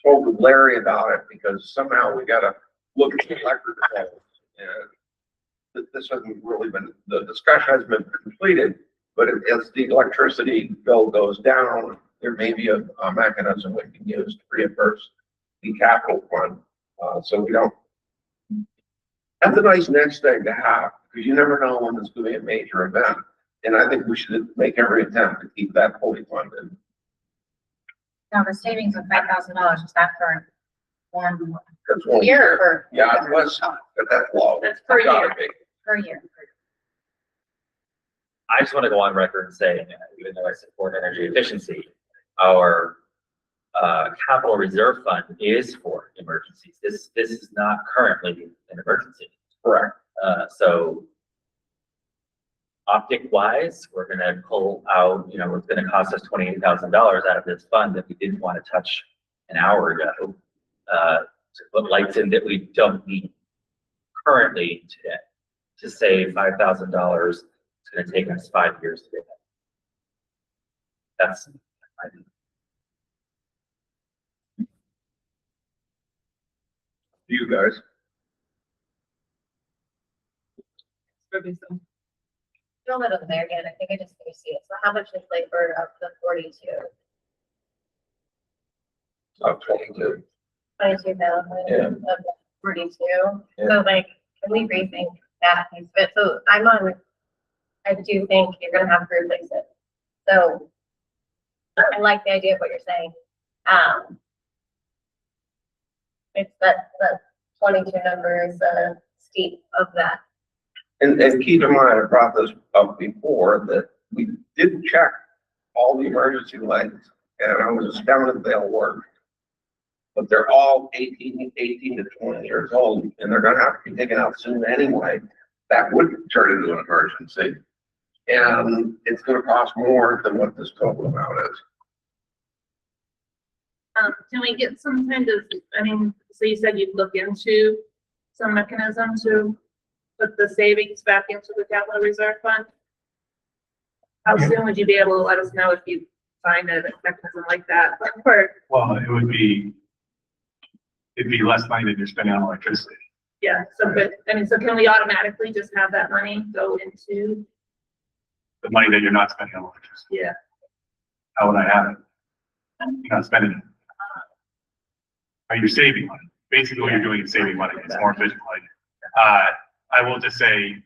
spoke with Larry about it because somehow we gotta look at the electric bills. And this hasn't really been, the discussion has been completed, but as the electricity bill goes down, there may be a mechanism we can use to reimburse the capital fund. So we don't, that's a nice next thing to have, because you never know when there's gonna be a major event. And I think we should make every attempt to keep that fully funded. Now, the savings of $5,000, is that for one That's one year or Yeah, unless, but that's low. That's per Gotta year. be. per year? I just want to go on record and say, even though I support energy efficiency, our capital reserve fund is for emergencies. This is not currently an emergency. Correct. So optic wise, we're gonna pull out, it's gonna cost us $28,000 out of this fund that we didn't want to touch an hour ago. To put lights in that we don't need currently today. To save $5,000, it's gonna take us 5 years to do that. That's, I think. You guys. Fill it up there again. I think I just need to see it. So how much is labor of the 42? Of 22. 22,000 Yeah. of the 42. Yeah. So like, can we rethink that piece of it? So I do think you're gonna have to replace it. So I like the idea of what you're saying. It's that 22 number is steep of that. And keep in mind, I brought this up before, that we did check all the emergency lights, and I was astounded they all worked. But they're all 18 to 20 years old, and they're gonna have to be taken out soon anyway. That would turn into an emergency. And it's gonna cost more than what this total amount is. Can we get some kind of, so you said you'd look into some mechanism to put the savings back into the capital reserve fund? How soon would you be able to let us know if you find a mechanism like that? Well, it'd be less money than you're spending on electricity. Yeah, so but, so can we automatically just have that money go into, The money that you're not spending on electricity. yeah, How would I have it? You're not spending it. Are you saving money? Basically, what you're doing is saving money. It's more efficient. I will just say,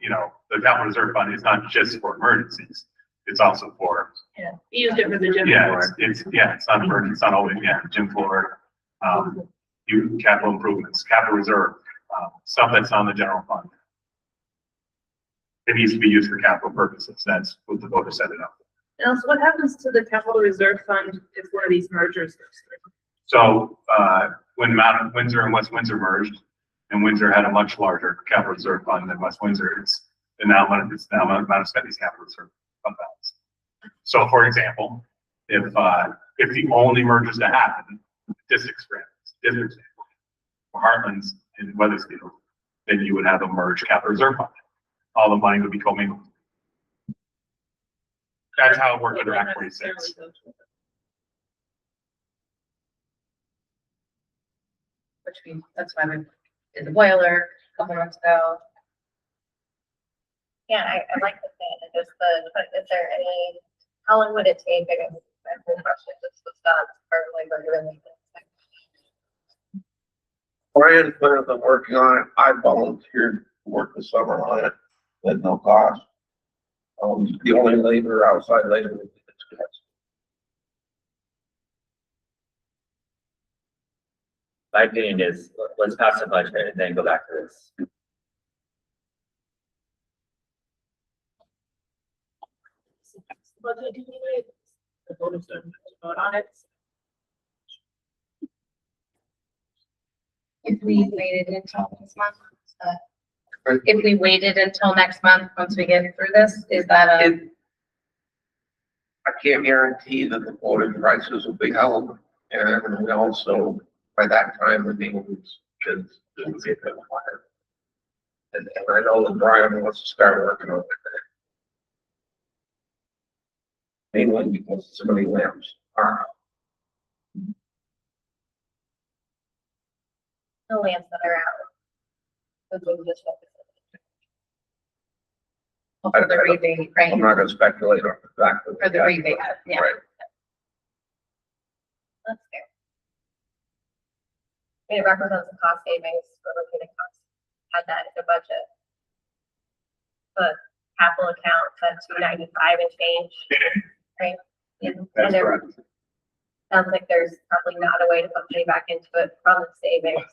you know, the capital reserve fund is not just for emergencies. It's also for, Yeah, we used it for the gym yeah, floor. it's not emergency, it's not always, yeah, gym floor, capital improvements, capital reserve, stuff that's on the general fund. It needs to be used for capital purposes. That's what the voters set it up. And also, what happens to the capital reserve fund if one of these mergers goes through? So, when Mount Windsor and West Windsor merged, and Windsor had a much larger capital reserve fund than West Windsor, it's the amount of spending capital reserve fund balance. So, for example, if the only mergers that happen, districts, for Heartlands and Weathersfield, then you would have a merged capital reserve fund. All the money would be commingled. That's how it worked under Act 46. That's why we did the boiler a couple months ago. Yeah, I like the thing, and just is there any, how long would it take, I guess, that's the question, just was not part of like regular maintenance. Brian put them working on it. I volunteered to work the summer on it at no cost. The only labor, outside labor. My opinion is, let's pass the budget and then go back to this. Budget, do we wait? The voters don't vote on it. If we waited until next month, if we waited until next month, once we get through this, is that a? I can't guarantee that the voting prices will be held, and we also, by that time, the meetings should be a bit higher. And I know that Brian wants to start working on it. Mainly because so many lamps are. The lamps that are out. So we just For the rebate, right? I'm not gonna speculate on the fact that. For the rebate, yeah. Right. That's fair. I mean, it represents the cost savings for looking at costs, had that in the budget. But capital accounts at 295 and change, right? And That's there correct. sounds like there's probably not a way to put money back into it from the savings.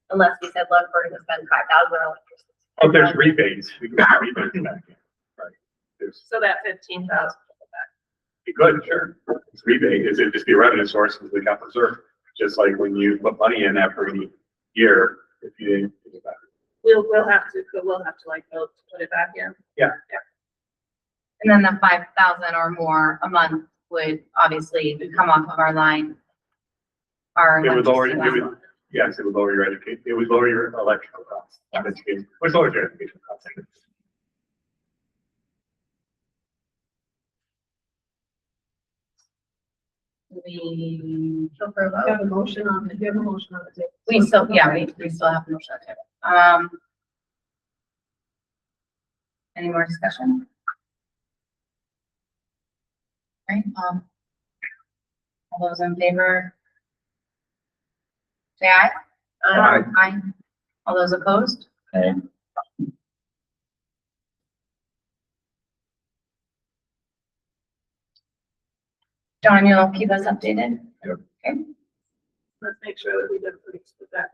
Unless we said, look, we're gonna spend $5,000. Oh, there's rebates. We can have rebates back in. Right. There's, So that 15,000. be good, sure. It's rebate, is it just be a revenue source with the capital reserve? Just like when you put money in every year, if you didn't think about it. We'll have to like vote to put it back in. Yeah. And then the 5,000 or more a month would obviously come off of our line. Our It would lower, electricity line. yes, it would lower your education, it would lower your electrical costs, not education, which lowers your education costs. We Have a motion on the table. We still, yeah, we still have a motion on the table. Any more discussion? Right, all those in favor? Say aye. Aye. Aye. All those opposed? Okay. John, you'll keep us updated? Yep. Okay. Let's make sure that we don't put that.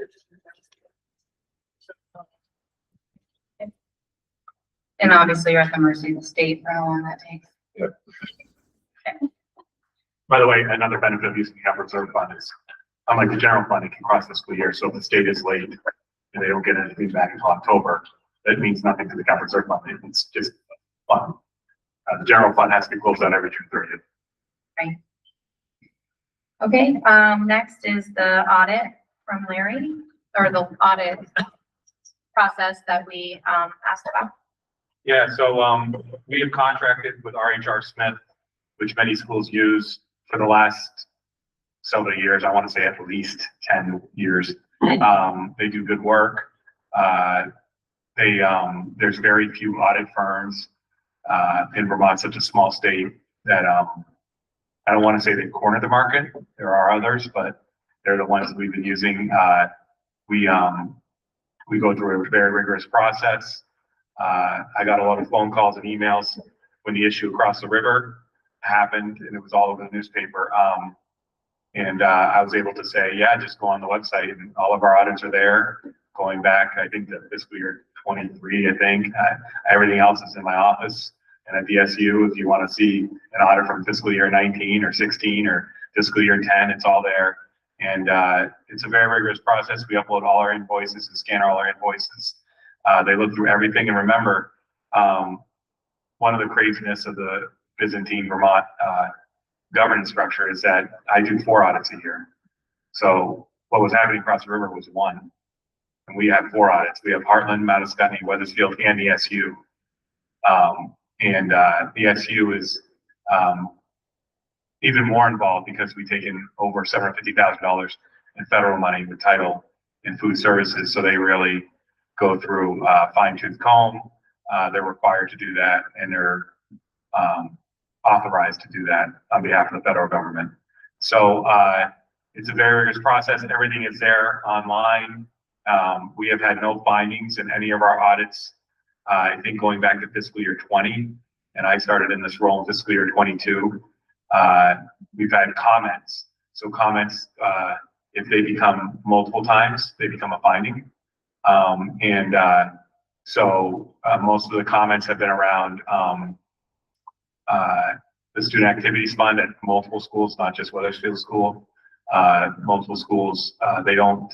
And obviously you're at the mercy of the state for how long that takes. By the way, another benefit of using the capital reserve fund is, unlike the general fund, it can cross fiscal year, so if the state is late and they don't get anything back until October, that means nothing to the capital reserve fund, it's just fun. The general fund has to be closed out every June 30th. Right. Okay, next is the audit from Larry, or the audit process that we, asked about. Yeah, so, we have contracted with RHR Smith, which many schools use for the last so many years. I want to say at least 10 years. They do good work. There's very few audit firms, in Vermont, such a small state, that, I don't want to say they cornered the market. There are others, but they're the ones that we've been using. We go through a very rigorous process. I got a lot of phone calls and emails when the issue across the river happened, and it was all over the newspaper. I was able to say, yeah, just go on the website, and all of our audits are there, going back, I think, to fiscal year 23, I think. Everything else is in my office. And at the SU, if you want to see an audit from fiscal year 19 or 16 or fiscal year 10, it's all there. And it's a very rigorous process. We upload all our invoices and scan all our invoices. They look through everything. And remember, one of the craziness of the Byzantine Vermont governance structure is that I do 4 audits a year. So what was happening across the river was 1. And we have 4 audits. We have Heartland, Madawaska, Weathersfield, and the SU. The SU is even more involved because we've taken over $750,000 in federal money with title and food services. So they really go through fine tooth comb. They're required to do that, and they're authorized to do that on behalf of the federal government. So it's a very rigorous process. Everything is there online. We have had no findings in any of our audits. I think going back to fiscal year 20, and I started in this role in fiscal year 22, we've had comments. So comments, if they become multiple times, they become a finding. Most of the comments have been around the student activities fund at multiple schools, not just Weathersfield School. Multiple schools, they don't,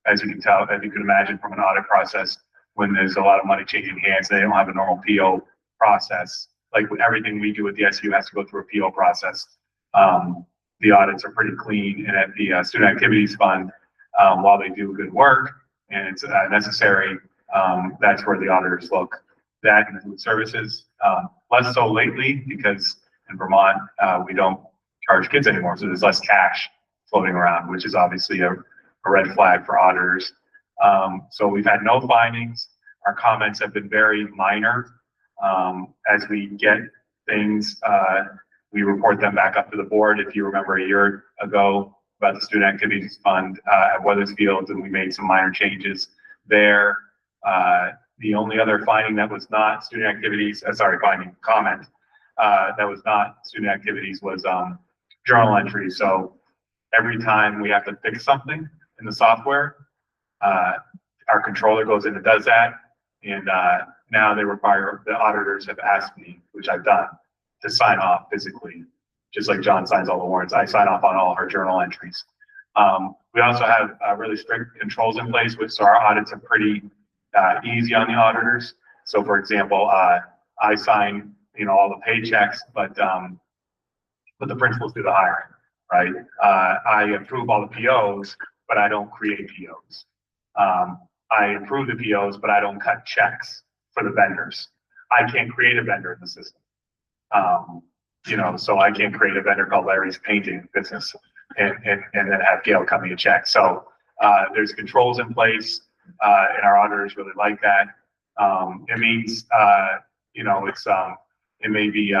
as you can tell, as you can imagine from an audit process, when there's a lot of money changing hands, they don't have a normal PO process. Like everything we do at the SU has to go through a PO process. The audits are pretty clean, and at the student activities fund, while they do good work and it's necessary, that's where the auditors look. That and food services, less so lately because in Vermont, we don't charge kids anymore, so there's less cash floating around, which is obviously a red flag for auditors. So we've had no findings. Our comments have been very minor. As we get things, we report them back up to the board. If you remember a year ago about the student activities fund at Weathersfield, and we made some minor changes there. The only other finding that was not student activities, comment, that was not student activities was journal entry. So every time we have to fix something in the software, our controller goes in and does that. And now they require, the auditors have asked me, which I've done, to sign off physically, just like John signs all the warrants. I sign off on all her journal entries. We also have really strict controls in place, so our audits are pretty easy on the auditors. So for example, I sign, all the paychecks, but the principals do the hiring, right? I approve all the POs, but I don't create POs. I approve the POs, but I don't cut checks for the vendors. I can't create a vendor in the system. So I can't create a vendor called Larry's Painting Business and then have Gail cut me a check. So there's controls in place, and our auditors really like that. It means, it's, it may be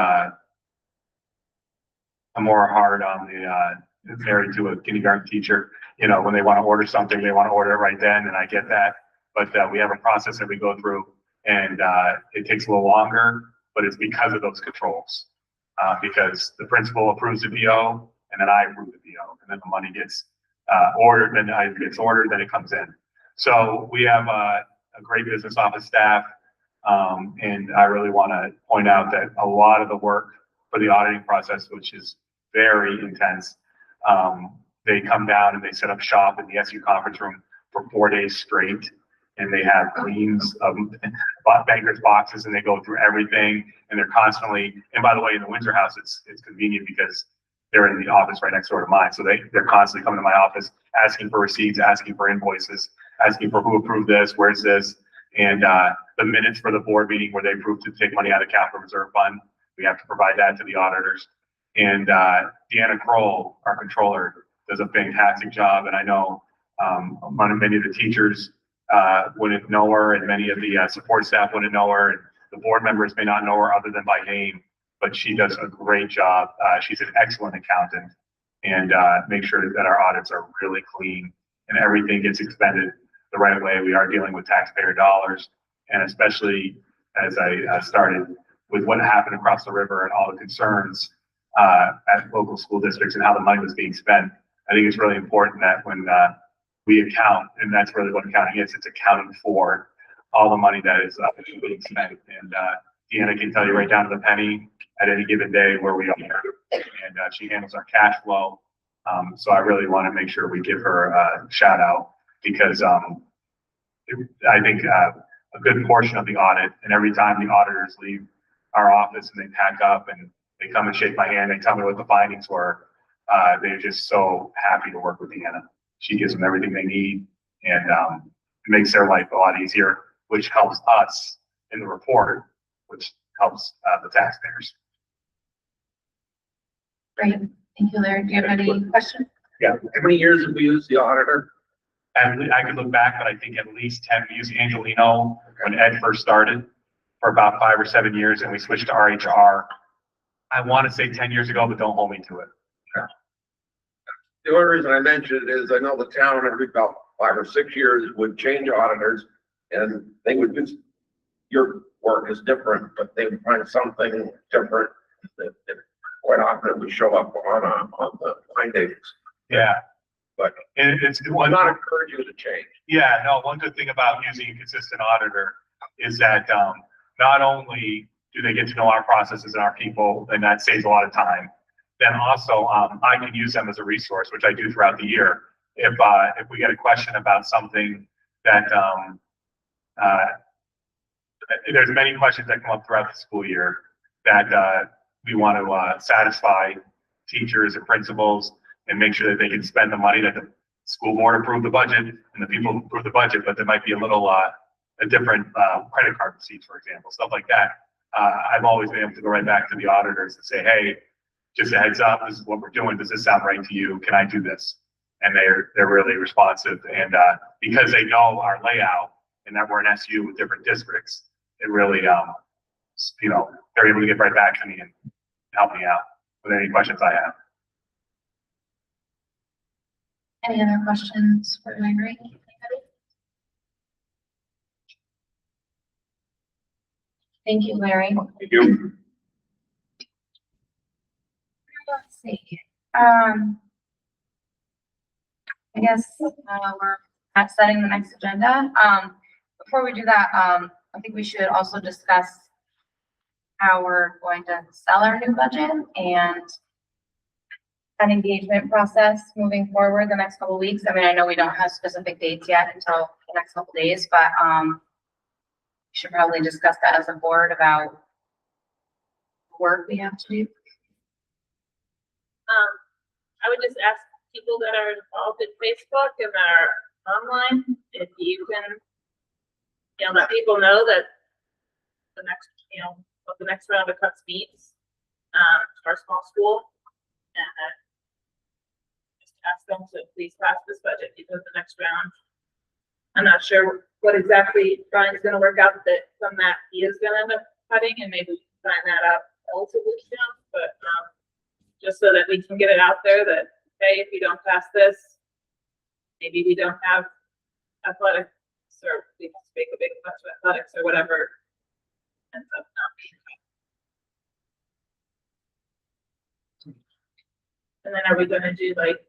more hard on the married to a kindergarten teacher. When they want to order something, they want to order it right then, and I get that. But we have a process that we go through, and it takes a little longer, but it's because of those controls. Because the principal approves the PO, and then I approve the PO, and then the money gets ordered, then it gets ordered, then it comes in. So we have a great business office staff, and I really want to point out that a lot of the work for the auditing process, which is very intense, they come down and they set up shop in the SU conference room for 4 days straight, and they have cleans of bankers boxes, and they go through everything, and they're constantly, and by the way, in the Windsor house, it's convenient because they're in the office right next door to mine. So they're constantly coming to my office, asking for receipts, asking for invoices, asking for who approved this, where's this, and the minutes for the board meeting where they approved to take money out of the capital reserve fund. We have to provide that to the auditors. And Deanna Kroll, our controller, does a fantastic job. And I know many of the teachers wouldn't know her, and many of the support staff wouldn't know her, and the board members may not know her other than by name. but she does a great job. She's an excellent accountant and make sure that our audits are really clean and everything gets expended the right way. We are dealing with taxpayer dollars, and especially as I started with what happened across the river and all the concerns at local school districts and how the money was being spent. I think it's really important that when we account, and that's really what accounting is, it's accounting for all the money that is being spent. And Deanna can tell you right down to the penny at any given day where we are. And she handles our cash flow. So I really want to make sure we give her a shout out because I think a good portion of the audit, and every time the auditors leave our office and they pack up and they come and shake my hand, they tell me what the findings were. They're just so happy to work with Deanna. She gives them everything they need and it makes their life a lot easier, which helps us in the report, which helps the taxpayers. Great. Thank you, Larry. Do you have any questions? Yeah. How many years have we used the auditor? And I could look back, but I think at least 10, we used Angelino when Ed first started for about 5 or 7 years, and we switched to RHR. I want to say 10 years ago, but don't hold me to it. The only reason I mentioned it is I know the town every about 5 or 6 years would change auditors and they would just, your work is different, but they would find something different that quite often it would show up on the findings. Yeah. But it's will not encourage you to change. Yeah, no, one good thing about using a consistent auditor is that not only do they get to know our processes and our people, and that saves a lot of time, then also I can use them as a resource, which I do throughout the year. If we get a question about something that there's many questions that come up throughout the school year that we want to satisfy teachers and principals and make sure that they can spend the money that the school board approved the budget and the people approve the budget, but there might be a little a different credit card receipts, for example, stuff like that. I've always been able to go right back to the auditors and say, hey, just a heads up, this is what we're doing. Does this sound right to you? Can I do this? And they're really responsive. And because they know our layout and that we're an SU with different districts, it really, they're able to get right back to me and help me out with any questions I have. Any other questions for Larry? Thank you, Larry. Thank you. Let's see. I guess we're at setting the next agenda. Before we do that, I think we should also discuss how we're going to sell our new budget and an engagement process moving forward the next couple of weeks. I mean, I know we don't have specific dates yet until the next couple of days, but we should probably discuss that as a board about work we have to do. I would just ask people that are involved in Facebook and are online, if you can, let people know that the next, what the next round of cuts means, our small school, and just ask them to please pass this budget because the next round, I'm not sure what exactly Brian's gonna work out that from that he is gonna end up cutting, and maybe we can find that out relatively soon, but, just so that we can get it out there that, hey, if you don't pass this, maybe we don't have athletics, or we have to make a big fuss with athletics or whatever ends up not being. And then are we gonna do like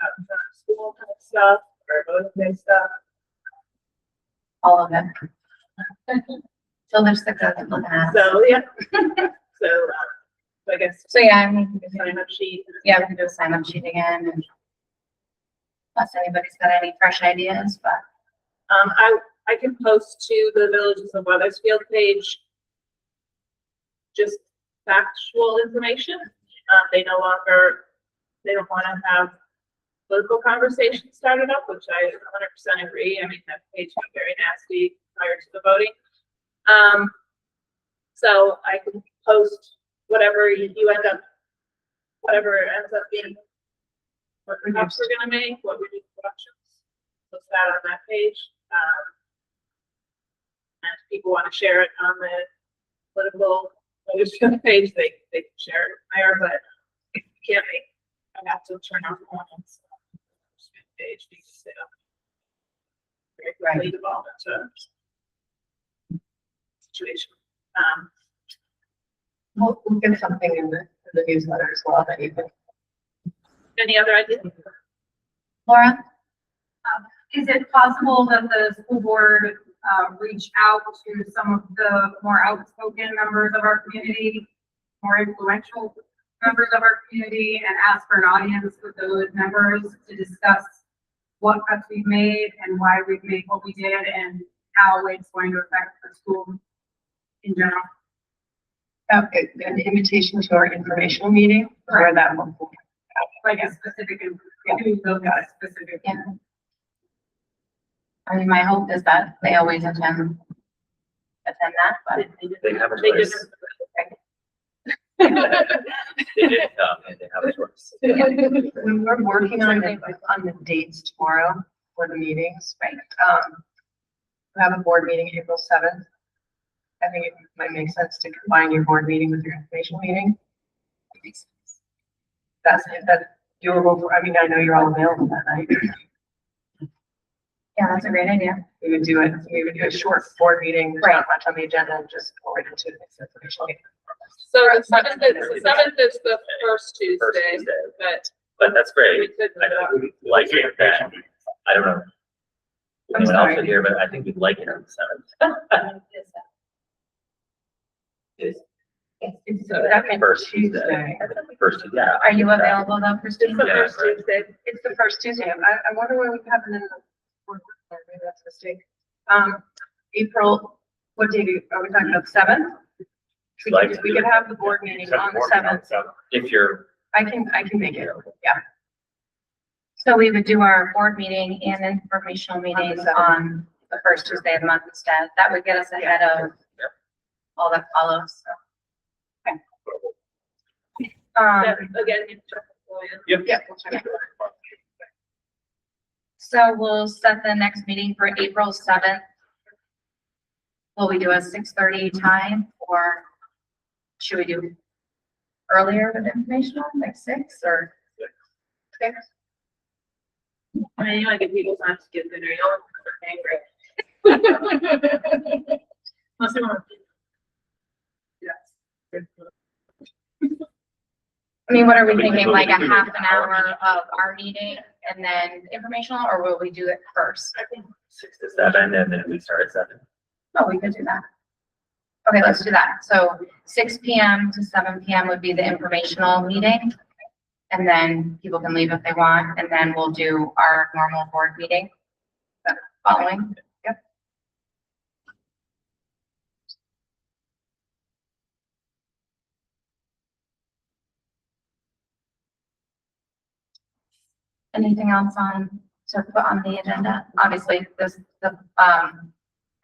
out in front of school kind of stuff or voting stuff? All of it. So there's the good and the bad. So, yeah. So I guess. So yeah, I mean, sign up sheet. Yeah, we can do a sign up sheet again, and unless anybody's got any fresh ideas, but. I can post to the Villages of Weathersfield page just factual information. They don't want to have political conversations started up, which I 100% agree. I mean, that page got very nasty prior to the voting. So I can post whatever you end up, whatever ends up being, what cuts we're gonna make, what we do productions. Post that on that page. And if people want to share it on the political It's on the page, they can share it there, but if you can't make, I have to turn off comments. Page because they don't very quickly devolve into situation. We'll get something in the newsletter as well that you can. Any other ideas? Laura? Is it possible that the school board reach out to some of the more outspoken members of our community, more influential members of our community, and ask for an audience with those members to discuss what cuts we've made and why we've made what we did and how it's going to affect the school in general? An invitation to our informational meeting, or that one. Like a specific, specific. Yeah. I mean, my hope is that they always attend that, but. They have a choice. They didn't come and they have a choice. We're working on the dates tomorrow for the meetings, right? We have a board meeting April 7th. I think it might make sense to combine your board meeting with your informational meeting. That's doable for, I mean, I know you're all available that night. Yeah, that's a great idea. We would do a short board meeting, there's not much on the agenda, just go right into this informational meeting. So the seventh is the first Tuesday, But that's great. we could. I don't like it that, I don't know. I'm Anyone else sorry. here, but I think we'd like it on the 7th. It's the second First Tuesday. First, yeah. Are you available though, Christine? It's the Yeah, first right. Tuesday. It's the first Tuesday. I wonder why we haven't in the. Maybe that's a mistake. April, what day are we talking about? 7th? We could have the board meeting on the 7th. If you're, I can make it. Yeah. So we would do our board meeting and informational meetings on the first Tuesday of the month instead. That would get us ahead of all that follows, so. Okay. Again, you check the yep. Yeah. We'll check it. So we'll set the next meeting for April 7th. Will we do a 6:30 time, or should we do earlier with informational, like 6 or 6? I mean, you want to give people time to get dinner, you don't want to angry. Unless they want to. Yes. I mean, what are we thinking, like a half an hour of our meeting and then informational, or will we do it first? I think 6 to 7 and then we start at 7. Oh, we could do that. Okay, let's do that. So 6 PM to 7 PM would be the informational meeting. And then people can leave if they want, and then we'll do our normal board meeting following. Yep. Anything else to put on the agenda? Obviously, this, kind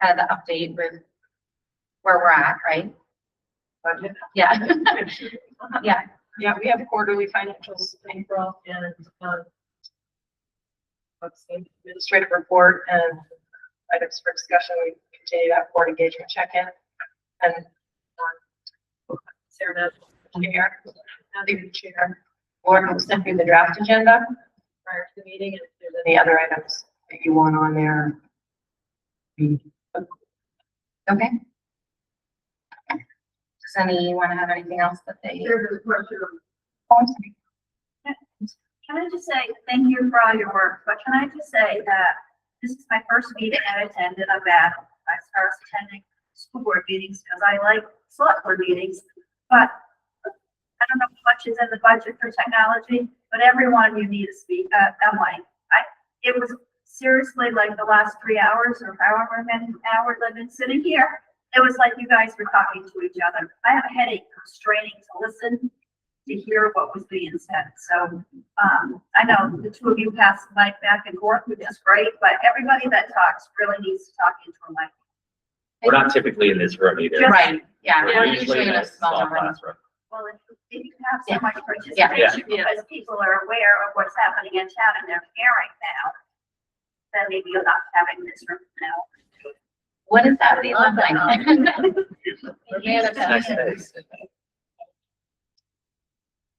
of the update with where we're at, right? Budget. Yeah. Yeah. Yeah, we have quarterly financials in April and, let's see, administrative report and items for discussion. We continue that board engagement check-in and, Sarah, chair, now the chair, board will send you the draft agenda prior to the meeting, and if there's any other items that you want on there. Okay. Does anyone have anything else that they? There's a question. Can I just say thank you for all your work, but can I just say that this is my first meeting I attended. I'm bad. I started attending school board meetings because I like select board meetings, but I don't know how much is in the budget for technology, but everyone you need to speak, I'm like, it was seriously like the last 3 hours or however many hours I've been sitting here. It was like you guys were talking to each other. I have a headache from straining to listen to hear what was being said. So, I know the two of you pass the mic back and forth, which is great, but everybody that talks really needs to talk into a mic. We're not typically in this room either. Right, yeah, We're we're usually in a small room. classroom. Well, if you have so much Yeah. participation, because people are aware of what's happening in town and they're caring now, then maybe you're not having this room now. What does that be look like?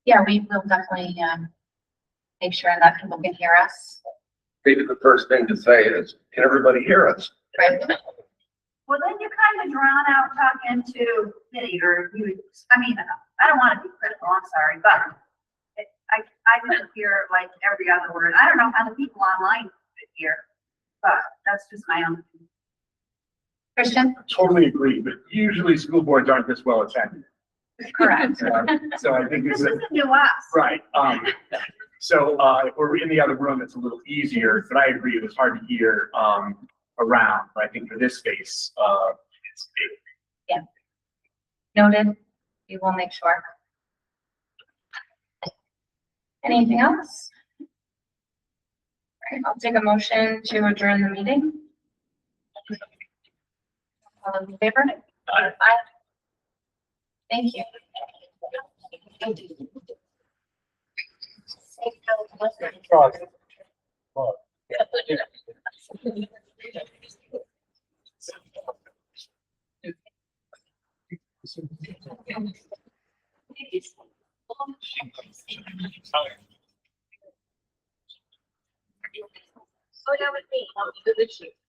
Yeah, we will definitely, make sure that people can hear us. Maybe the first thing to say is, can everybody hear us? Right. Well, then you kind of drown out talking to me, or you, I mean, I don't want to be critical, I'm sorry, but I could hear like every other word. I don't know how the people online could hear, but that's just my own. Christian? Totally agree, but usually school boards aren't this well attended. Correct. So I think This this is, isn't new us. right, so, if we're in the other room, it's a little easier, but I agree, it was hard to hear, around, but I think for this space, it's. Yeah. Noted. We will make sure. Anything else? All right, I'll take a motion to adjourn the meeting. All in favor? Aye. Thank you. Oh, that was me.